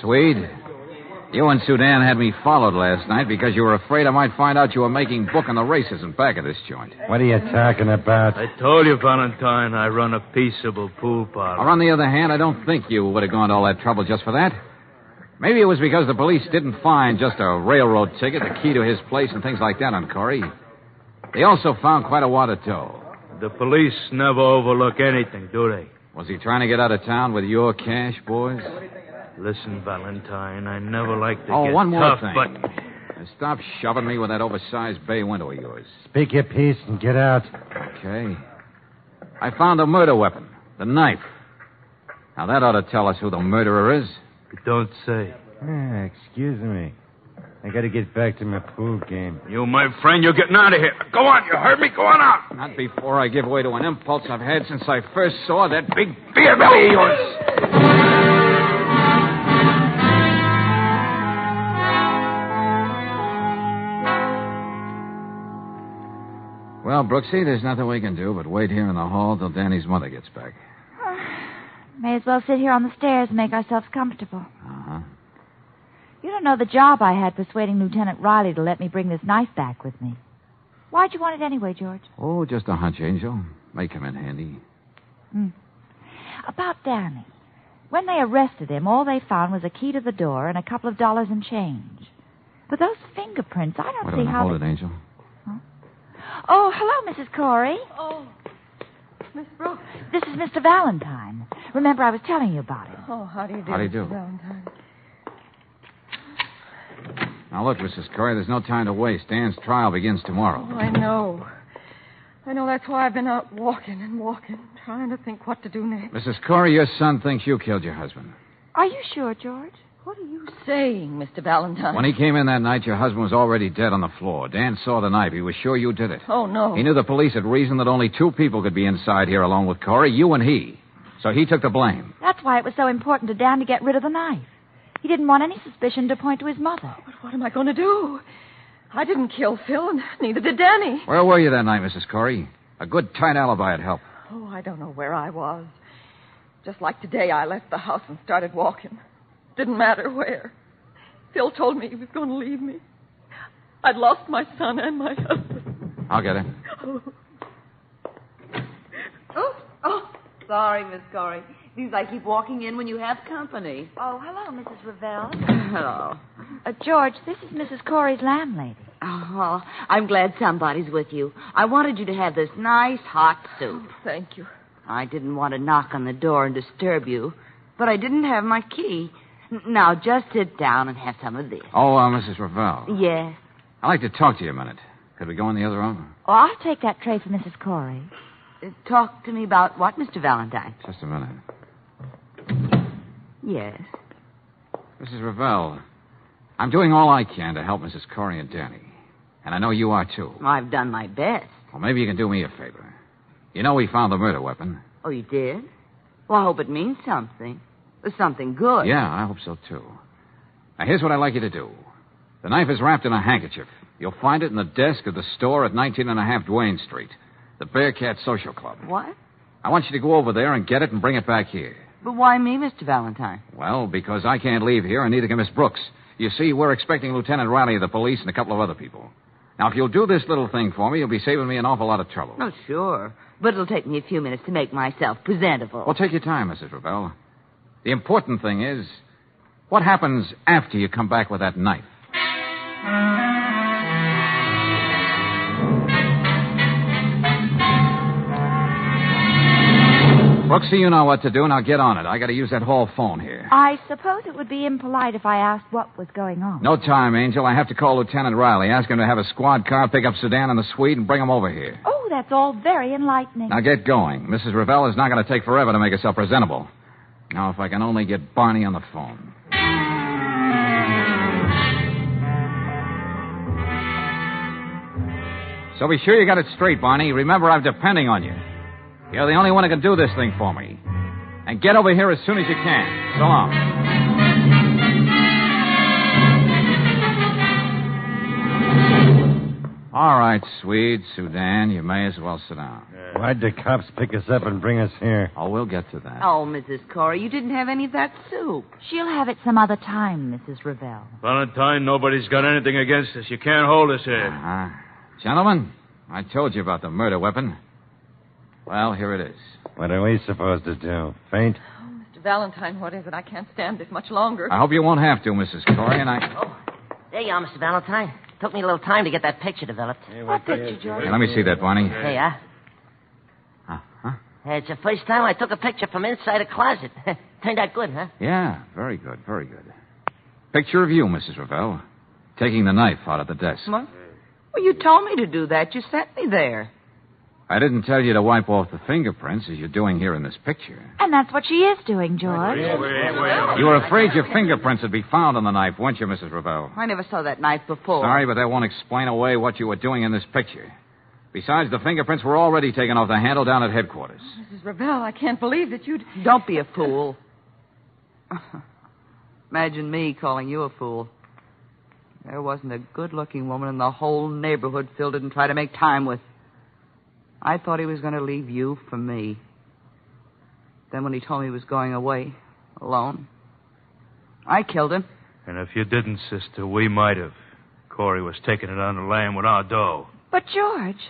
Swede, you and Sudan had me followed last night because you were afraid I might find out you were making book on the races in back of this joint. What are you talking about? I told you, Valentine, I run a peaceable pool parlor. Or on the other hand, I don't think you would have gone to all that trouble just for that. Maybe it was because the police didn't find just a railroad ticket, the key to his place, and things like that on Corey. They also found quite a wad of dough. The police never overlook anything, do they? Was he trying to get out of town with your cash, boys? Listen, Valentine, I never like to get one more tough, thing. but... Stop shoving me with that oversized bay window of yours. Speak your piece and get out. Okay. I found a murder weapon. The knife. Now, that ought to tell us who the murderer is. Don't say. Excuse me. I gotta get back to my pool game. You, my friend, you're getting out of here. Go on, you heard me? Go on out. Not before I give way to an impulse I've had since I first saw that big beer belly of yours. Well, Brooksy, there's nothing we can do but wait here in the hall till Danny's mother gets back. May as well sit here on the stairs and make ourselves comfortable. Uh-huh. You don't know the job I had persuading Lieutenant Riley to let me bring this knife back with me. Why'd you want it anyway, George? Oh, just a hunch, Angel. May come in handy. About Danny. When they arrested him, all they found was a key to the door and a couple of dollars in change. But those fingerprints, I don't see how... Hold it, Angel. Oh, hello, Mrs. Corey. Oh, Miss Brooks. This is Mr. Valentine. Remember, I was telling you about him. Oh, how do you do, How do you do? Mr. Valentine? Now, look, Mrs. Corey, there's no time to waste. Dan's trial begins tomorrow. Oh, I know. That's why I've been out walking, trying to think what to do next. Mrs. Corey, your son thinks you killed your husband. Are you sure, George? What are you saying, Mr. Valentine? When he came in that night, your husband was already dead on the floor. Dan saw the knife. He was sure you did it. Oh, no. He knew the police had reasoned that only two people could be inside here along with Corey, you and he. So he took the blame. That's why it was so important to Dan to get rid of the knife. He didn't want any suspicion to point to his mother. But what am I going to do? I didn't kill Phil, and neither did Danny. Where were you that night, Mrs. Corey? A good, tight alibi would help. Oh, I don't know where I was. Just like today, I left the house and started walking. Didn't matter where. Phil told me he was going to leave me. I'd lost my son and my husband. I'll get him. Oh, sorry, Miss Corey. Seems I keep walking in when you have company. Oh, hello, Mrs. Ravel. Hello. George, this is Mrs. Corey's landlady. Oh, I'm glad somebody's with you. I wanted you to have this nice hot soup. Thank you. I didn't want to knock on the door and disturb you, but I didn't have my key. Now, just sit down and have some of this. Oh, Mrs. Ravel. Yes. I'd like to talk to you a minute. Could we go in the other room? Oh, I'll take that tray for Mrs. Corey. Talk to me about what, Mr. Valentine? Just a minute. Yes. Mrs. Ravel, I'm doing all I can to help Mrs. Corey and Danny. And I know you are, too. I've done my best. Well, maybe you can do me a favor. You know we found the murder weapon. Oh, you did? Well, I hope it means something. Something good. Yeah, I hope so, too. Now, here's what I'd like you to do. The knife is wrapped in a handkerchief. You'll find it in the desk of the store at 19.5 Duane Street, the Bearcat Social Club. What? I want you to go over there and get it and bring it back here. But why me, Mr. Valentine? Well, because I can't leave here, and neither can Miss Brooks. You see, we're expecting Lieutenant Riley of the police and a couple of other people. Now, if you'll do this little thing for me, you'll be saving me an awful lot of trouble. Oh, sure. But it'll take me a few minutes to make myself presentable. Well, take your time, Mrs. Ravel. The important thing is, what happens after you come back with that knife? Brooksy, you know what to do. Now get on it. I got to use that hall phone here. I suppose it would be impolite if I asked what was going on. No time, Angel. I have to call Lieutenant Riley. Ask him to have a squad car pick up Sedan and the Swede and bring him over here. Oh, that's all very enlightening. Now get going. Mrs. Ravel is not going to take forever to make herself presentable. Now, if I can only get Barney on the phone. So be sure you got it straight, Barney. Remember, I'm depending on you. You're the only one who can do this thing for me. And get over here as soon as you can. So long. All right, Swede, Sudan, you may as well sit down. Why'd the cops pick us up and bring us here? Oh, we'll get to that. Oh, Mrs. Corey, you didn't have any of that soup. She'll have it some other time, Mrs. Ravel. Valentine, nobody's got anything against us. You can't hold us here. Uh-huh. Gentlemen, I told you about the murder weapon. Well, here it is. What are we supposed to do? Faint? Oh, Mr. Valentine, what is it? I can't stand this much longer. I hope you won't have to, Mrs. Corey, and I... Oh, there you are, Mr. Valentine. Took me a little time to get that picture developed. What picture, George? Hey, let me see that, Barney. There you are. Huh? It's the first time I took a picture from inside a closet. Turned out good, huh? Yeah, very good, very good. Picture of you, Mrs. Ravel. taking the knife out of the desk. What? Well, you told me to do that. You sent me there. I didn't tell you to wipe off the fingerprints as you're doing here in this picture. And that's what she is doing, George. You were afraid your fingerprints would be found on the knife, weren't you, Mrs. Ravel? I never saw that knife before. Sorry, but that won't explain away what you were doing in this picture. Besides, the fingerprints were already taken off the handle down at headquarters. Mrs. Ravel, I can't believe that you'd... Don't be a fool. Imagine me calling you a fool. There wasn't a good-looking woman in the whole neighborhood Phil didn't try to make time with. I thought he was going to leave you for me. Then when he told me he was going away, alone, I killed him. And if you didn't, sister, we might have. Corey was taking it on the lam with our dough. But, George,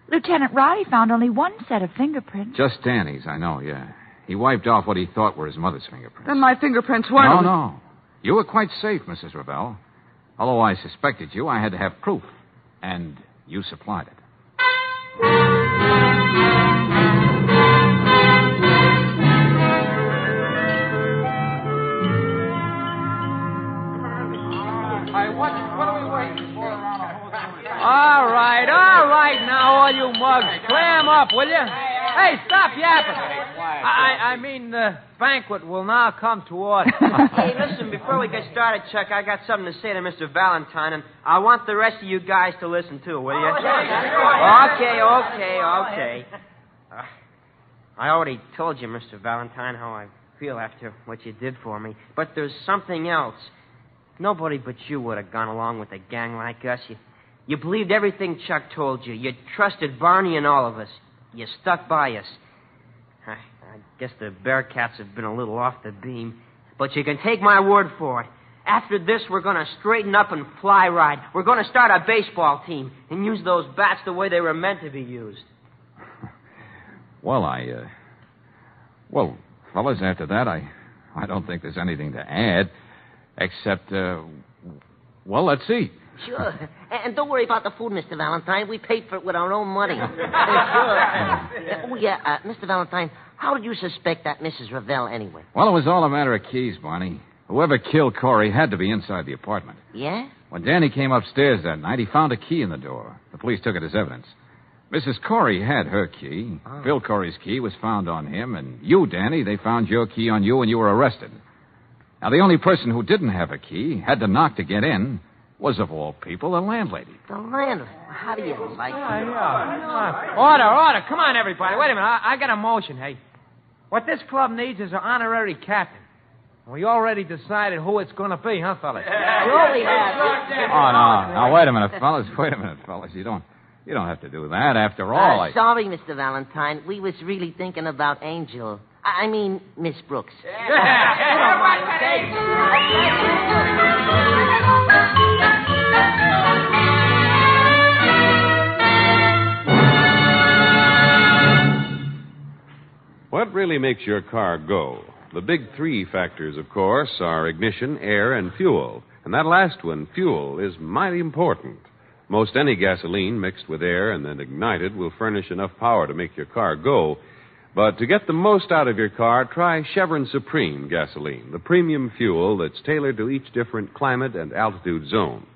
Lieutenant Roddy found only one set of fingerprints. Just Danny's, I know, yeah. He wiped off what he thought were his mother's fingerprints. Then my fingerprints weren't... No. You were quite safe, Mrs. Ravel. Although I suspected you, I had to have proof. And you supplied it. What are we waiting for around the whole... All right, now, all you mugs, clam up, will you? Hey, stop yapping. I mean, the banquet will now come to order. Hey, listen, before we get started, Chuck, I got something to say to Mr. Valentine, and I want the rest of you guys to listen, too, will you? Okay. I already told you, Mr. Valentine, how I feel after what you did for me, but there's something else. Nobody but you would have gone along with a gang like us. You believed everything Chuck told you. You trusted Barney and all of us. You stuck by us. I guess the Bearcats have been a little off the beam, but you can take my word for it. After this, we're going to straighten up and fly right. We're going to start a baseball team and use those bats the way they were meant to be used. Well, fellas, after that, I don't think there's anything to add, except, let's see. Sure. And don't worry about the food, Mr. Valentine. We paid for it with our own money. Sure. Mr. Valentine, how did you suspect that Mrs. Ravel anyway? Well, it was all a matter of keys, Barney. Whoever killed Corey had to be inside the apartment. Yeah? When Danny came upstairs that night, he found a key in the door. The police took it as evidence. Mrs. Corey had her key. Oh. Bill Corey's key was found on him, and you, Danny, they found your key on you and you were arrested. Now, the only person who didn't have a key, had to knock to get in, was, of all people, the landlady. The landlady? How do you like that? Order. Come on, everybody. Wait a minute. I got a motion, hey. What this club needs is an honorary captain. We already decided who it's going to be, huh, fellas? We already have. Oh, no. Now, wait a minute, fellas. You don't have to do that. After all, Sorry, Mr. Valentine. We was really thinking about Angel. I mean, Miss Brooks. What really makes your car go? The big three factors, of course, are ignition, air, and fuel. And that last one, fuel, is mighty important. Most any gasoline mixed with air and then ignited will furnish enough power to make your car go. But to get the most out of your car, try Chevron Supreme gasoline, the premium fuel that's tailored to each different climate and altitude zone.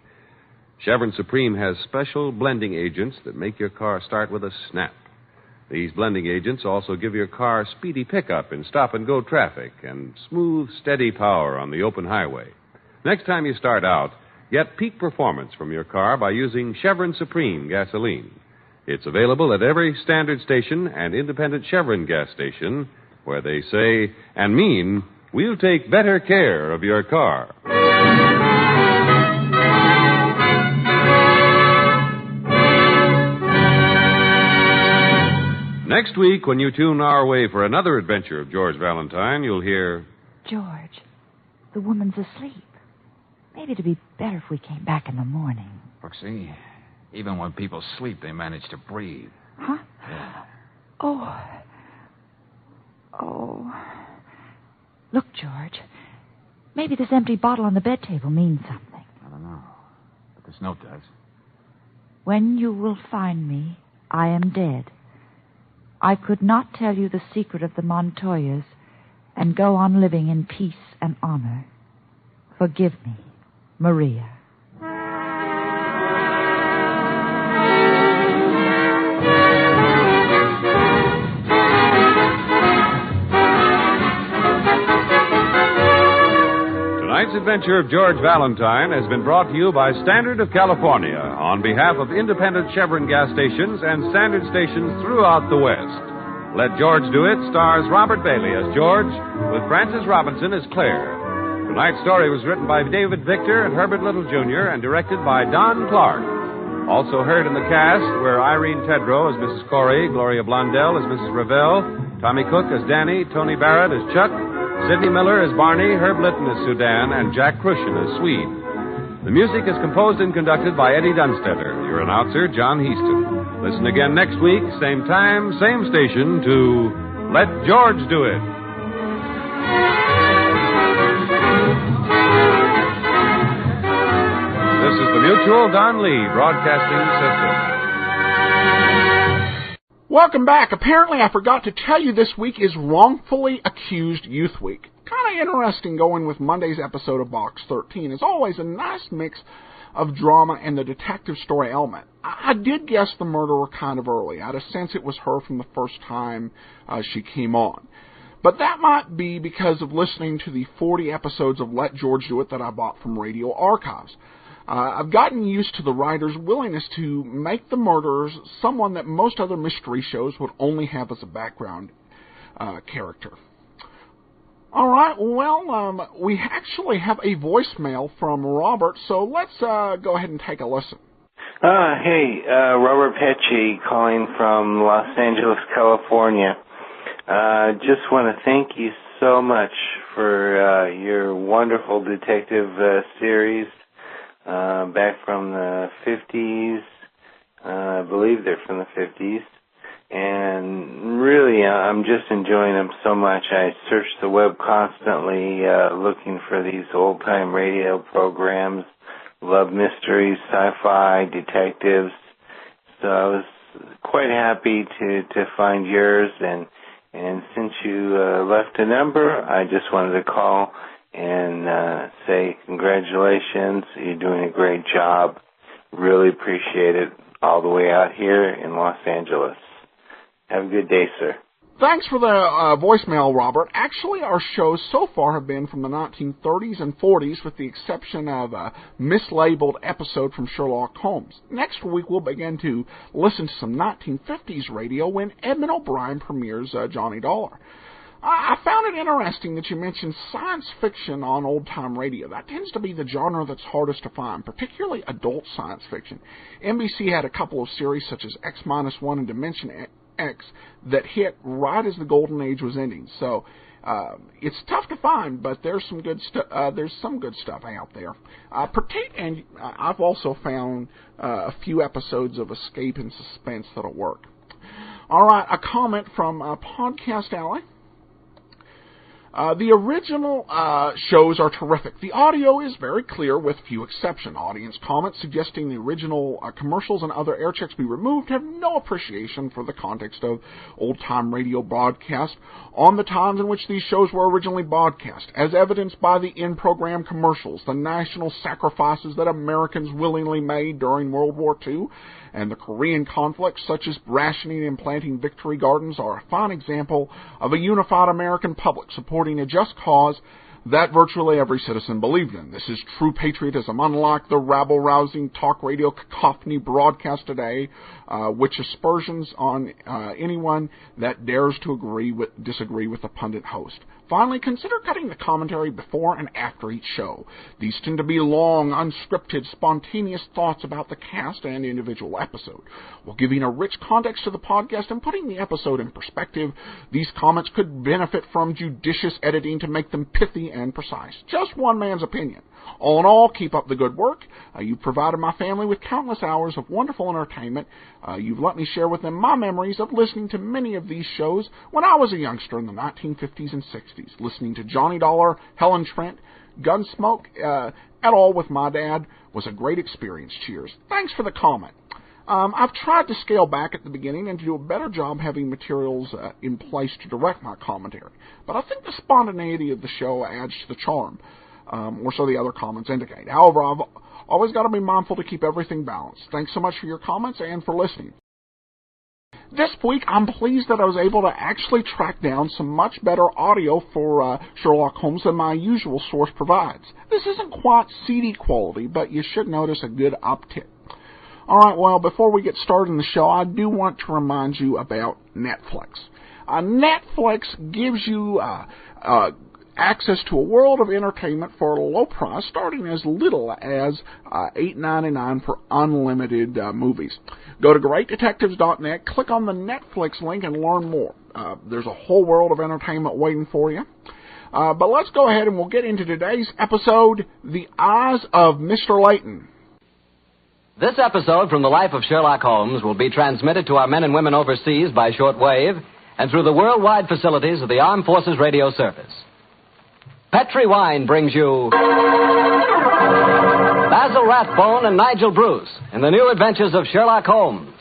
Chevron Supreme has special blending agents that make your car start with a snap. These blending agents also give your car speedy pickup in stop-and-go traffic and smooth, steady power on the open highway. Next time you start out, get peak performance from your car by using Chevron Supreme gasoline. It's available at every standard station and independent Chevron gas station where they say and mean, we'll take better care of your car. Next week, when you tune our way for another adventure of George Valentine, you'll hear... George, the woman's asleep. Maybe it'd be better if we came back in the morning. Brooksy, even when people sleep, they manage to breathe. Huh? Yeah. Oh. Look, George. Maybe this empty bottle on the bed table means something. I don't know. But this note does. When you will find me, I am dead. I could not tell you the secret of the Montoyas and go on living in peace and honor. Forgive me, Maria. Tonight's adventure of George Valentine has been brought to you by Standard of California on behalf of independent Chevron gas stations and Standard stations throughout the West. Let George Do It stars Robert Bailey as George with Frances Robinson as Claire. Tonight's story was written by David Victor and Herbert Little Jr. and directed by Don Clark. Also heard in the cast were Irene Tedrow as Mrs. Corey, Gloria Blondell as Mrs. Revelle, Tommy Cook as Danny, Tony Barrett as Chuck, Sidney Miller as Barney, Herb Leyton as Sudan, and Jack Crucian as Swede. The music is composed and conducted by Eddie Dunstetter. Your announcer, John Heaston. Listen again next week, same time, same station, to Let George Do It. This is the Mutual Don Lee Broadcasting System. Welcome back. Apparently I forgot to tell you this week is Wrongfully Accused Youth Week. Kind of interesting going with Monday's episode of Box 13. As always, a nice mix of drama and the detective story element. I did guess the murderer kind of early. I had a sense it was her from the first time she came on. But that might be because of listening to the 40 episodes of Let George Do It that I bought from Radio Archives. I've gotten used to the writer's willingness to make the murderers someone that most other mystery shows would only have as a background character. All right, well, we actually have a voicemail from Robert, so let's go ahead and take a listen. Hey, Robert Pesci calling from Los Angeles, California. Just want to thank you so much for your wonderful detective series. Back from the 50s. I believe they're from the 50s. And really, I'm just enjoying them so much. I search the web constantly, looking for these old-time radio programs, love mysteries, sci-fi, detectives. So I was quite happy to find yours. And since you left a number, I just wanted to call and say congratulations. You're doing a great job. Really appreciate it all the way out here in Los Angeles. Have a good day, sir. Thanks for the voicemail, Robert. Actually, our shows so far have been from the 1930s and 40s, with the exception of a mislabeled episode from Sherlock Holmes. Next week, we'll begin to listen to some 1950s radio when Edmund O'Brien premieres Johnny Dollar. I found it interesting that you mentioned science fiction on old-time radio. That tends to be the genre that's hardest to find, particularly adult science fiction. NBC had a couple of series such as X-1 and Dimension X that hit right as the golden age was ending. So it's tough to find, but there's some good stuff out there. And I've also found a few episodes of Escape and Suspense that'll work. All right, a comment from Podcast Alley. The original shows are terrific. The audio is very clear with few exceptions. Audience comments suggesting the original commercials and other air checks be removed have no appreciation for the context of old-time radio broadcast on the times in which these shows were originally broadcast, as evidenced by the in-program commercials, the national sacrifices that Americans willingly made during World War II, and the Korean conflict, such as rationing and planting victory gardens, are a fine example of a unified American public supporting a just cause that virtually every citizen believed in. This is true patriotism, unlike the rabble-rousing talk radio cacophony broadcast today, which aspersions on anyone that dares to disagree with the pundit host. Finally, consider cutting the commentary before and after each show. These tend to be long, unscripted, spontaneous thoughts about the cast and individual episode. While giving a rich context to the podcast and putting the episode in perspective, these comments could benefit from judicious editing to make them pithy and precise. Just one man's opinion. All in all, keep up the good work. You've provided my family with countless hours of wonderful entertainment. You've let me share with them my memories of listening to many of these shows when I was a youngster in the 1950s and 60s, listening to Johnny Dollar, Helen Trent, Gunsmoke, et al. With my dad was a great experience. Cheers. Thanks for the comment. I've tried to scale back at the beginning and to do a better job having materials in place to direct my commentary, but I think the spontaneity of the show adds to the charm. Or so the other comments indicate. However, I've always got to be mindful to keep everything balanced. Thanks so much for your comments and for listening. This week, I'm pleased that I was able to actually track down some much better audio for Sherlock Holmes than my usual source provides. This isn't quite CD quality, but you should notice a good uptick. All right, well, before we get started in the show, I do want to remind you about Netflix. Netflix gives you access to a world of entertainment for a low price, starting as little as $8.99 for unlimited movies. Go to greatdetectives.net, click on the Netflix link, and learn more. There's a whole world of entertainment waiting for you. But let's go ahead and we'll get into today's episode, The Eyes of Mr. Leyton. This episode from the life of Sherlock Holmes will be transmitted to our men and women overseas by shortwave and through the worldwide facilities of the Armed Forces Radio Service. Petri Wine brings you Basil Rathbone and Nigel Bruce in the new adventures of Sherlock Holmes.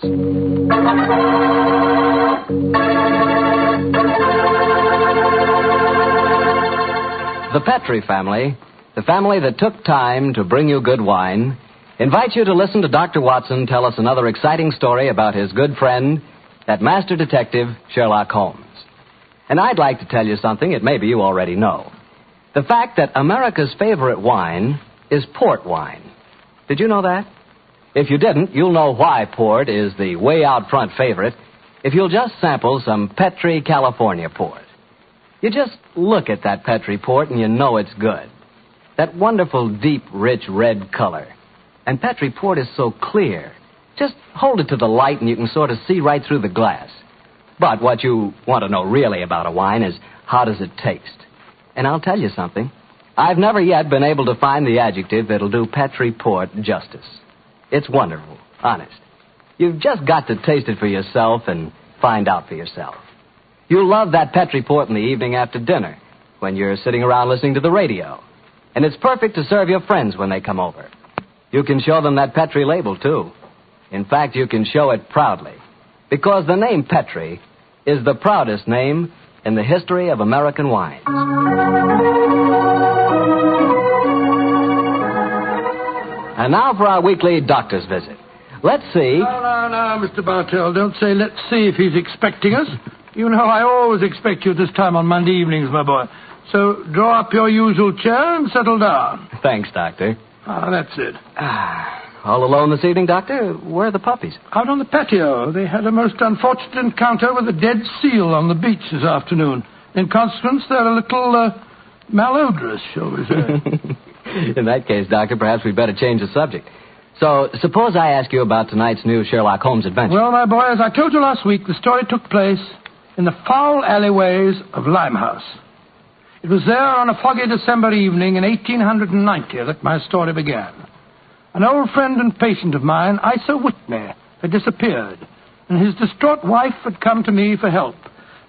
The Petri family, the family that took time to bring you good wine, invites you to listen to Dr. Watson tell us another exciting story about his good friend, that master detective, Sherlock Holmes. And I'd like to tell you something that maybe you already know. The fact that America's favorite wine is port wine. Did you know that? If you didn't, you'll know why port is the way out front favorite if you'll just sample some Petri California port. You just look at that Petri port and you know it's good. That wonderful, deep, rich red color. And Petri port is so clear. Just hold it to the light and you can sort of see right through the glass. But what you want to know really about a wine is how does it taste? And I'll tell you something. I've never yet been able to find the adjective that'll do Petri port justice. It's wonderful, honest. You've just got to taste it for yourself and find out for yourself. You'll love that Petri port in the evening after dinner when you're sitting around listening to the radio. And it's perfect to serve your friends when they come over. You can show them that Petri label, too. In fact, you can show it proudly. Because the name Petri is the proudest name in the history of American wines. And now for our weekly doctor's visit. Let's see. No, Mr. Bartell. Don't say let's see if he's expecting us. You know I always expect you at this time on Monday evenings, my boy. So draw up your usual chair and settle down. Thanks, Doctor. That's it. All alone this evening, Doctor? Where are the puppies? Out on the patio. They had a most unfortunate encounter with a dead seal on the beach this afternoon. In consequence, they're a little malodorous, shall we say. In that case, Doctor, perhaps we'd better change the subject. So, suppose I ask you about tonight's new Sherlock Holmes adventure. Well, my boy, as I told you last week, the story took place in the foul alleyways of Limehouse. It was there on a foggy December evening in 1890 that my story began. An old friend and patient of mine, Isa Whitney, had disappeared, and his distraught wife had come to me for help.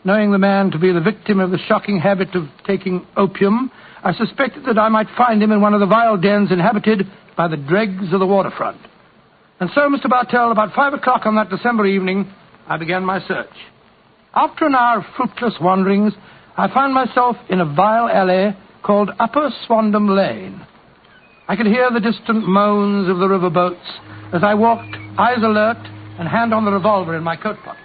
Knowing the man to be the victim of the shocking habit of taking opium, I suspected that I might find him in one of the vile dens inhabited by the dregs of the waterfront. And so, Mr. Bartell, about 5 o'clock on that December evening, I began my search. After an hour of fruitless wanderings, I found myself in a vile alley called Upper Swandam Lane. I could hear the distant moans of the riverboats as I walked, eyes alert, and hand on the revolver in my coat pocket.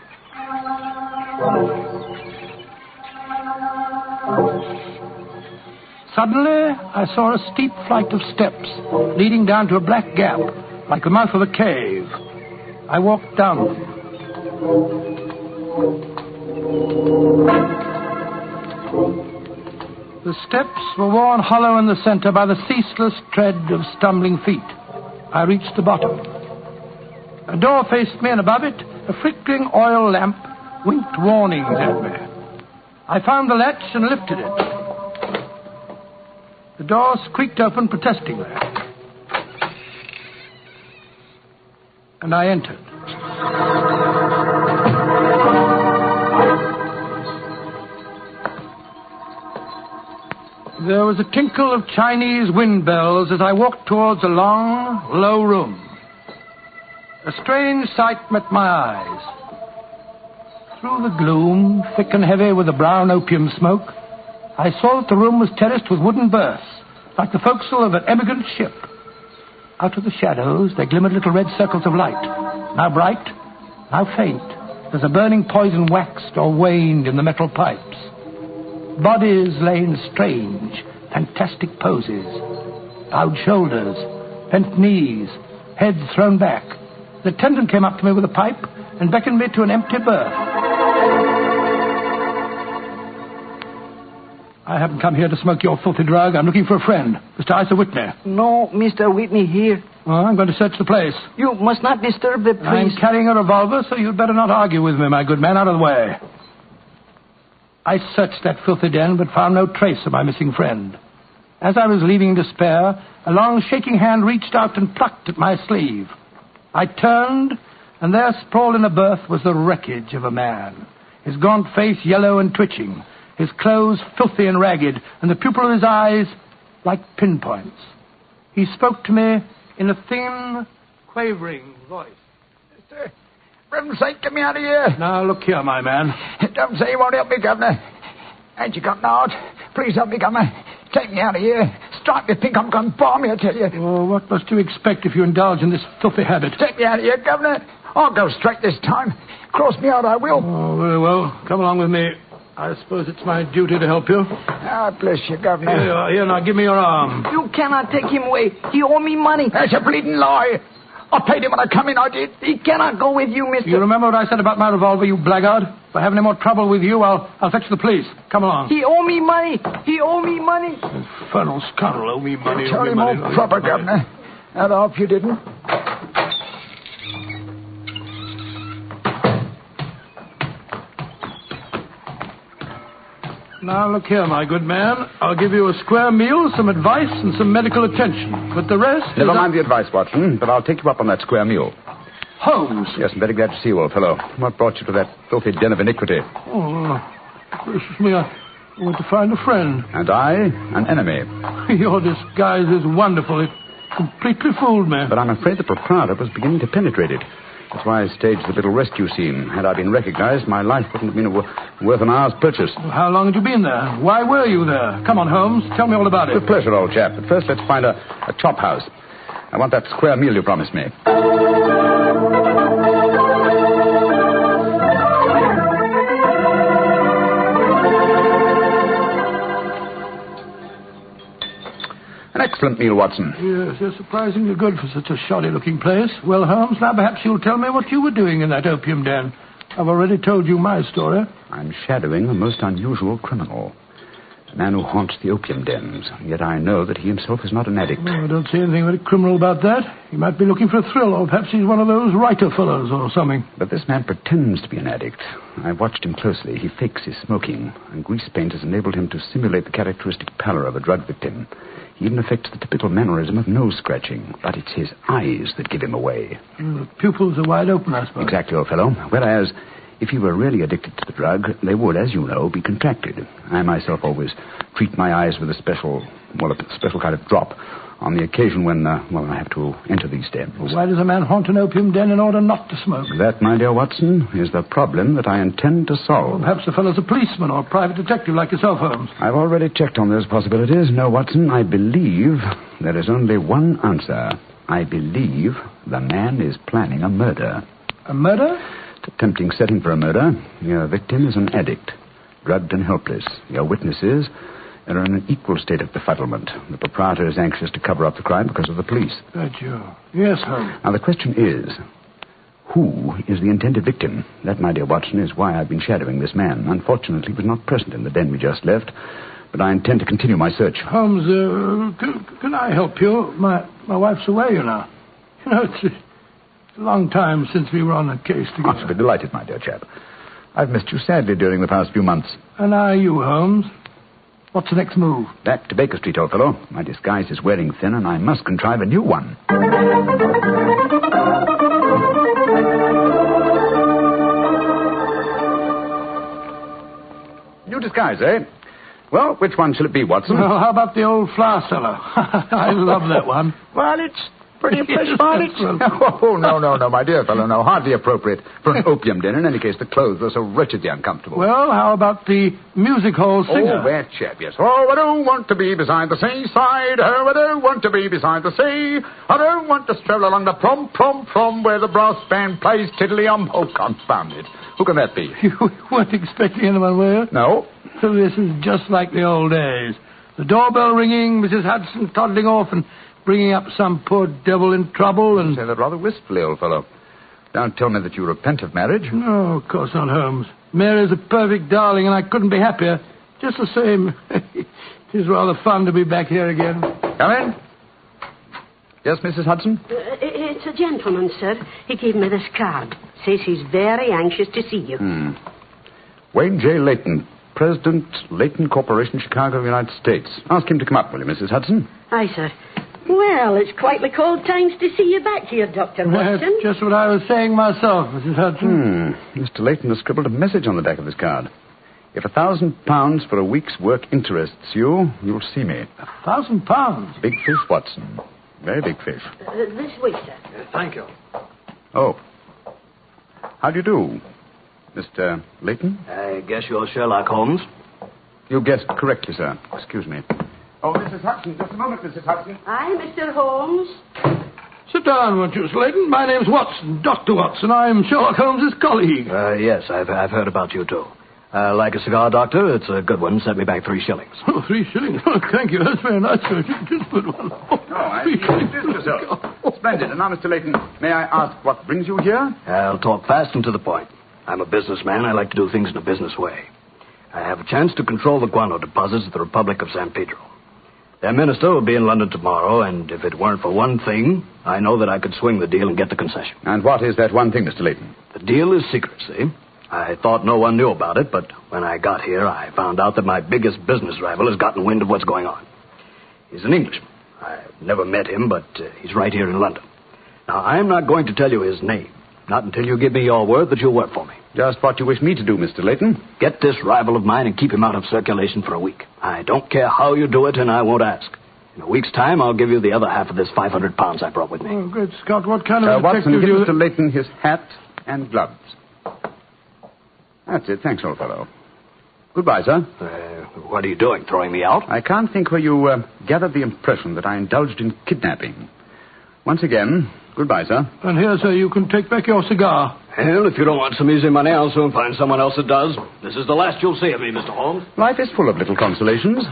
Suddenly, I saw a steep flight of steps leading down to a black gap, like the mouth of a cave. I walked down them. The steps were worn hollow in the center by the ceaseless tread of stumbling feet. I reached the bottom. A door faced me, and above it, a flickering oil lamp winked warnings at me. I found the latch and lifted it. The door squeaked open protestingly. And I entered. There was a tinkle of Chinese wind bells as I walked towards a long, low room. A strange sight met my eyes. Through the gloom, thick and heavy with the brown opium smoke, I saw that the room was terraced with wooden berths, like the forecastle of an emigrant ship. Out of the shadows, there glimmered little red circles of light, now bright, now faint, as the burning poison waxed or waned in the metal pipes. Bodies lay in strange, fantastic poses. Bowed shoulders, bent knees, heads thrown back. The attendant came up to me with a pipe and beckoned me to an empty berth. I haven't come here to smoke your filthy drug. I'm looking for a friend, Mr. Isa Whitney. No, Mr. Whitney here. Oh, I'm going to search the place. You must not disturb the priest. I'm carrying a revolver, so you'd better not argue with me, my good man. Out of the way. I searched that filthy den, but found no trace of my missing friend. As I was leaving in despair, a long, shaking hand reached out and plucked at my sleeve. I turned, and there, sprawled in a berth, was the wreckage of a man. His gaunt face yellow and twitching, his clothes filthy and ragged, and the pupil of his eyes like pinpoints. He spoke to me in a thin, quavering voice. For heaven's sake, get me out of here. Now, look here, my man. Don't say you won't help me, Governor. Ain't you got an heart? Please help me, Governor. Take me out of here. Strike me pink, I'm going to bomb you, I tell you. Oh, what must you expect if you indulge in this filthy habit? Take me out of here, Governor. I'll go straight this time. Cross me out, I will. Oh, very well. Come along with me. I suppose it's my duty to help you. Ah, bless you, Governor. Here you are. Here, now, give me your arm. You cannot take him away. He owe me money. That's a bleeding lie. I paid him when I come in, I did. He cannot go with you, Mr. You remember what I said about my revolver, you blackguard? If I have any more trouble with you, I'll fetch the police. Come along. He owe me money. He owe me money. Infernal scoundrel, owe me money. Tell him all proper, Governor. And I hope you didn't. Now, look here, my good man. I'll give you a square meal, some advice, and some medical attention. But the rest... Never mind the advice, Watson, but I'll take you up on that square meal. Holmes. Yes, I'm very glad to see you, old fellow. What brought you to that filthy den of iniquity? Oh, gracious me, I want to find a friend. And I, an enemy. Your disguise is wonderful. It completely fooled me. But I'm afraid the proprietor was beginning to penetrate it. That's why I staged the little rescue scene. Had I been recognized, my life wouldn't have been worth an hour's purchase. Well, how long had you been there? Why were you there? Come on, Holmes. Tell me all about it. With pleasure, old chap. But first, let's find a chop house. I want that square meal you promised me. An excellent meal, Watson. Yes, you're surprisingly good for such a shoddy-looking place. Well, Holmes, now perhaps you'll tell me what you were doing in that opium den. I've already told you my story. I'm shadowing a most unusual criminal. A man who haunts the opium dens. Yet I know that he himself is not an addict. Oh, I don't see anything very criminal about that. He might be looking for a thrill, or perhaps he's one of those writer fellows or something. But this man pretends to be an addict. I've watched him closely. He fakes his smoking, and grease paint has enabled him to simulate the characteristic pallor of a drug victim. He even affects the typical mannerism of nose scratching, but it's his eyes that give him away. The pupils are wide open, I suppose. Exactly, old fellow. Whereas, if he were really addicted to the drug, they would, as you know, be contracted. I myself always treat my eyes with a special kind of drop on the occasion when, I have to enter these dens. Well, why does a man haunt an opium den in order not to smoke? That, my dear Watson, is the problem that I intend to solve. Well, perhaps the fellow's a policeman or a private detective like yourself, Holmes. I've already checked on those possibilities. No, Watson, I believe there is only one answer. I believe the man is planning a murder. A murder? It's a tempting setting for a murder. Your victim is an addict, drugged and helpless. Your witnesses are in an equal state of befuddlement. The proprietor is anxious to cover up the crime because of the police. Right, you. Yes, Holmes. Now, the question is, who is the intended victim? That, my dear Watson, is why I've been shadowing this man. Unfortunately, he was not present in the den we just left, but I intend to continue my search. Holmes, can I help you? My wife's away, you know. You know, it's a long time since we were on a case together. I shall be delighted, my dear chap. I've missed you sadly during the past few months. And are you, Holmes? What's the next move? Back to Baker Street, old fellow. My disguise is wearing thin, and I must contrive a new one. New disguise, eh? Well, which one shall it be, Watson? Well, how about the old flour cellar? I love that one. Well, Pretty fresh bonnets? Oh, no, my dear fellow, no. Hardly appropriate for an opium den. In any case, the clothes are so wretchedly uncomfortable. Well, how about the music hall singer? Oh, that chap, yes. Oh, I don't want to be beside the seaside. Oh, I don't want to be beside the sea. I don't want to stroll along the prom, where the brass band plays tiddly-um. Oh, confound it. Who can that be? You weren't expecting anyone, were you? No. So this is just like the old days. The doorbell ringing, Mrs. Hudson toddling off and bringing up some poor devil in trouble and... You say that rather wistfully, old fellow. Don't tell me that you repent of marriage. No, of course not, Holmes. Mary's a perfect darling, and I couldn't be happier. Just the same. It is rather fun to be back here again. Come in. Yes, Mrs. Hudson? It's a gentleman, sir. He gave me this card. Says he's very anxious to see you. Wayne J. Leyton, President, Leyton Corporation, Chicago, United States. Ask him to come up, will you, Mrs. Hudson? Aye, sir. Well, it's quite the cold times to see you back here, Dr. Watson. That's just what I was saying myself, Mrs. Hudson. Mr. Leyton has scribbled a message on the back of his card. If £1,000 for a week's work interests you, you'll see me. £1,000? Big fish, Watson. Very big fish. This way, sir. Thank you. Oh. How do you do, Mr. Leyton? I guess you're Sherlock Holmes. You guessed correctly, sir. Excuse me. Oh, Mrs. Hudson, just a moment, Mrs. Hudson. Aye, Mr. Holmes. Sit down, won't you, Leyton? My name's Watson, Dr. Watson. I'm Sherlock Holmes' colleague. Yes, I've heard about you, too. Like a cigar, Doctor? It's a good one. Set me back 3 shillings. Oh, 3 shillings? Oh, thank you. That's very nice, sir. Just put one. I introduced yourself. Splendid. And now, Mr. Leyton, may I ask what brings you here? I'll talk fast and to the point. I'm a businessman. I like to do things in a business way. I have a chance to control the guano deposits of the Republic of San Pedro. Their minister will be in London tomorrow, and if it weren't for one thing, I know that I could swing the deal and get the concession. And what is that one thing, Mr. Leyton? The deal is secrecy. I thought no one knew about it, but when I got here, I found out that my biggest business rival has gotten wind of what's going on. He's an Englishman. I've never met him, but he's right here in London. Now, I'm not going to tell you his name, not until you give me your word that you'll work for me. Just what you wish me to do, Mr. Leyton. Get this rival of mine and keep him out of circulation for a week. I don't care how you do it, and I won't ask. In a week's time, I'll give you the other half of this £500 I brought with me. Oh, good Scott. What kind of Watson, detective give Mr. Leyton his hat and gloves. That's it. Thanks, old fellow. Goodbye, sir. What are you doing, throwing me out? I can't think where you gathered the impression that I indulged in kidnapping. Once again, goodbye, sir. And here, sir, you can take back your cigar. Well, if you don't want some easy money, I'll soon find someone else that does. This is the last you'll see of me, Mr. Holmes. Life is full of little consolations.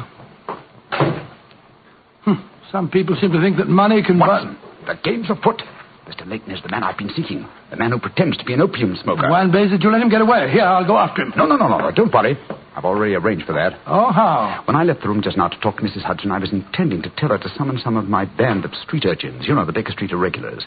Some people seem to think that money can... Watson, the game's afoot. Mr. Leyton is the man I've been seeking. The man who pretends to be an opium smoker. Why in blazes did you let him get away? Here, I'll go after him. No. Don't worry. I've already arranged for that. Oh, how? When I left the room just now to talk to Mrs. Hudson, I was intending to tell her to summon some of my band of street urchins. You know, the Baker Street irregulars.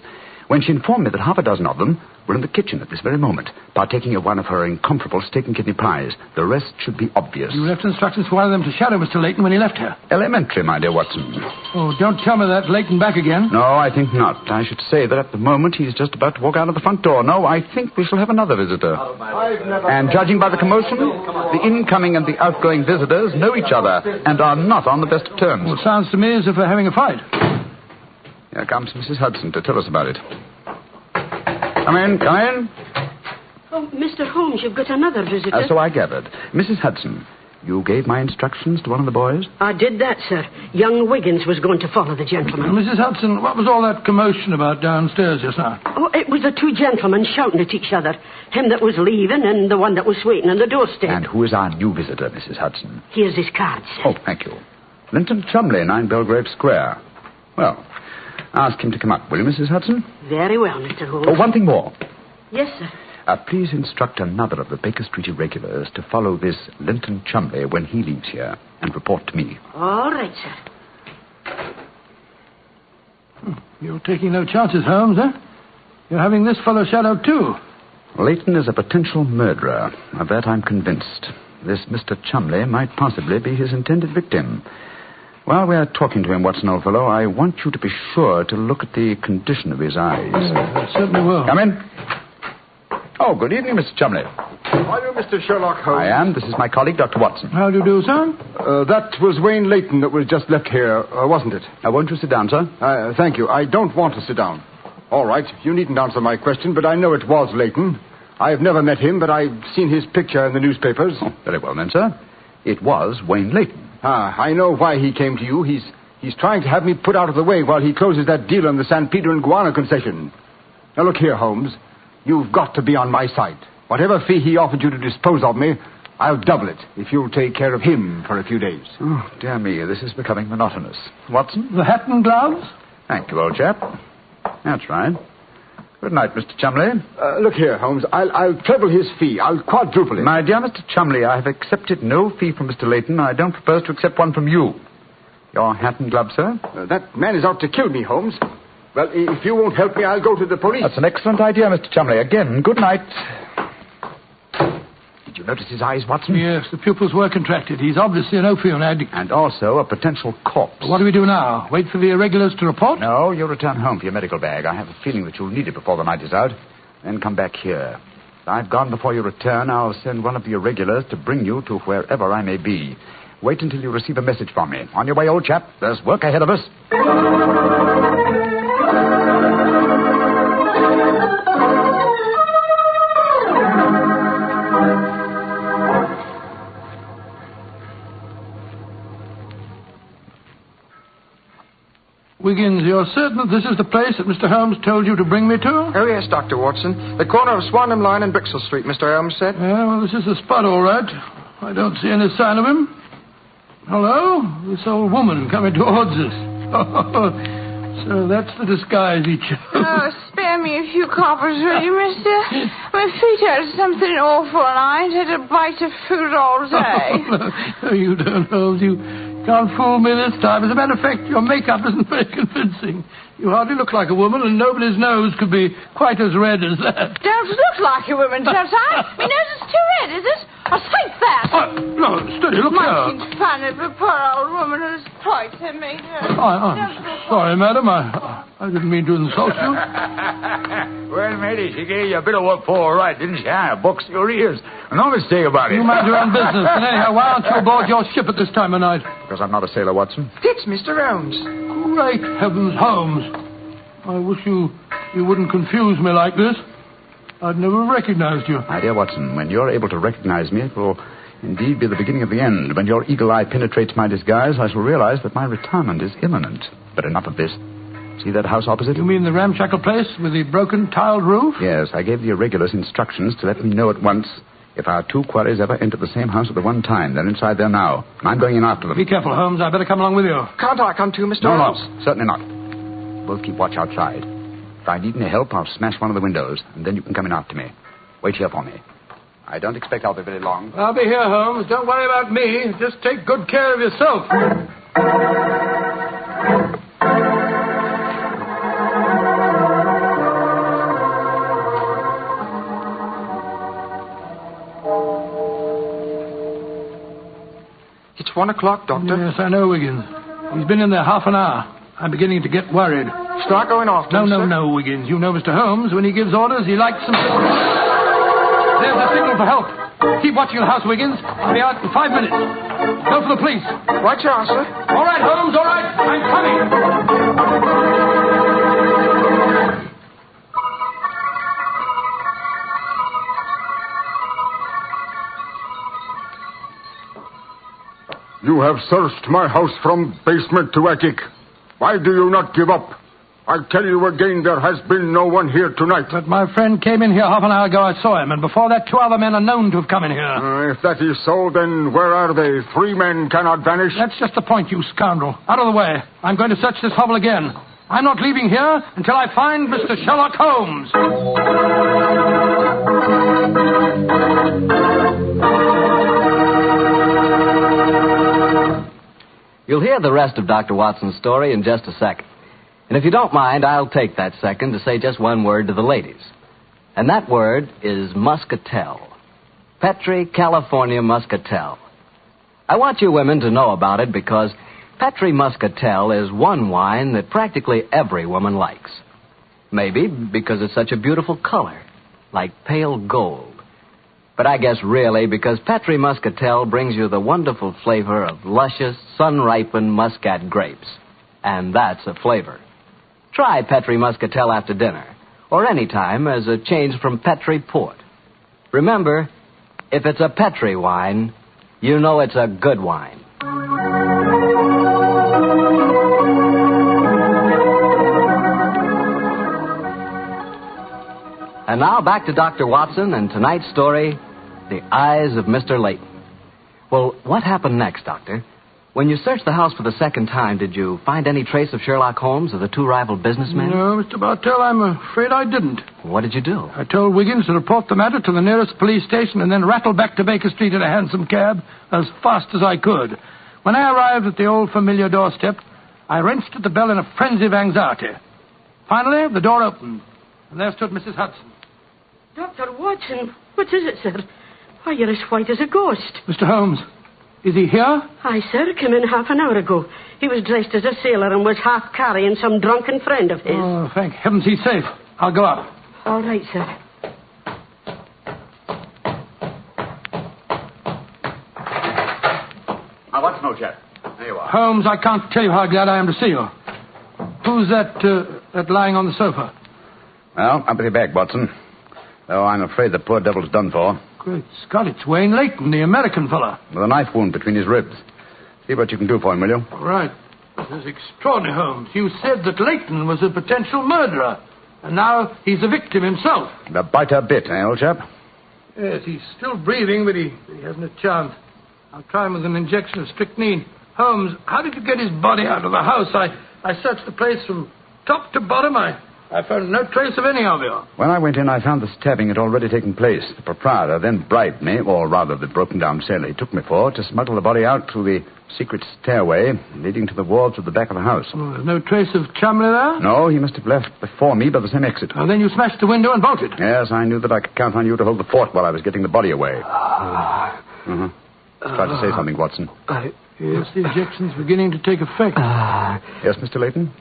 When she informed me that half a dozen of them were in the kitchen at this very moment, partaking of one of her incomparable steak and kidney pies. The rest should be obvious. You left instructions for one of them to shadow Mr. Leyton when he left here. Elementary, my dear Watson. Oh, don't tell me that Leyton back again. No, I think not. I should say that at the moment he's just about to walk out of the front door. No, I think we shall have another visitor. And judging by the commotion, the incoming and the outgoing visitors know each other and are not on the best of terms. Well, it sounds to me as if we're having a fight. Here comes Mrs. Hudson to tell us about it. Come in. Oh, Mr. Holmes, you've got another visitor. So I gathered. Mrs. Hudson, you gave my instructions to one of the boys? I did that, sir. Young Wiggins was going to follow the gentleman. Mrs. Hudson, what was all that commotion about downstairs just now? Oh, it was the 2 gentlemen shouting at each other. Him that was leaving and the one that was waiting on the doorstep. And who is our new visitor, Mrs. Hudson? Here's his card, sir. Oh, thank you. Linton Chumley, 9 Belgrave Square. Well, ask him to come up, will you, Mrs. Hudson? Very well, Mr. Holmes. Oh, one thing more. Yes, sir. Please instruct another of the Baker Street irregulars to follow this Linton Chumley when he leaves here and report to me. All right, sir. You're taking no chances, Holmes, eh? You're having this fellow shadowed, too. Leyton is a potential murderer. Of that I'm convinced. This Mr. Chumley might possibly be his intended victim. While we're talking to him, Watson, old fellow, I want you to be sure to look at the condition of his eyes. I certainly will. Come in. Oh, good evening, Mr. Chumley. Are you Mr. Sherlock Holmes? I am. This is my colleague, Dr. Watson. How do you do, sir? That was Wayne Leyton that was just left here, wasn't it? Won't you sit down, sir? Thank you. I don't want to sit down. All right. You needn't answer my question, but I know it was Leyton. I've never met him, but I've seen his picture in the newspapers. Oh, very well, then, sir. It was Wayne Leyton. I know why he came to you. He's trying to have me put out of the way while he closes that deal on the San Pedro and Guana concession. Now, look here, Holmes. You've got to be on my side. Whatever fee he offered you to dispose of me, I'll double it if you'll take care of him for a few days. Oh, dear me, this is becoming monotonous. Watson? The hat and gloves? Thank you, old chap. That's right. Good night, Mr. Chumley. Look here, Holmes. I'll treble his fee. I'll quadruple it. My dear Mr. Chumley, I have accepted no fee from Mr. Leyton. I don't propose to accept one from you. Your hat and gloves, sir? That man is out to kill me, Holmes. Well, if you won't help me, I'll go to the police. That's an excellent idea, Mr. Chumley. Again, good night. Did you notice his eyes, Watson? Yes, the pupils were contracted. He's obviously an opium addict. And also a potential corpse. What do we do now? Wait for the irregulars to report? No, you'll return home for your medical bag. I have a feeling that you'll need it before the night is out. Then come back here. If I've gone before you return, I'll send one of the irregulars to bring you to wherever I may be. Wait until you receive a message from me. On your way, old chap. There's work ahead of us. Wiggins, you're certain that this is the place that Mr. Holmes told you to bring me to? Oh, yes, Dr. Watson. The corner of Swanham Line and Brixell Street, Mr. Holmes said. Yeah, well, this is the spot, all right. I don't see any sign of him. Hello? This old woman coming towards us. So that's the disguise he chose. Oh, spare me a few coppers, will you, mister? My feet hurt something awful, and I ain't had a bite of food all day. No, you don't, Holmes. You can't fool me this time. As a matter of fact, your makeup isn't very convincing. You hardly look like a woman, and nobody's nose could be quite as red as that. Don't look like a woman, don't I? My nose is too red, is it? I'll take that. No, steady, look here. Might seem funny, but poor old woman whose plight had made her. I'm sorry, madam. I didn't mean to insult you. Well, matey, she gave you a bit of what for, all right, didn't she? Box your ears. No mistake about it. You mind your own business. And anyhow, why aren't you aboard your ship at this time of night? Because I'm not a sailor, Watson. It's Mr. Holmes. Great heavens, Holmes. I wish you wouldn't confuse me like this. I'd never recognized you. My dear Watson, when you're able to recognize me, it will indeed be the beginning of the end. When your eagle eye penetrates my disguise, I shall realize that my retirement is imminent. But enough of this. See that house opposite? You mean the ramshackle place with the broken tiled roof? Yes, I gave the irregulars instructions to let me know at once if our two quarries ever enter the same house at the one time. They're inside there now. I'm going in after them. Be careful, Holmes. I better come along with you. Can't I come too, Mr. No, Holmes? certainly not. Both keep watch outside. If I need any help, I'll smash one of the windows, and then you can come in after me. Wait here for me. I don't expect I'll be very long. I'll be here, Holmes. Don't worry about me. Just take good care of yourself. It's 1 o'clock, Doctor. Yes, I know, Wiggins. He's been in there half an hour. I'm beginning to get worried. Start going off, No, Wiggins. You know Mr. Holmes. When he gives orders, he likes them. There's a signal for help. Keep watching the house, Wiggins. I'll be out in 5 minutes. Go for the police. Right, you are, sir. All right, Holmes, all right. I'm coming. You have searched my house from basement to attic. Why do you not give up? I tell you again, there has been no one here tonight. But my friend came in here half an hour ago. I saw him, and before that, 2 other men are known to have come in here. If that is so, then where are they? 3 men cannot vanish. That's just the point, you scoundrel. Out of the way. I'm going to search this hovel again. I'm not leaving here until I find Mr. Sherlock Holmes. You'll hear the rest of Dr. Watson's story in just a second. And if you don't mind, I'll take that second to say just one word to the ladies. And that word is muscatel. Petri California muscatel. I want you women to know about it because Petri muscatel is one wine that practically every woman likes. Maybe because it's such a beautiful color, like pale gold. But I guess really because Petri Muscatel brings you the wonderful flavor of luscious, sun-ripened Muscat grapes. And that's a flavor. Try Petri Muscatel after dinner, or any time as a change from Petri Port. Remember, if it's a Petri wine, you know it's a good wine. And now back to Dr. Watson and tonight's story, The Eyes of Mr. Leyton. Well, what happened next, Doctor? When you searched the house for the second time, did you find any trace of Sherlock Holmes or the two rival businessmen? No, Mr. Bartell, I'm afraid I didn't. What did you do? I told Wiggins to report the matter to the nearest police station and then rattle back to Baker Street in a hansom cab as fast as I could. When I arrived at the old familiar doorstep, I wrenched at the bell in a frenzy of anxiety. Finally, the door opened, and there stood Mrs. Hudson. Dr. Watson, what is it, sir? Why, you're as white as a ghost. Mr. Holmes, is he here? Aye, sir, came in half an hour ago. He was dressed as a sailor and was half carrying some drunken friend of his. Oh, thank heavens he's safe. I'll go up. All right, sir. Now, Watson, old chap. There you are. Holmes, I can't tell you how glad I am to see you. Who's that lying on the sofa? Well, up with your bag, Watson. Though I'm afraid the poor devil's done for. Great Scott, it's Wayne Leyton, the American fella. With a knife wound between his ribs. See what you can do for him, will you? Right. This is extraordinary, Holmes. You said that Leyton was a potential murderer, and now he's a victim himself. The biter bit, eh, old chap? Yes, he's still breathing, but he hasn't a chance. I'll try him with an injection of strychnine. Holmes, how did you get his body out of the house? I searched the place from top to bottom. I found no trace of any of you. When I went in, I found the stabbing had already taken place. The proprietor then bribed me, or rather the broken-down sailor he took me for, to smuggle the body out through the secret stairway leading to the wards of the back of the house. Oh, there's no trace of Chumley there? No, he must have left before me by the same exit. Oh, then you smashed the window and bolted? Yes, I knew that I could count on you to hold the fort while I was getting the body away. Try to say something, Watson. Yes, the injection's beginning to take effect. Yes, Mr. Leyton?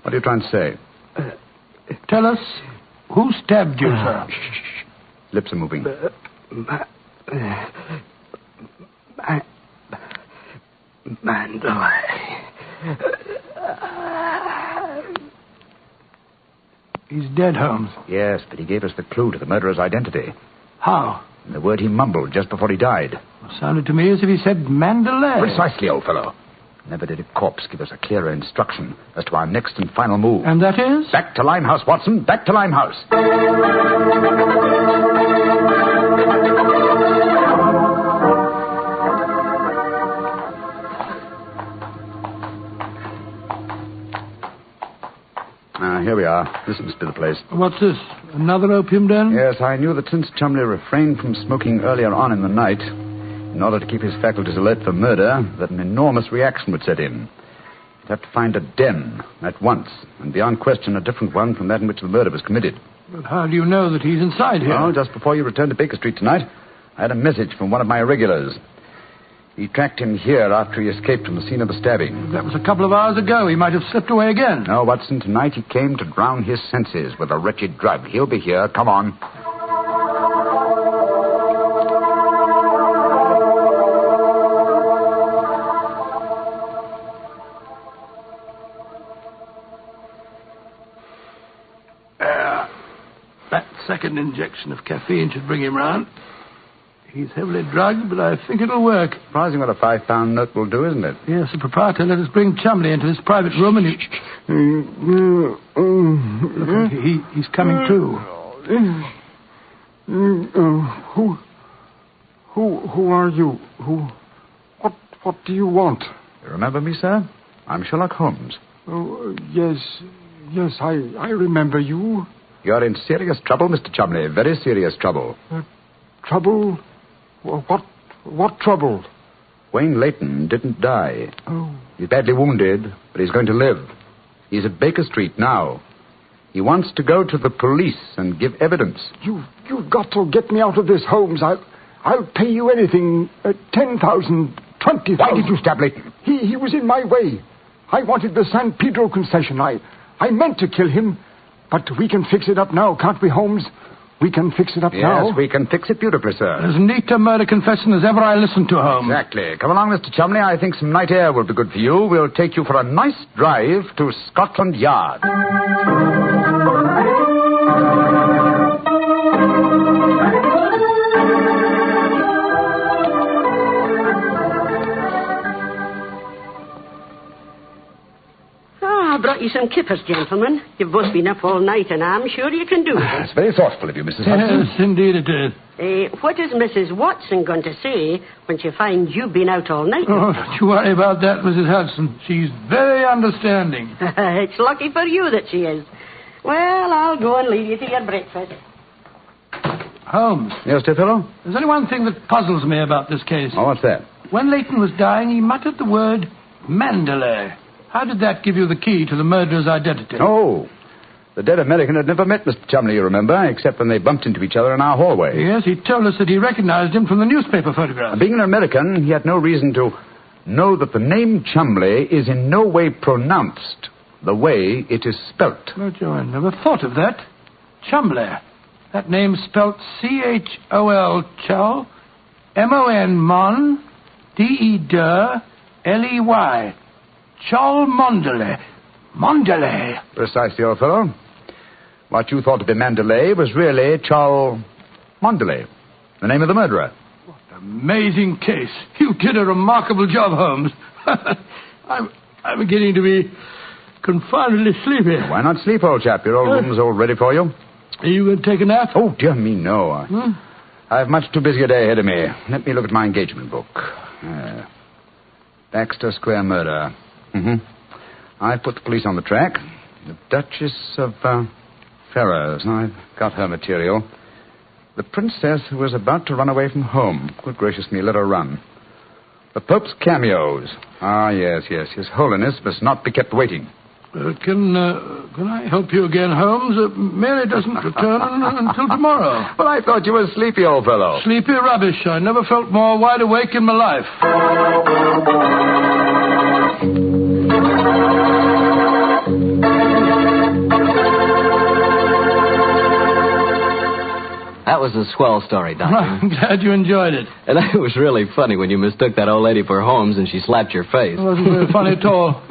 What are you trying to say? Tell us, who stabbed you, sir? Lips are moving. Mandalay. He's dead, Holmes. Yes, but he gave us the clue to the murderer's identity. How? The word he mumbled just before he died. Sounded to me as if he said Mandalay. Precisely, old fellow. Never did a corpse give us a clearer instruction as to our next and final move. And that is? Back to Limehouse, Watson. Back to Limehouse. Here we are. This must be the place. What's this? Another opium den? Yes, I knew that since Chumley refrained from smoking earlier on in the night, in order to keep his faculties alert for murder, that an enormous reaction would set in. He'd have to find a den at once, and beyond question a different one from that in which the murder was committed. But how do you know that he's inside here? Well, just before you returned to Baker Street tonight, I had a message from one of my irregulars. He tracked him here after he escaped from the scene of the stabbing. That was a couple of hours ago. He might have slipped away again. No, Watson, tonight he came to drown his senses with a wretched drug. He'll be here. Come on. That second injection of caffeine should bring him round. He's heavily drugged, but I think it'll work. Surprising what a £5 note will do, isn't it? Yes, the proprietor let us bring Chumley into his private room, and he's coming to. Who are you? What do you want? You remember me, sir? I'm Sherlock Holmes. Oh, yes, I remember you. You're in serious trouble, Mr. Chumley. Very serious trouble. Trouble? What trouble? Wayne Leyton didn't die. Oh. He's badly wounded, but he's going to live. He's at Baker Street now. He wants to go to the police and give evidence. You've got to get me out of this, Holmes. I'll pay you anything. 10,000, 20,000. Why did you stab Leyton? He was in my way. I wanted the San Pedro concession. I meant to kill him, but we can fix it up now, can't we, Holmes? we can fix it up Yes, now. we can fix it beautifully, sir. As neat a murder confession as ever I listened to, Holmes. Exactly. Come along, Mr. Chumley. I think some night air will be good for you. We'll take you for a nice drive to Scotland Yard. I brought you some kippers, gentlemen. You've both been up all night, and I'm sure you can do it. It's very thoughtful of you, Mrs. Hudson. Yes, indeed it is. What is Mrs. Watson going to say when she finds you've been out all night? Oh, don't you worry about that, Mrs. Hudson. She's very understanding. It's lucky for you that she is. Well, I'll go and leave you to your breakfast. Holmes. Yes, dear fellow? There's only one thing that puzzles me about this case. Oh, what's that? When Leyton was dying, he muttered the word Mandalay. How did that give you the key to the murderer's identity? Oh, the dead American had never met Mr. Chumley, you remember, except when they bumped into each other in our hallway. Yes, he told us that he recognized him from the newspaper photograph. Being an American, he had no reason to know that the name Chumley is in no way pronounced the way it is spelt. Oh, Joe, I never thought of that. Chumley. That name's spelt C-H-O-L, Chow, M-O-N, Mon, D-E-D, L-E-Y. Chol Mondele. Mondele. Precisely, old fellow. What you thought to be Mandalay was really Chol Mondele, the name of the murderer. What an amazing case. You did a remarkable job, Holmes. I'm beginning to be confoundedly sleepy. Why not sleep, old chap? Your old room's all ready for you. Are you going to take a nap? Oh, dear me, no. I have much too busy a day ahead of me. Let me look at my engagement book. Baxter Square murder. I put the police on the track. The Duchess of Ferrers. I've got her material. The princess who was about to run away from home. Good gracious me, let her run. The Pope's cameos. Ah, yes. His Holiness must not be kept waiting. Can I help you again, Holmes? Mary doesn't return until tomorrow. Well, I thought you were sleepy, old fellow. Sleepy rubbish. I never felt more wide awake in my life. That was a swell story, Doctor. I'm glad you enjoyed it. And it was really funny when you mistook that old lady for Holmes and she slapped your face. It wasn't very funny at all.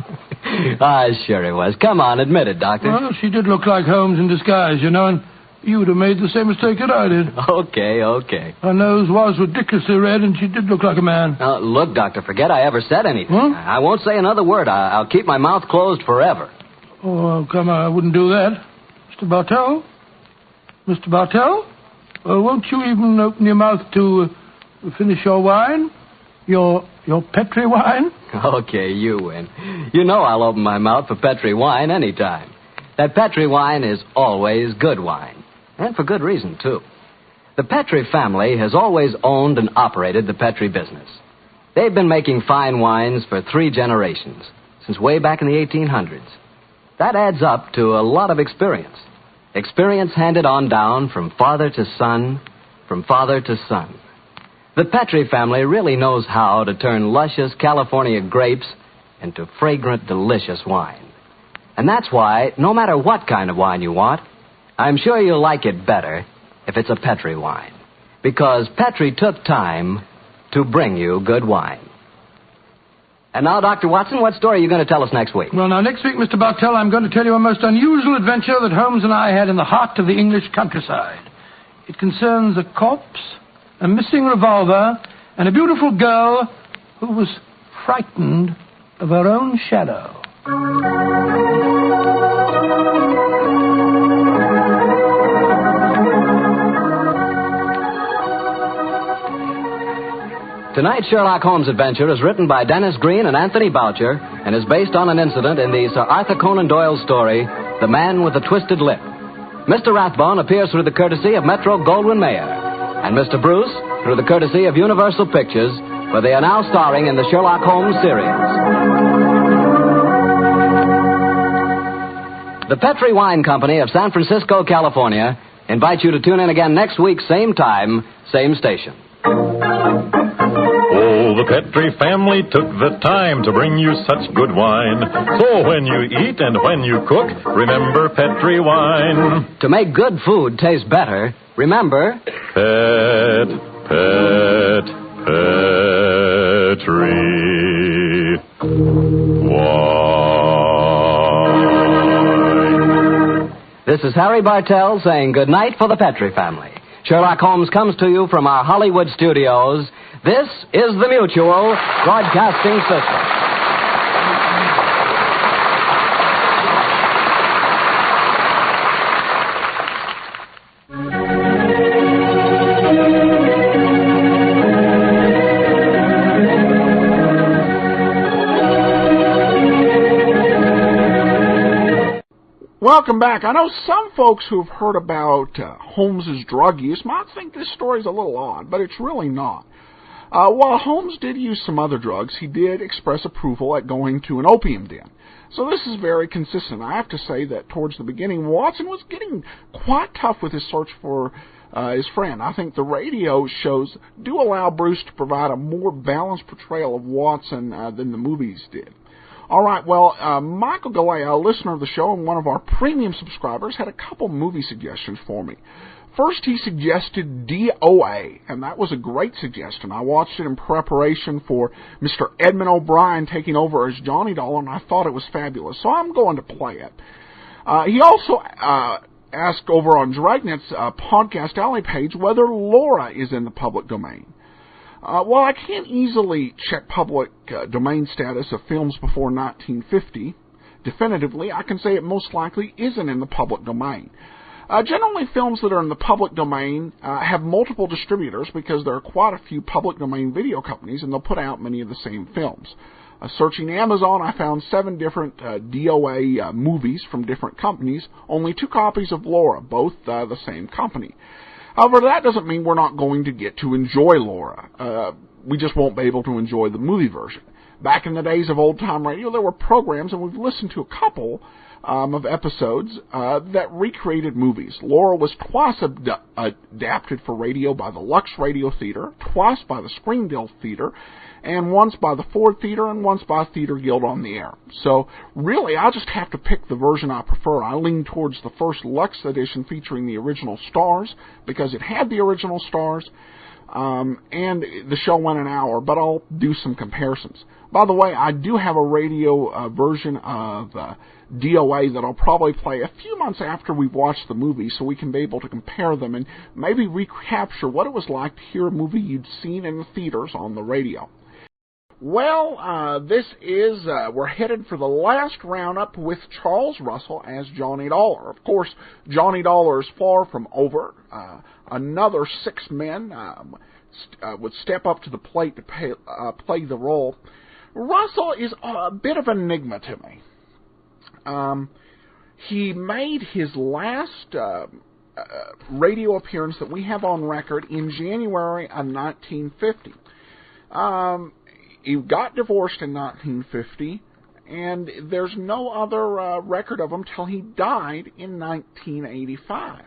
Sure it was. Come on, admit it, Doctor. Well, she did look like Holmes in disguise, you know, and you would have made the same mistake that I did. Okay. Her nose was ridiculously red, and she did look like a man. Look, Doctor, forget I ever said anything. Huh? I won't say another word. I'll keep my mouth closed forever. Oh, come on, I wouldn't do that. Mr. Bartell? Mr. Bartell? Won't you even open your mouth to finish your wine? Your Petri wine? Okay, you win. You know I'll open my mouth for Petri wine anytime. That Petri wine is always good wine. And for good reason, too. The Petri family has always owned and operated the Petri business. They've been making fine wines for 3 generations, since way back in the 1800s. That adds up to a lot of experience. Experience handed on down from father to son, from father to son. The Petri family really knows how to turn luscious California grapes into fragrant, delicious wine. And that's why, no matter what kind of wine you want, I'm sure you'll like it better if it's a Petri wine. Because Petri took time to bring you good wine. And now, Dr. Watson, what story are you going to tell us next week? Well, now, next week, Mr. Bartell, I'm going to tell you a most unusual adventure that Holmes and I had in the heart of the English countryside. It concerns a corpse, a missing revolver, and a beautiful girl who was frightened of her own shadow. Tonight's Sherlock Holmes adventure is written by Dennis Green and Anthony Boucher and is based on an incident in the Sir Arthur Conan Doyle story, The Man with the Twisted Lip. Mr. Rathbone appears through the courtesy of Metro-Goldwyn-Mayer, and Mr. Bruce through the courtesy of Universal Pictures, where they are now starring in the Sherlock Holmes series. The Petri Wine Company of San Francisco, California, invites you to tune in again next week, same time, same station. Oh, the Petri family took the time to bring you such good wine. So when you eat and when you cook, remember Petri wine. To make good food taste better, remember... Petri. This is Harry Bartell saying goodnight for the Petri family. Sherlock Holmes comes to you from our Hollywood studios. This is the Mutual Broadcasting System. Welcome back. I know some folks who have heard about Holmes's drug use might think this story's a little odd, but it's really not. While Holmes did use some other drugs, he did express approval at going to an opium den. So this is very consistent. I have to say that towards the beginning, Watson was getting quite tough with his search for his friend. I think the radio shows do allow Bruce to provide a more balanced portrayal of Watson than the movies did. All right, well, Michael Galea, a listener of the show and one of our premium subscribers, had a couple movie suggestions for me. First, he suggested DOA, and that was a great suggestion. I watched it in preparation for Mr. Edmund O'Brien taking over as Johnny Dollar, and I thought it was fabulous, so I'm going to play it. He also asked over on Dragnet's Podcast Alley page whether Laura is in the public domain. While I can't easily check public domain status of films before 1950, definitively, I can say it most likely isn't in the public domain. Generally, films that are in the public domain have multiple distributors because there are quite a few public domain video companies, and they'll put out many of the same films. Searching Amazon, I found 7 different DOA movies from different companies, only 2 copies of Laura, both the same company. However, that doesn't mean we're not going to get to enjoy Laura. We just won't be able to enjoy the movie version. Back in the days of old-time radio, there were programs, and we've listened to a couple of episodes that recreated movies. Laura was twice adapted for radio by the Lux Radio Theater, twice by the Springdale Theater, and once by the Ford Theater, and once by Theater Guild on the Air. So, really, I'll just have to pick the version I prefer. I lean towards the first Lux edition featuring the original stars, because it had the original stars, and the show went an hour, but I'll do some comparisons. By the way, I do have a radio version of DOA that I'll probably play a few months after we've watched the movie, so we can be able to compare them and maybe recapture what it was like to hear a movie you'd seen in the theaters on the radio. Well, we're headed for the last roundup with Charles Russell as Johnny Dollar. Of course, Johnny Dollar is far from over. Another 6 men would step up to the plate to play the role. Russell is a bit of an enigma to me. He made his last radio appearance that we have on record in January of 1950. He got divorced in 1950, and there's no other record of him till he died in 1985.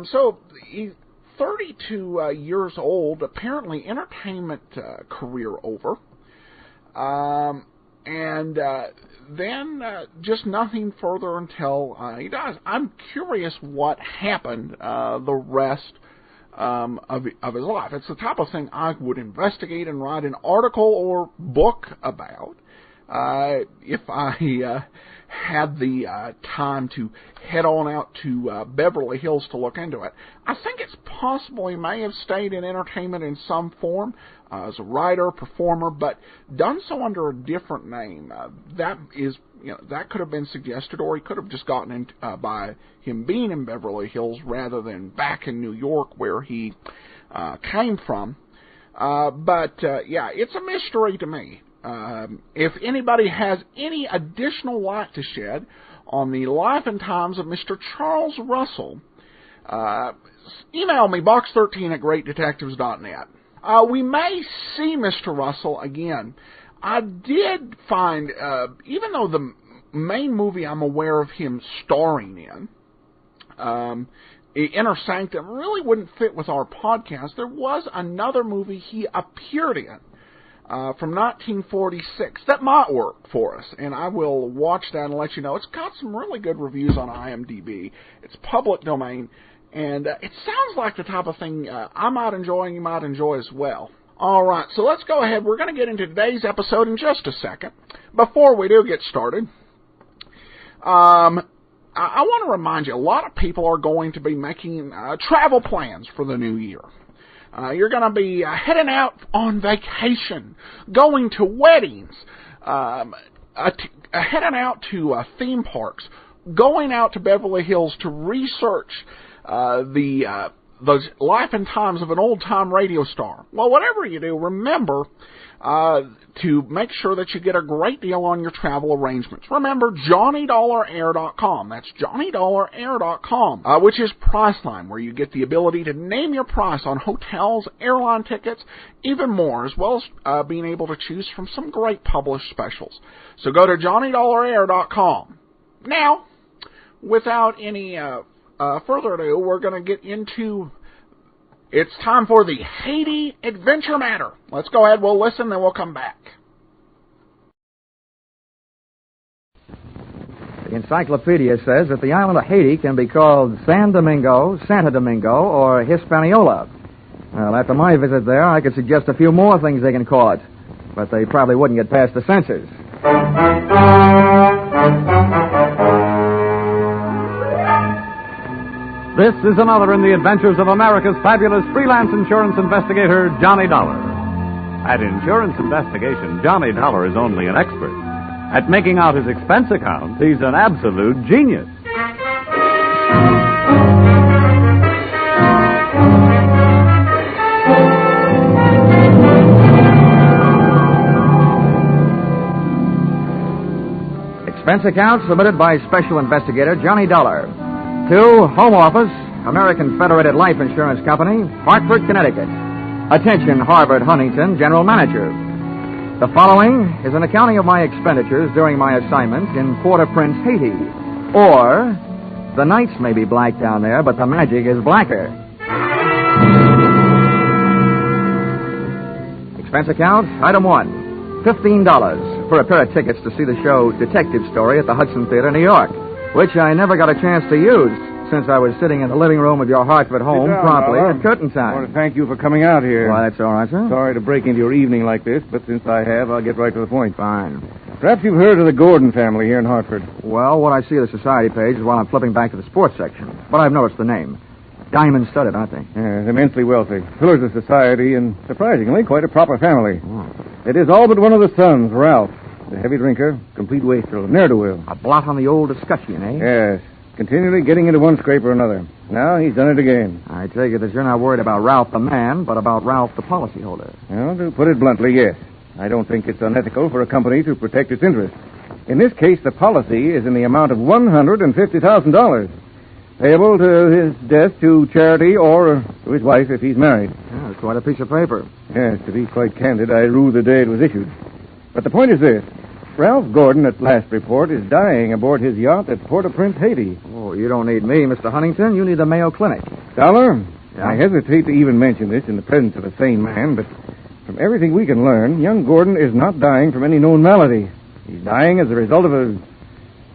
So he's 32 years old, apparently entertainment career over, and then just nothing further until he dies. I'm curious what happened the rest of his life. It's the type of thing I would investigate and write an article or book about if I had the time to head on out to Beverly Hills to look into it. I think it's possible he may have stayed in entertainment in some form as a writer, performer, but done so under a different name. That could have been suggested, or he could have just gotten in by him being in Beverly Hills rather than back in New York where he came from. But it's a mystery to me. If anybody has any additional light to shed on the life and times of Mr. Charles Russell, email me, box13@greatdetectives.net. We may see Mr. Russell again. I did find, even though the main movie I'm aware of him starring in, Inner Sanctum, really wouldn't fit with our podcast, there was another movie he appeared in from 1946 that might work for us, and I will watch that and let you know. It's got some really good reviews on IMDb. It's public domain, and it sounds like the type of thing I might enjoy and you might enjoy as well. All right, so let's go ahead. We're going to get into today's episode in just a second. Before we do get started, I want to remind you, a lot of people are going to be making travel plans for the new year. You're going to be heading out on vacation, going to weddings, heading out to theme parks, going out to Beverly Hills to research the life and times of an old-time radio star. Well, whatever you do, remember to make sure that you get a great deal on your travel arrangements. Remember, JohnnyDollarAir.com. That's JohnnyDollarAir.com, which is Priceline, where you get the ability to name your price on hotels, airline tickets, even more, as well as being able to choose from some great published specials. So go to JohnnyDollarAir.com. Now, without any further ado, we're going to get into... It's time for the Haiti Adventure Matter. Let's go ahead, we'll listen, then we'll come back. The encyclopedia says that the island of Haiti can be called San Domingo, Santo Domingo, or Hispaniola. Well, after my visit there, I could suggest a few more things they can call it, but they probably wouldn't get past the censors. This is another in the adventures of America's fabulous freelance insurance investigator, Johnny Dollar. At insurance investigation, Johnny Dollar is only an expert. At making out his expense account, he's an absolute genius. Expense account submitted by Special Investigator Johnny Dollar. To Home Office, American Federated Life Insurance Company, Hartford, Connecticut. Attention, Harvard Huntington, General Manager. The following is an accounting of my expenditures during my assignment in Port-au-Prince, Haiti. Or, the nights may be black down there, but the magic is blacker. Expense account, item 1, $15 for a pair of tickets to see the show Detective Story at the Hudson Theater, New York, which I never got a chance to use since I was sitting in the living room of your Hartford home promptly at curtain time. I want to thank you for coming out here. Why, that's all right, sir. Sorry to break into your evening like this, but since I have, I'll get right to the point. Fine. Perhaps you've heard of the Gordon family here in Hartford. Well, what I see of the society page is while I'm flipping back to the sports section. But I've noticed the name. Diamond-studded, aren't they? Yes, immensely wealthy. Pillars of society, and surprisingly, quite a proper family. It is all but one of the sons, Ralph. A heavy drinker, complete wastrel, ne'er-do-well. A blot on the old escutcheon, eh? Yes. Continually getting into one scrape or another. Now he's done it again. I take it that you're not worried about Ralph the man, but about Ralph the policyholder. Well, to put it bluntly, yes. I don't think it's unethical for a company to protect its interests. In this case, the policy is in the amount of $150,000. Payable to his death to charity or to his wife if he's married. Yeah, it's quite a piece of paper. Yes, to be quite candid, I rue the day it was issued. But the point is this. Ralph Gordon, at last report, is dying aboard his yacht at Port-au-Prince, Haiti. Oh, you don't need me, Mr. Huntington. You need the Mayo Clinic. Dollar? Yeah? I hesitate to even mention this in the presence of a sane man, but from everything we can learn, young Gordon is not dying from any known malady. He's dying as a result of a...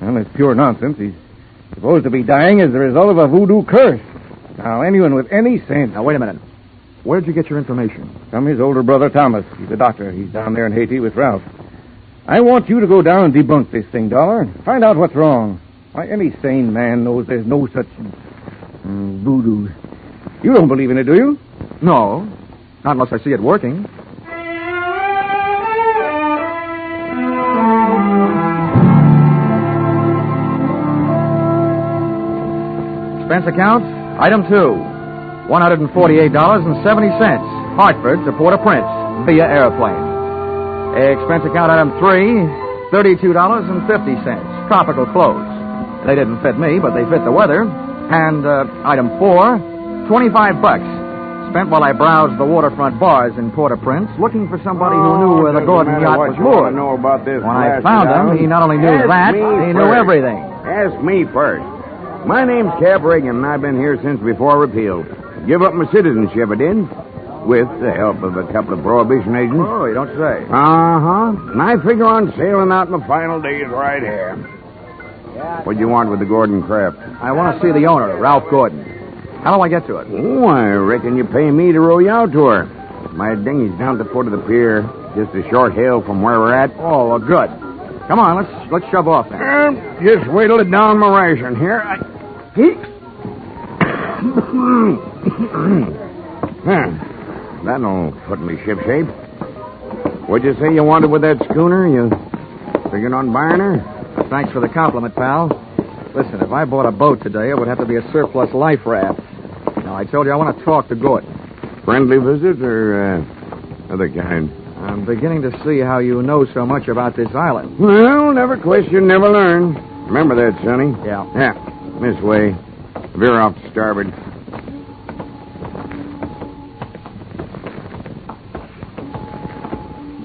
Well, it's pure nonsense. He's supposed to be dying as a result of a voodoo curse. Now, anyone with any sense... Now, wait a minute. Where'd you get your information? From his older brother, Thomas. He's a doctor. He's down there in Haiti with Ralph. I want you to go down and debunk this thing, Dollar. Find out what's wrong. Why, any sane man knows there's no such... voodoo. You don't believe in it, do you? No. Not unless I see it working. Expense account, item 2, $148.70, Hartford to Port-au-Prince, via airplane. Expense account, item 3, $32.50, tropical clothes. They didn't fit me, but they fit the weather. And item 4, $25, spent while I browsed the waterfront bars in Port-au-Prince, looking for somebody who knew where the Gordon yacht was moored. When I found him, he not only knew that, he knew everything. Ask me first. My name's Cap Regan, and I've been here since before repeal. Give up my citizenship, I did. with the help of a couple of prohibition agents. Oh, you don't say. Uh-huh. And I figure on sailing out in the final days right here. What'd you want with the Gordon craft? I want to see the owner, Ralph Gordon. How do I get to it? Oh, I reckon you pay me to row you out to her. My dinghy's down at the foot of the pier, just a short hail from where we're at. Oh, well, good. Come on, let's shove off then. Just wait till it down my ration here. That'll put me shipshape. What'd you say you wanted with that schooner? You figuring on buying her? Thanks for the compliment, pal. Listen, if I bought a boat today, it would have to be a surplus life raft. Now, I told you I want to talk to Gordon. Friendly visit or other kind? I'm beginning to see how you know so much about this island. Well, never question, never learn. Remember that, Sonny? Yeah. Yeah, this way. Veer off to starboard.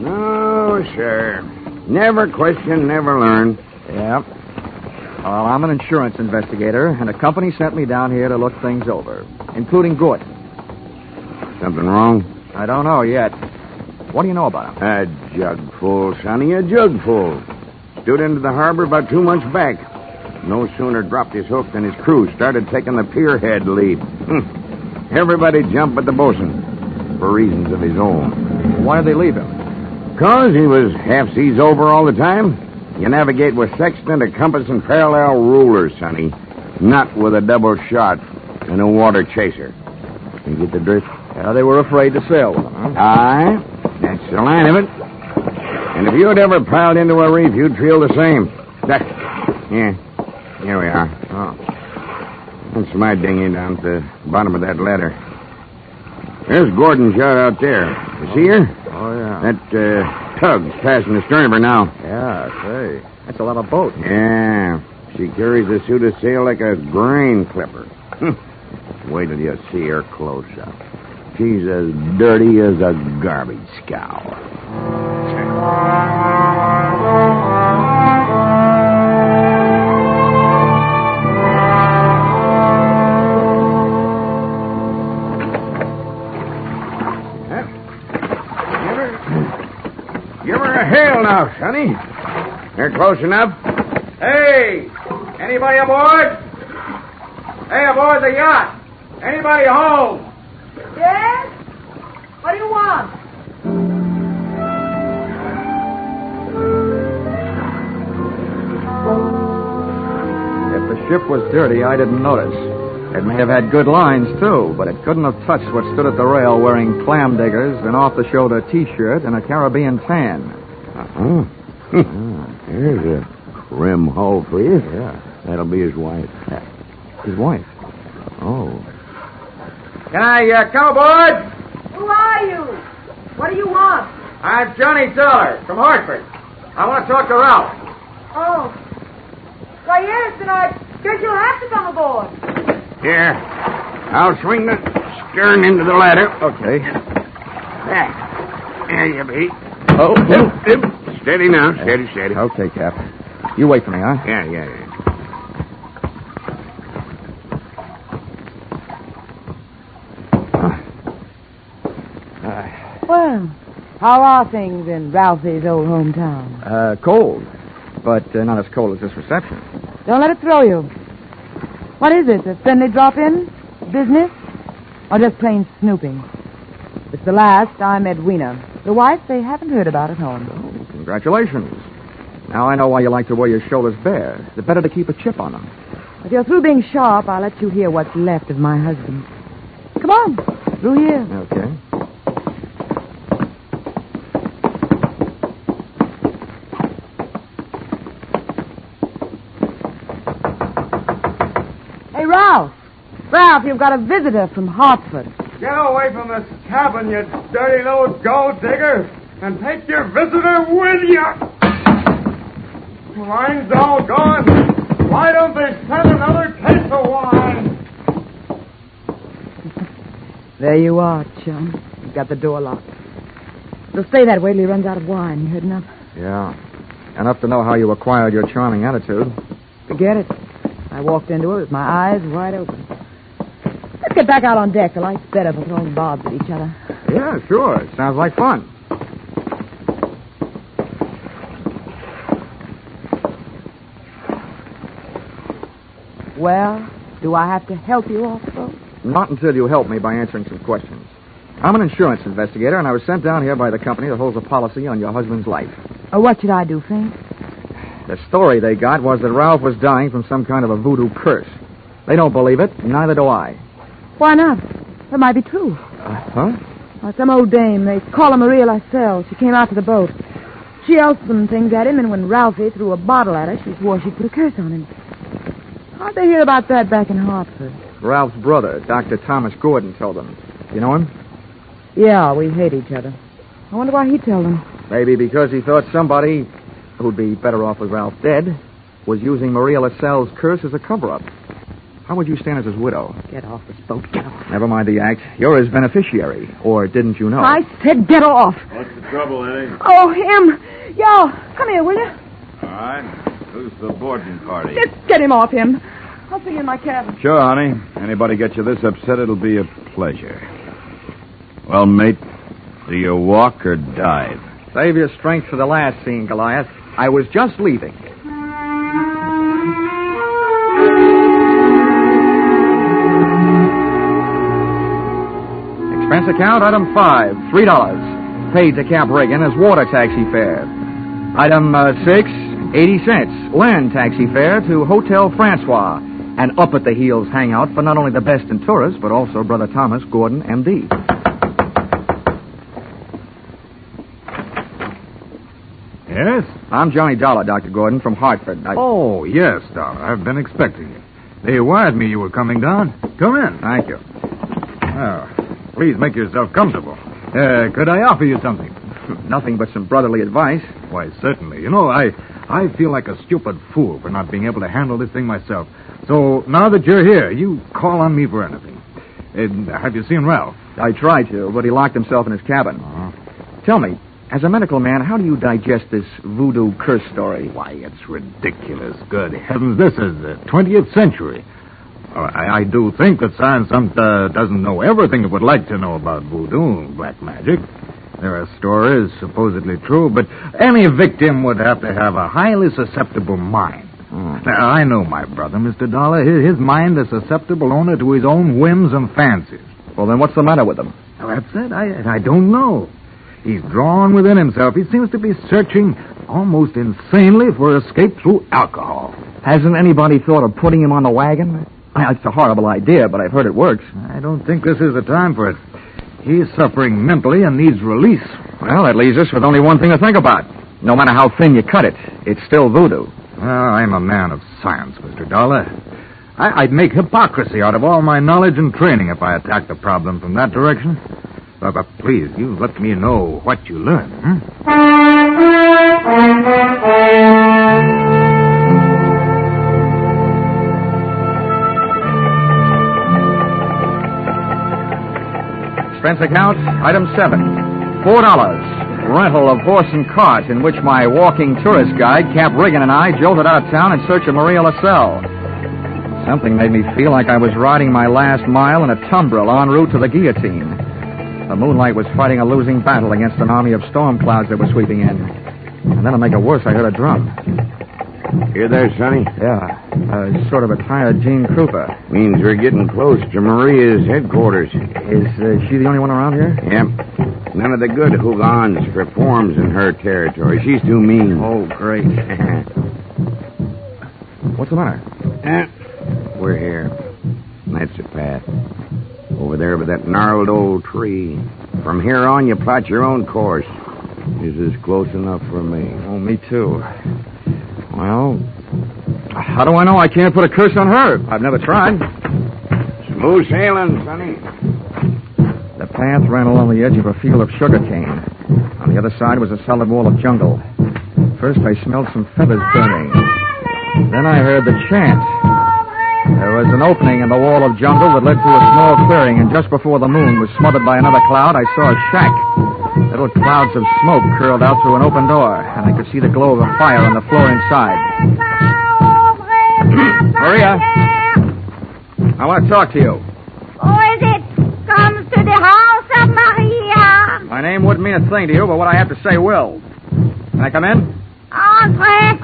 No, sir. Never question, never learn. Yeah. Well, I'm an insurance investigator, and a company sent me down here to look things over, including Gordon. Something wrong? I don't know yet. What do you know about him? A jug full, Sonny, a jug full. Stood into the harbor about 2 months back. No sooner dropped his hook than his crew started taking the pierhead lead. Everybody jumped but the bosun, for reasons of his own. Why did they leave him? 'Cause he was half seas over all the time. You navigate with sextant, a compass, and parallel rulers, Sonny. Not with a double shot and a water chaser. You get the drift? Yeah, they were afraid to sail with him, huh? Aye, that's the line of it. And if you had ever piled into a reef, you'd feel the same. Yeah, here we are. Oh. That's my dinghy down at the bottom of that ladder. There's Gordon's yacht out there. You see her? Oh, yeah. That tug's passing the stern of her now. Yeah, say. That's a lot of boat. Yeah. She carries a suit of sail like a grain clipper. Wait till you see her close up. She's as dirty as a garbage scow. Give her a hail now, Sonny. They're close enough. Hey! Anybody aboard? Hey, aboard the yacht! Anybody home? Yes? What do you want? If the ship was dirty, I didn't notice. It may have had good lines, too, but it couldn't have touched what stood at the rail wearing clam diggers, an off-the-shoulder T-shirt, and a Caribbean tan. There's a rim hull for you. Yeah. That'll be his wife. His wife? Oh. Can I come aboard? Who are you? What do you want? I'm Johnny Dollar from Hartford. I want to talk to Ralph. Oh. Why, yes, then I guess you'll have to come aboard. Here. I'll swing the stern into the ladder. Okay. There you be. Oh. Steady now. Steady. Okay, Cap. You wait for me, huh? Yeah. Well, how are things in Ralphie's old hometown? Cold. But not as cold as this reception. Don't let it throw you. What is it? A friendly drop-in? Business? Or just plain snooping? It's the last I'm Edwina. The wife they haven't heard about at home. Oh, congratulations. Now I know why you like to wear your shoulders bare. It's better to keep a chip on them. If you're through being sharp, I'll let you hear what's left of my husband. Come on. Through here. Okay. Hey, Ralph. Ralph, you've got a visitor from Hartford. Get away from this cabin, you dirty little gold digger, and take your visitor with you. Wine's all gone. Why don't they send another case of wine? There you are, chum. You've got the door locked. It'll stay that way till he runs out of wine. You heard enough? Yeah. Enough to know how you acquired your charming attitude. Forget it. I walked into it with my eyes wide open. Let's get back out on deck. The light's better for throwing bobs at each other. Yeah, sure. Sounds like fun. Well, do I have to help you also? Not until you help me by answering some questions. I'm an insurance investigator, and I was sent down here by the company that holds a policy on your husband's life. What should I do, Fink? The story they got was that Ralph was dying from some kind of a voodoo curse. They don't believe it, neither do I. Why not? That might be true. Huh? Some old dame, they call her Maria Lascelles. She came out to the boat. She yelled some things at him, and when Ralphie threw a bottle at her, she swore she'd put a curse on him. How'd they hear about that back in Hartford? Ralph's brother, Dr. Thomas Gordon, told them. You know him? Yeah, we hate each other. I wonder why he told them. Maybe because he thought somebody who'd be better off with Ralph dead was using Maria Lascelles' curse as a cover-up. How would you stand as his widow? Get off this boat, get off. Never mind the act. You're his beneficiary. Or didn't you know? I said get off. What's the trouble, Eddie? Oh, him. Yo, come here, will you? All right. Who's the boarding party? Just get him off him. I'll see you in my cabin. Sure, honey. Anybody get you this upset, it'll be a pleasure. Well, mate, do you walk or dive? Save your strength for the last scene, Goliath. I was just leaving. Expense account, item 5, $3. Paid to Cap Regan as water taxi fare. Item 6, 80 cents. Land taxi fare to Hotel Francois. An up-at-the-heels hangout for not only the best in tourists, but also Brother Thomas Gordon, M.D. Yes? I'm Johnny Dollar, Dr. Gordon, from Hartford. Oh, yes, Dollar. I've been expecting you. They wired me you were coming down. Come in. Thank you. Oh, please make yourself comfortable. Could I offer you something? Nothing but some brotherly advice. Why, certainly. You know, I feel like a stupid fool for not being able to handle this thing myself. So now that you're here, you call on me for anything. Have you seen Ralph? I tried to, but he locked himself in his cabin. Tell me, as a medical man, how do you digest this voodoo curse story? Why, it's ridiculous. Good heavens, this is the 20th century. I do think that science doesn't know everything it would like to know about voodoo and black magic. There are stories supposedly true, but any victim would have to have a highly susceptible mind. Now, I know my brother, Mr. Dollar. His mind is susceptible only to his own whims and fancies. Well, then what's the matter with him? Well, that's it. I don't know. He's drawn within himself. He seems to be searching almost insanely for escape through alcohol. Hasn't anybody thought of putting him on the wagon? It's a horrible idea, but I've heard it works. I don't think this is the time for it. He's suffering mentally and needs release. Well, that leaves us with only one thing to think about. No matter how thin you cut it, it's still voodoo. Well, I'm a man of science, Mr. Dollar. I'd make hypocrisy out of all my knowledge and training if I attacked the problem from that direction. But please, you let me know what you learn. Expense account, item 7, $4. Rental of horse and cart in which my walking tourist guide, Cap Regan, and I jolted out of town in search of Maria Lascelles. Something made me feel like I was riding my last mile in a tumbril en route to the guillotine. The moonlight was fighting a losing battle against an army of storm clouds that were sweeping in. And then to make it worse, I heard a drum. You there, Sonny? Yeah, sort of a tired Gene Krupa. Means we're getting close to Maria's headquarters. Is she the only one around here? Yep. None of the good hoogans performs in her territory. She's too mean. Oh, great. What's the matter? We're here. That's the path. Over there by that gnarled old tree. From here on, you plot your own course. This is close enough for me. Oh, me too. Well, how do I know I can't put a curse on her? I've never tried. Smooth sailing, Sonny. The path ran along the edge of a field of sugarcane. On the other side was a solid wall of jungle. First, I smelled some feathers burning. Then I heard the chant. There was an opening in the wall of jungle that led to a small clearing, and just before the moon was smothered by another cloud, I saw a shack. Little clouds of smoke curled out through an open door, and I could see the glow of a fire on the floor inside. Maria! I want to talk to you. Who is it? Comes to the house of Maria. My name wouldn't mean a thing to you, but what I have to say will. Can I come in? Andre!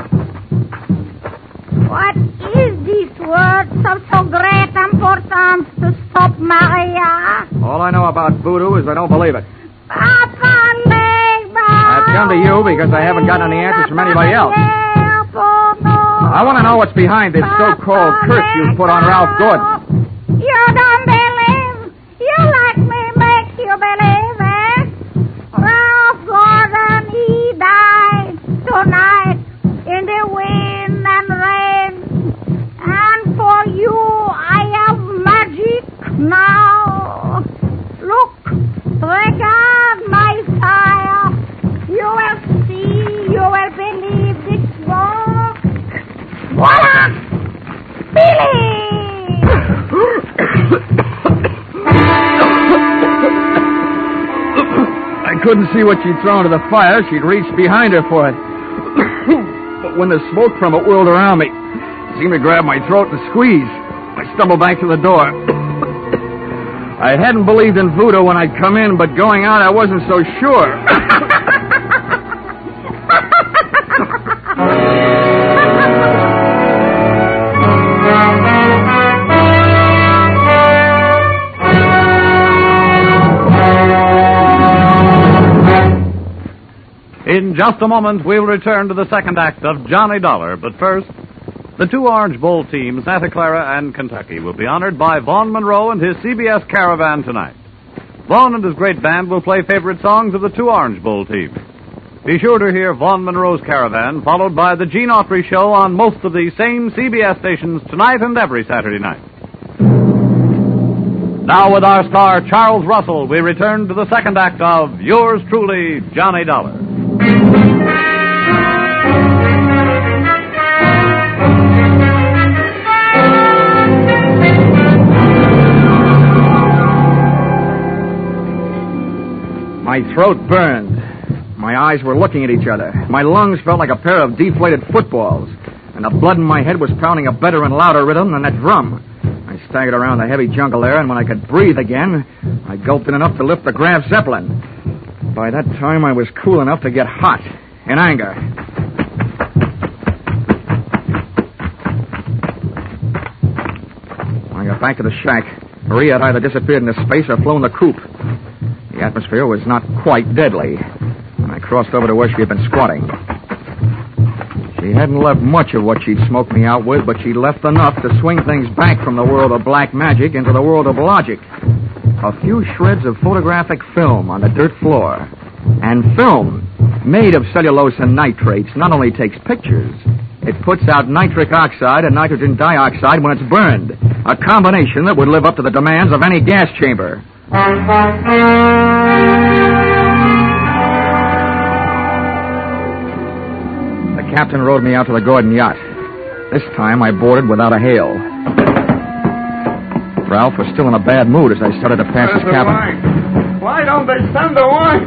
What is this word of so great importance to stop Maria? All I know about voodoo is I don't believe it. Papa Legba! I've come to you because I haven't gotten any answers from anybody else. I want to know what's behind this so-called curse you put on Ralph Gordon. You don't believe? You like me make you believe, eh? Ralph Gordon, he died tonight in the wind and rain. And for you, I have magic now. Look, regard my fire. You will see, you will believe this book. Voila! Billy! I couldn't see what she'd thrown to the fire. She'd reached behind her for it. But when the smoke from it whirled around me, it seemed to grab my throat and squeeze. I stumbled back to the door. I hadn't believed in voodoo when I'd come in, but going out I wasn't so sure. In just a moment, we'll return to the second act of Johnny Dollar. But first, the two Orange Bowl teams, Santa Clara and Kentucky, will be honored by Vaughn Monroe and his CBS Caravan tonight. Vaughn and his great band will play favorite songs of the two Orange Bowl teams. Be sure to hear Vaughn Monroe's Caravan, followed by the Gene Autry Show on most of the same CBS stations tonight and every Saturday night. Now, with our star, Charles Russell, we return to the second act of Yours Truly, Johnny Dollar. My throat burned. My eyes were looking at each other. My lungs felt like a pair of deflated footballs. And the blood in my head was pounding a better and louder rhythm than that drum. I staggered around the heavy jungle there, and when I could breathe again, I gulped in enough to lift the Graf Zeppelin. By that time, I was cool enough to get hot, in anger. When I got back to the shack, Maria had either disappeared into space or flown the coop. The atmosphere was not quite deadly, and I crossed over to where she had been squatting. She hadn't left much of what she'd smoked me out with, but she'd left enough to swing things back from the world of black magic into the world of logic. A few shreds of photographic film on the dirt floor. And film, made of cellulose and nitrates, not only takes pictures, it puts out nitric oxide and nitrogen dioxide when it's burned. A combination that would live up to the demands of any gas chamber. The captain rowed me out to the Gordon yacht. This time I boarded without a hail. Ralph was still in a bad mood as I started to pass his cabin. Wine? Why don't they send the wine?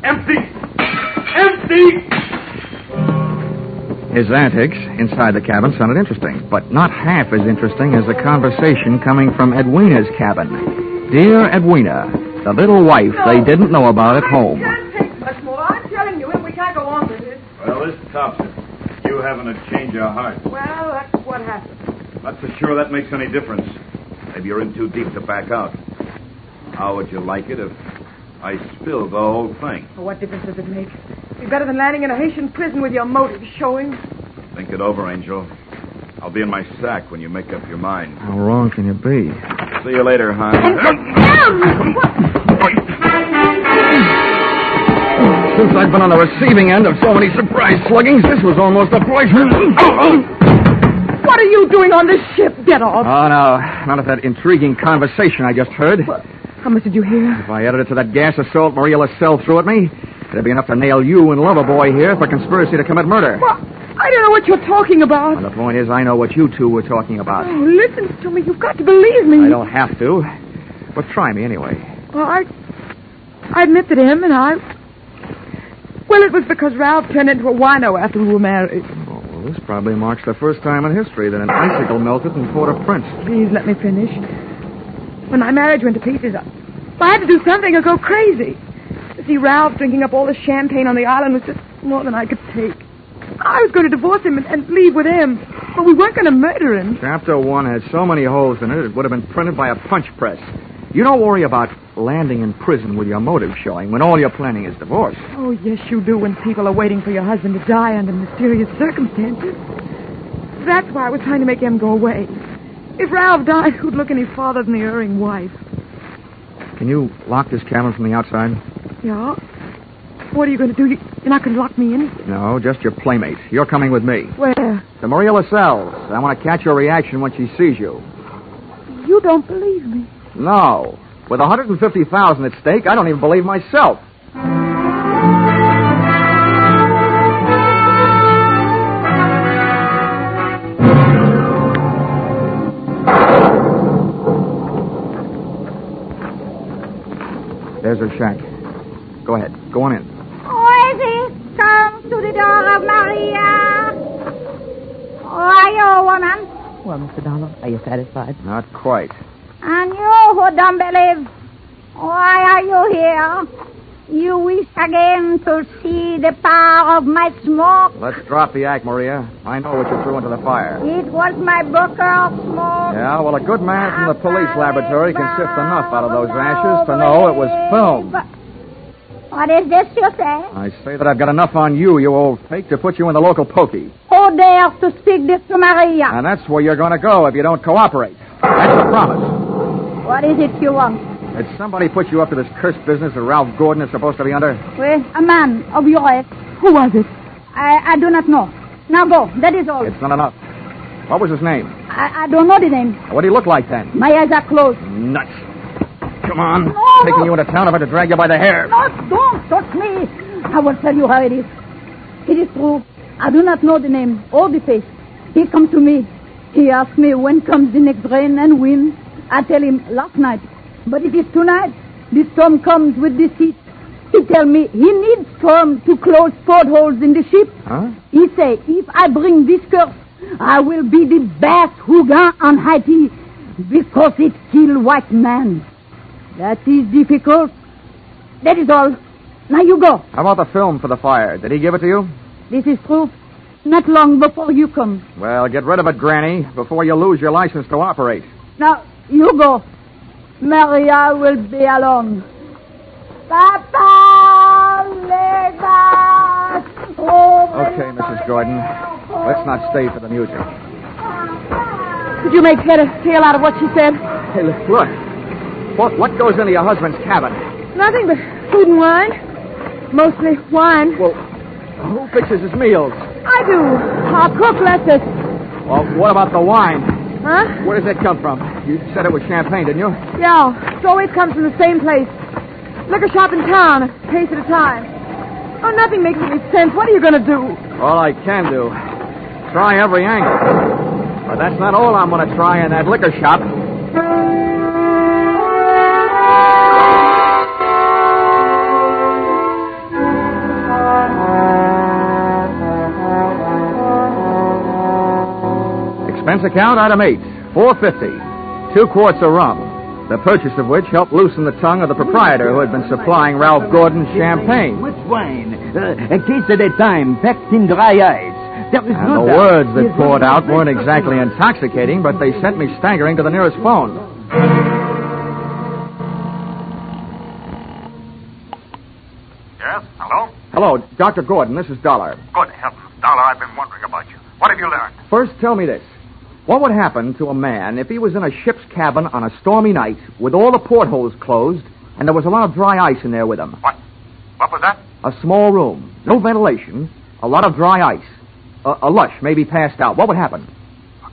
Empty! Empty! His antics inside the cabin sounded interesting, but not half as interesting as the conversation coming from Edwina's cabin. Dear Edwina, the little wife they didn't know about at home. I can't take much more. I'm telling you, we can't go on with this. Well, this tops it. You having a change of heart. Well, that's what happened. Not so sure that makes any difference. Maybe you're in too deep to back out. How would you like it if I spilled the whole thing? Well, what difference does it make? You're better than landing in a Haitian prison with your motives showing. Think it over, Angel. I'll be in my sack when you make up your mind. How wrong can you be? See you later, hon. Since I've been on the receiving end of so many surprise sluggings, this was almost a pleasure. What are you doing on this ship? Get off. Oh, no. None of that intriguing conversation I just heard. How much did you hear? If I added it to that gas assault Maria LaSalle threw at me, it'd be enough to nail you and Loverboy here for conspiracy to commit murder. Well, I don't know what you're talking about. Well, the point is, I know what you two were talking about. Oh, listen to me. You've got to believe me. I don't have to. But try me anyway. Well, I admit that him and I... Well, it was because Ralph turned into a wino after we were married. Oh, well, this probably marks the first time in history that an icicle melted in Port-au-Prince. Please let me finish. When my marriage went to pieces, I had to do something or go crazy. To see Ralph drinking up all the champagne on the island was just more than I could take. I was going to divorce him and leave with him, but we weren't going to murder him. Chapter 1 has so many holes in it would have been printed by a punch press. You don't worry about landing in prison with your motive showing when all you're planning is divorce. Oh, yes, you do when people are waiting for your husband to die under mysterious circumstances. That's why I was trying to make him go away. If Ralph died, who'd look any farther than the erring wife? Can you lock this cabin from the outside? Yeah? What are you going to do? You're not going to lock me in? No, just your playmate. You're coming with me. Where? To Maria Lascelles. I want to catch your reaction when she sees you. You don't believe me. No. With $150,000 at stake, I don't even believe myself. There's her shack. Go ahead. Go on in. Come to the door of Maria. Are you, woman? Well, Mr. Dollar, are you satisfied? Not quite. And you who don't believe, why are you here? You wish again to see the power of my smoke? Let's drop the act, Maria. I know what you threw into the fire. It was my Booker smoke. Yeah, well, a good man from the police laboratory can sift enough out of those ashes to know it was film. What is this you say? I say that I've got enough on you, you old fake, to put you in the local pokey. Who dares to speak this to Maria? And that's where you're going to go if you don't cooperate. That's the promise. What is it you want? Did somebody put you up to this cursed business that Ralph Gordon is supposed to be under? Well, a man of your age. Who was it? I do not know. Now go. That is all. It's not enough. What was his name? I don't know the name. What did he look like then? My eyes are closed. Nuts. Come on. No, Taking you into town, I'm going to drag you by the hair. No, don't touch me. I will tell you how it is. It is true. I do not know the name or the face. He come to me. He asks me when comes the next rain and wind. I tell him last night. But it is tonight. The storm comes with this heat. He tell me he needs storm to close portholes in the ship. Huh? He say, if I bring this curse, I will be the best Hugan on Haiti because it kill white man. That is difficult. That is all. Now you go. How about the film for the fire? Did he give it to you? This is true. Not long before you come. Well, get rid of it, Granny, before you lose your license to operate. Now, you go. Maria will be alone. Papa, Lega. Okay, Mrs. Gordon. Let's not stay for the music. Did you make head or tail out of what she said? Hey, look. What goes into your husband's cabin? Nothing but food and wine. Mostly wine. Well, who fixes his meals? I do. Our cook lets us. Well, what about the wine? Huh? Where does it come from? You said it was champagne, didn't you? Yeah. It always comes from the same place. Liquor shop in town, a case at a time. Oh, nothing makes any sense. What are you going to do? All I can do. Try every angle. But that's not all I'm going to try in that liquor shop. Expense account, item 8, $4.50. 2 quarts of rum, the purchase of which helped loosen the tongue of the proprietor who had been supplying Ralph Gordon champagne. Which wine? A case at a time, packed in dry ice. There is And no the doubt. words that poured out weren't exactly intoxicating, but they sent me staggering to the nearest phone. Yes, hello? Hello, Dr. Gordon, this is Dollar. Good heavens, Dollar, I've been wondering about you. What have you learned? First, tell me this. What would happen to a man if he was in a ship's cabin on a stormy night with all the portholes closed and there was a lot of dry ice in there with him? What? What was that? A small room, no ventilation, a lot of dry ice. A lush may be passed out. What would happen?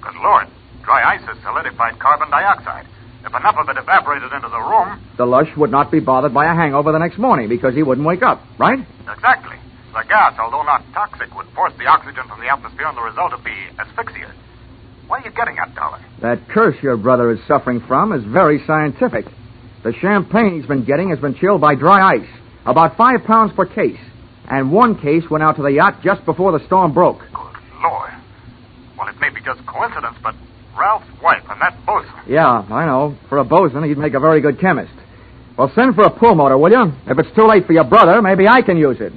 Good Lord, dry ice is solidified carbon dioxide. If enough of it evaporated into the room... The lush would not be bothered by a hangover the next morning because he wouldn't wake up, right? Exactly. The gas, although not toxic, would force the oxygen from the atmosphere, and the result would be asphyxia. What are you getting at, Dollar? That curse your brother is suffering from is very scientific. The champagne he's been getting has been chilled by dry ice, about 5 pounds per case. And 1 case went out to the yacht just before the storm broke. Good Lord. Well, it may be just coincidence, but Ralph's wife and that bosun... Yeah, I know. For a bosun, he'd make a very good chemist. Well, send for a pull motor, will you? If it's too late for your brother, maybe I can use it.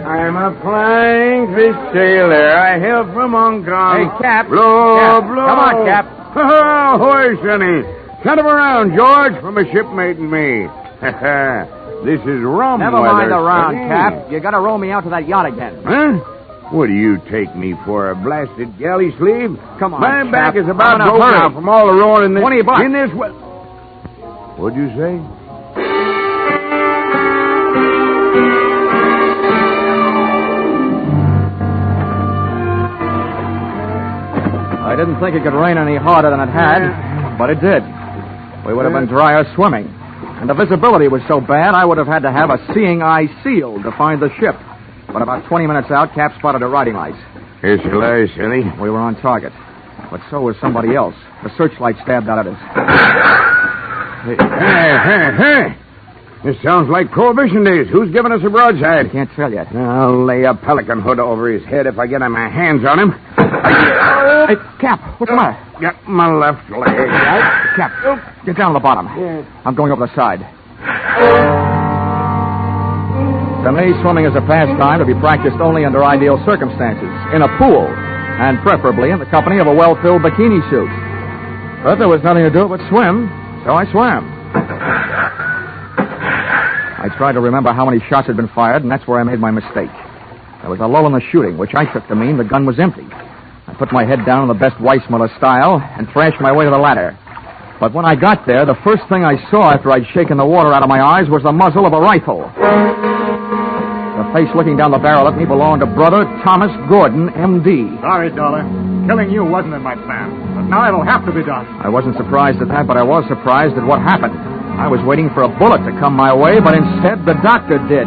I'm a flying fish sailor. I hail from Hong Kong. Hey, Cap. Blow, Cap. blow. Come on, Cap. Ahoy, Sonny. Send him around, George, from a shipmate and me. This is rum Never weather, mind the round, Sonny. Cap. You gotta row me out to that yacht again. Huh? What do you take me for, a blasted galley sleeve? Come on, My back Cap. is about I'm in a broke hurry. now from all the rowing in this... $20. In this... What'd you say? I didn't think it could rain any harder than it had, but it did. We would have been drier swimming. And the visibility was so bad, I would have had to have a seeing eye sealed to find the ship. But about 20 minutes out, Cap spotted a riding light. Here she lies, Sonny. We were on target. But so was somebody else. The searchlight stabbed out at us. Hey. This sounds like Prohibition days. Who's giving us a broadside? I can't tell yet. I'll lay a pelican hood over his head if I get my hands on him. Hey, Cap, what's the matter? Got my left leg. Cap, get down to the bottom. Yeah. I'm going over the side. To me, swimming is a pastime to be practiced only under ideal circumstances, in a pool, and preferably in the company of a well-filled bikini suit. But there was nothing to do but swim, so I swam. I tried to remember how many shots had been fired, and that's where I made my mistake. There was a lull in the shooting, which I took to mean the gun was empty. I put my head down in the best Weissmuller style and thrashed my way to the ladder. But when I got there, the first thing I saw after I'd shaken the water out of my eyes was the muzzle of a rifle. The face looking down the barrel at me belonged to Brother Thomas Gordon, M.D. Sorry, Dollar. Killing you wasn't in my plan. But now it'll have to be done. I wasn't surprised at that, but I was surprised at what happened. I was waiting for a bullet to come my way, but instead the doctor did.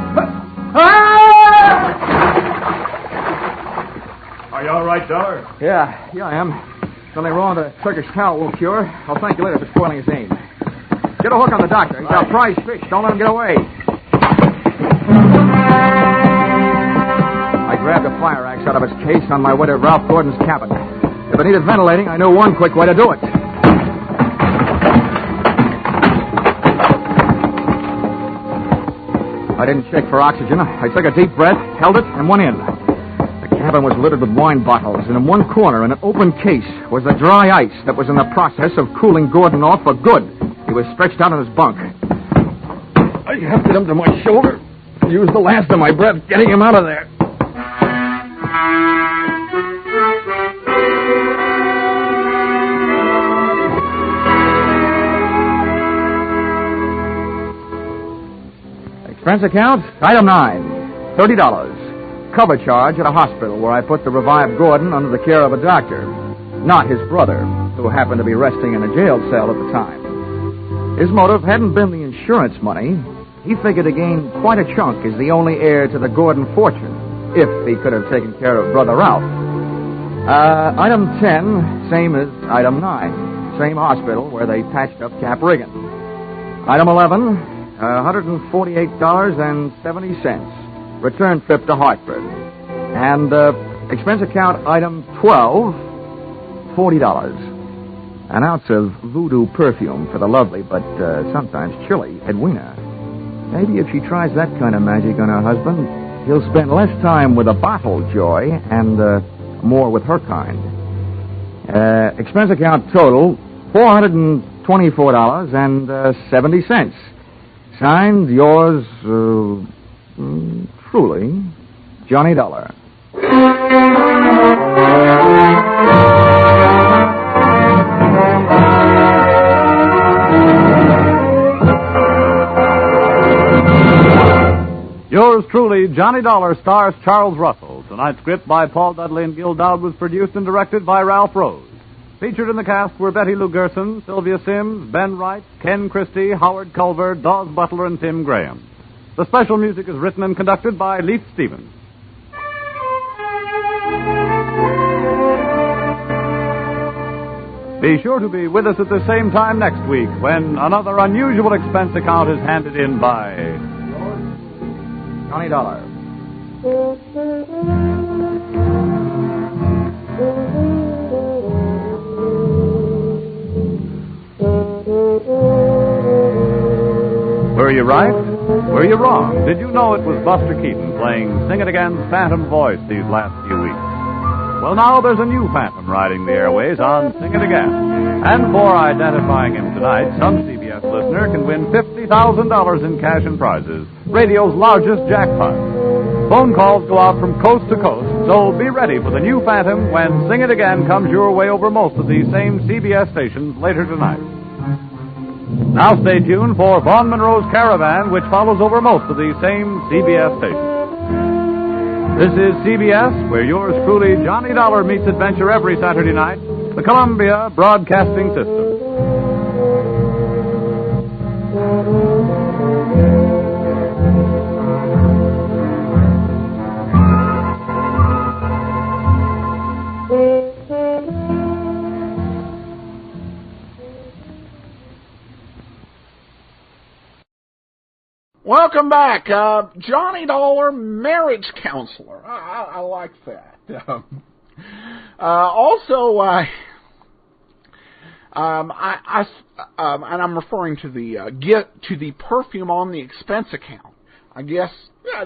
Are you all right, Dollar? Yeah, I am. Something wrong with the Turkish towel will cure. I'll thank you later for spoiling his aim. Get a hook on the doctor. He's our prize fish. Don't let him get away. I grabbed a fire axe out of its case on my way to Ralph Gordon's cabin. If it needed ventilating, I knew one quick way to do it. I didn't check for oxygen. I took a deep breath, held it, and went in. The cabin was littered with wine bottles, and in one corner, in an open case, was the dry ice that was in the process of cooling Gordon off for good. He was stretched out on his bunk. I hefted him to my shoulder and used the last of my breath getting him out of there. Expense account, item 9, $30. Cover charge at a hospital where I put the revived Gordon under the care of a doctor, not his brother, who happened to be resting in a jail cell at the time. His motive hadn't been the insurance money. He figured to gain quite a chunk as the only heir to the Gordon fortune, if he could have taken care of Brother Ralph. Item 10, same as item 9. Same hospital where they patched up Cap Regan. Item 11, $148.70. Return trip to Hartford. And expense account item 12, $40. An ounce of voodoo perfume for the lovely, but sometimes chilly, Edwina. Maybe if she tries that kind of magic on her husband, he'll spend less time with a bottle joy and more with her kind. Expense account total, $424.70. Signed, yours, truly, Johnny Dollar. Yours truly, Johnny Dollar, stars Charles Russell. Tonight's script by Paul Dudley and Gil Dowd was produced and directed by Ralph Rose. Featured in the cast were Betty Lou Gerson, Sylvia Sims, Ben Wright, Ken Christie, Howard Culver, Dawes Butler, and Tim Graham. The special music is written and conducted by Leif Stevens. Be sure to be with us at the same time next week when another unusual expense account is handed in by Johnny Dollar. Were you right? Were you wrong? Did you know it was Buster Keaton playing Sing It Again's Phantom voice these last few weeks? Well, now there's a new Phantom riding the airways on Sing It Again. And for identifying him tonight, some CBS listener can win $50,000 in cash and prizes, radio's largest jackpot. Phone calls go out from coast to coast, so be ready for the new Phantom when Sing It Again comes your way over most of these same CBS stations later tonight. Now stay tuned for Vaughn Monroe's Caravan, which follows over most of these same CBS stations. This is CBS, where yours truly, Johnny Dollar, meets adventure every Saturday night, the Columbia Broadcasting System. Welcome back. Johnny Dollar, marriage counselor. I like that. And I'm referring to the perfume on the expense account. I guess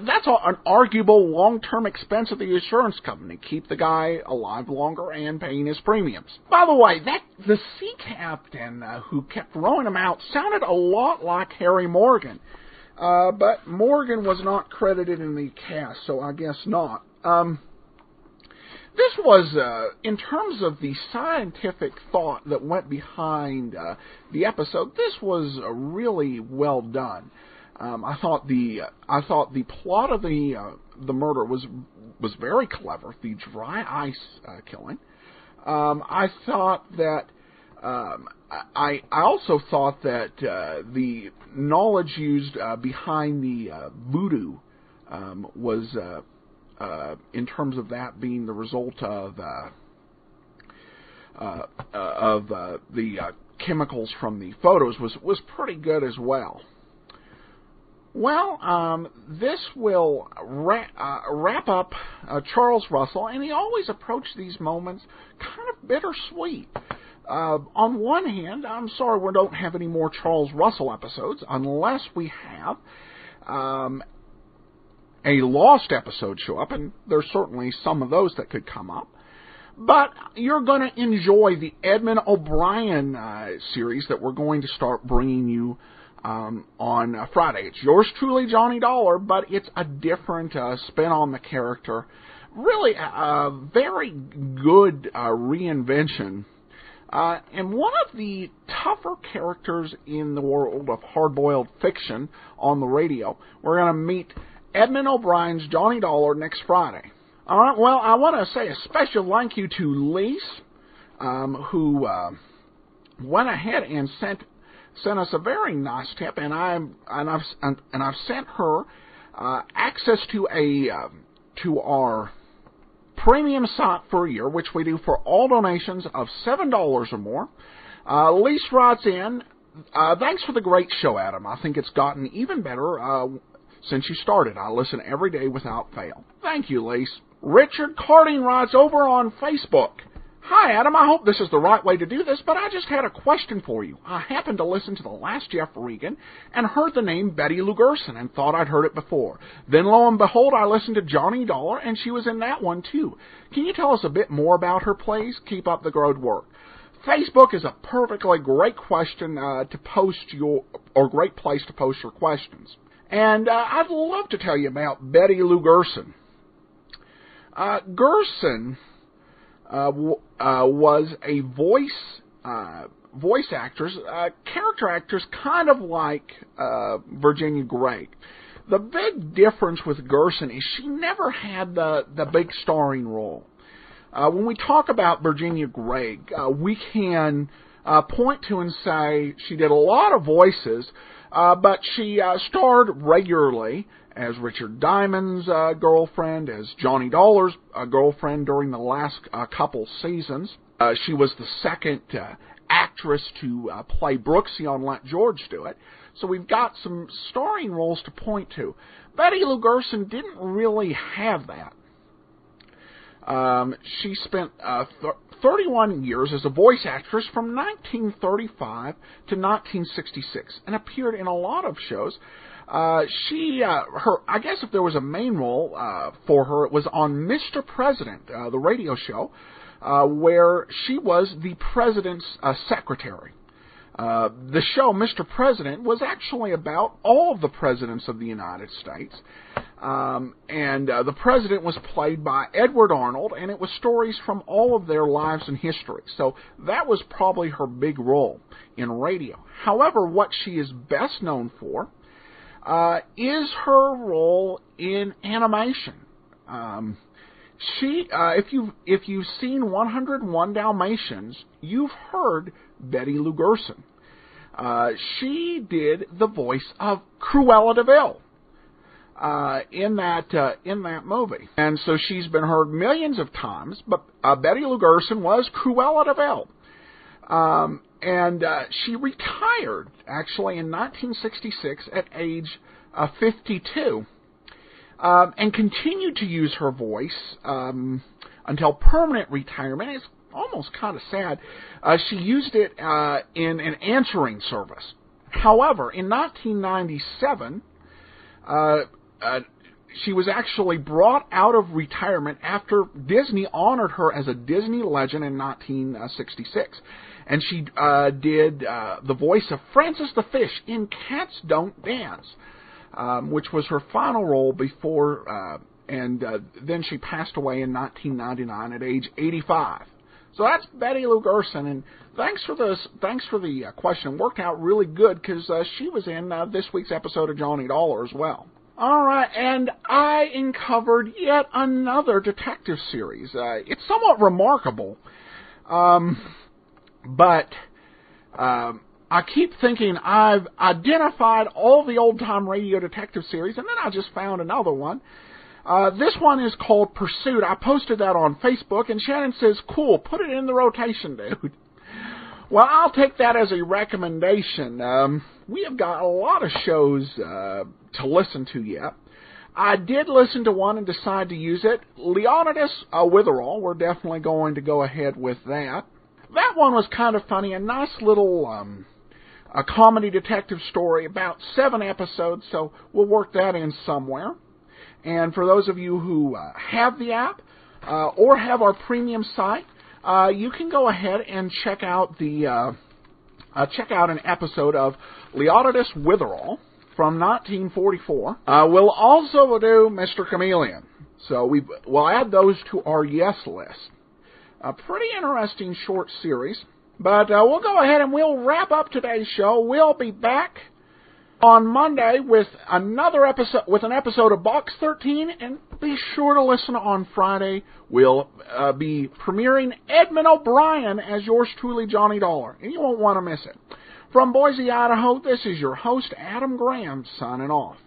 that's an arguable long-term expense of the insurance company. Keep the guy alive longer and paying his premiums. By the way, the sea captain who kept throwing him out sounded a lot like Harry Morgan. But Morgan was not credited in the cast, so I guess not. This was, in terms of the scientific thought that went behind the episode, this was really well done. I thought the plot of the murder was very clever. The dry ice killing. I thought that. I also thought that the knowledge used behind the voodoo was, in terms of that being the result of the chemicals from the photos, was pretty good as well. Well, this will wrap up Charles Russell, and he always approached these moments kind of bittersweet. On one hand, I'm sorry we don't have any more Charles Russell episodes unless we have a lost episode show up, and there's certainly some of those that could come up. But you're going to enjoy the Edmund O'Brien series that we're going to start bringing you on Friday. It's yours truly, Johnny Dollar, but it's a different spin on the character. Really a very good reinvention. And one of the tougher characters in the world of hard-boiled fiction on the radio. We're going to meet Edmund O'Brien's Johnny Dollar next Friday. All right, well, I want to say a special thank you to Lise, who went ahead and sent us a very nice tip, and I've sent her access to our premium site for a year, which we do for all donations of $7 or more. Lise writes in, thanks for the great show, Adam. I think it's gotten even better since you started. I listen every day without fail. Thank you, Lise. Richard Carding writes over on Facebook. Hi, Adam. I hope this is the right way to do this, but I just had a question for you. I happened to listen to the last Jeff Regan and heard the name Betty Lou Gerson and thought I'd heard it before. Then, lo and behold, I listened to Johnny Dollar, and she was in that one, too. Can you tell us a bit more about her, please? Keep up the good work. Facebook is a perfectly great question to post great place to post your questions. And I'd love to tell you about Betty Lou Gerson. Gerson was a voice actress, character actress, kind of like Virginia Gregg. The big difference with Gerson is she never had the big starring role. When we talk about Virginia Gregg, we can point to and say she did a lot of voices, but she starred regularly as Richard Diamond's girlfriend, as Johnny Dollar's girlfriend during the last couple seasons. She was the second actress to play Brooksy on Let George Do It. So we've got some starring roles to point to. Betty Lou Gerson didn't really have that. She spent 31 years as a voice actress from 1935 to 1966 and appeared in a lot of shows. I guess if there was a main role for her, it was on Mr. President, the radio show, where she was the president's secretary. The show, Mr. President, was actually about all of the presidents of the United States. And the president was played by Edward Arnold, and it was stories from all of their lives and history. So that was probably her big role in radio. However, what she is best known for is her role in animation. If you've seen 101 Dalmatians, you've heard Betty Lou Gerson. She did the voice of Cruella de Vil in that movie, and so she's been heard millions of times. But Betty Lou Gerson was Cruella de Vil, and she retired actually in 1966 at age 52. And continued to use her voice until permanent retirement. It's almost kind of sad. She used it in an answering service. However, in 1997, she was actually brought out of retirement after Disney honored her as a Disney legend in 1966. And she did the voice of Frances the Fish in Cats Don't Dance, which was her final role before, and then she passed away in 1999 at age 85. So that's Betty Lou Gerson, and thanks for the question. It worked out really good because she was in this week's episode of Johnny Dollar as well. All right, and I uncovered yet another detective series. It's somewhat remarkable, but I keep thinking I've identified all the old-time radio detective series, and then I just found another one. This one is called Pursuit. I posted that on Facebook, and Shannon says, cool, put it in the rotation, dude. Well, I'll take that as a recommendation. We have got a lot of shows to listen to yet. I did listen to one and decide to use it. Leonidas Witherall, we're definitely going to go ahead with that. That one was kind of funny, a nice little a comedy detective story, about 7 episodes, so we'll work that in somewhere. And for those of you who have the app or have our premium site, you can go ahead and check out an episode of Leonidas Witherall from 1944. We'll also do Mr. Chameleon, so we'll add those to our yes list. A pretty interesting short series. But we'll go ahead and we'll wrap up today's show. We'll be back on Monday with another episode, with an episode of Box 13, and be sure to listen on Friday. We'll be premiering Edmund O'Brien as yours truly, Johnny Dollar, and you won't want to miss it. From Boise, Idaho, this is your host, Adam Graham, signing off.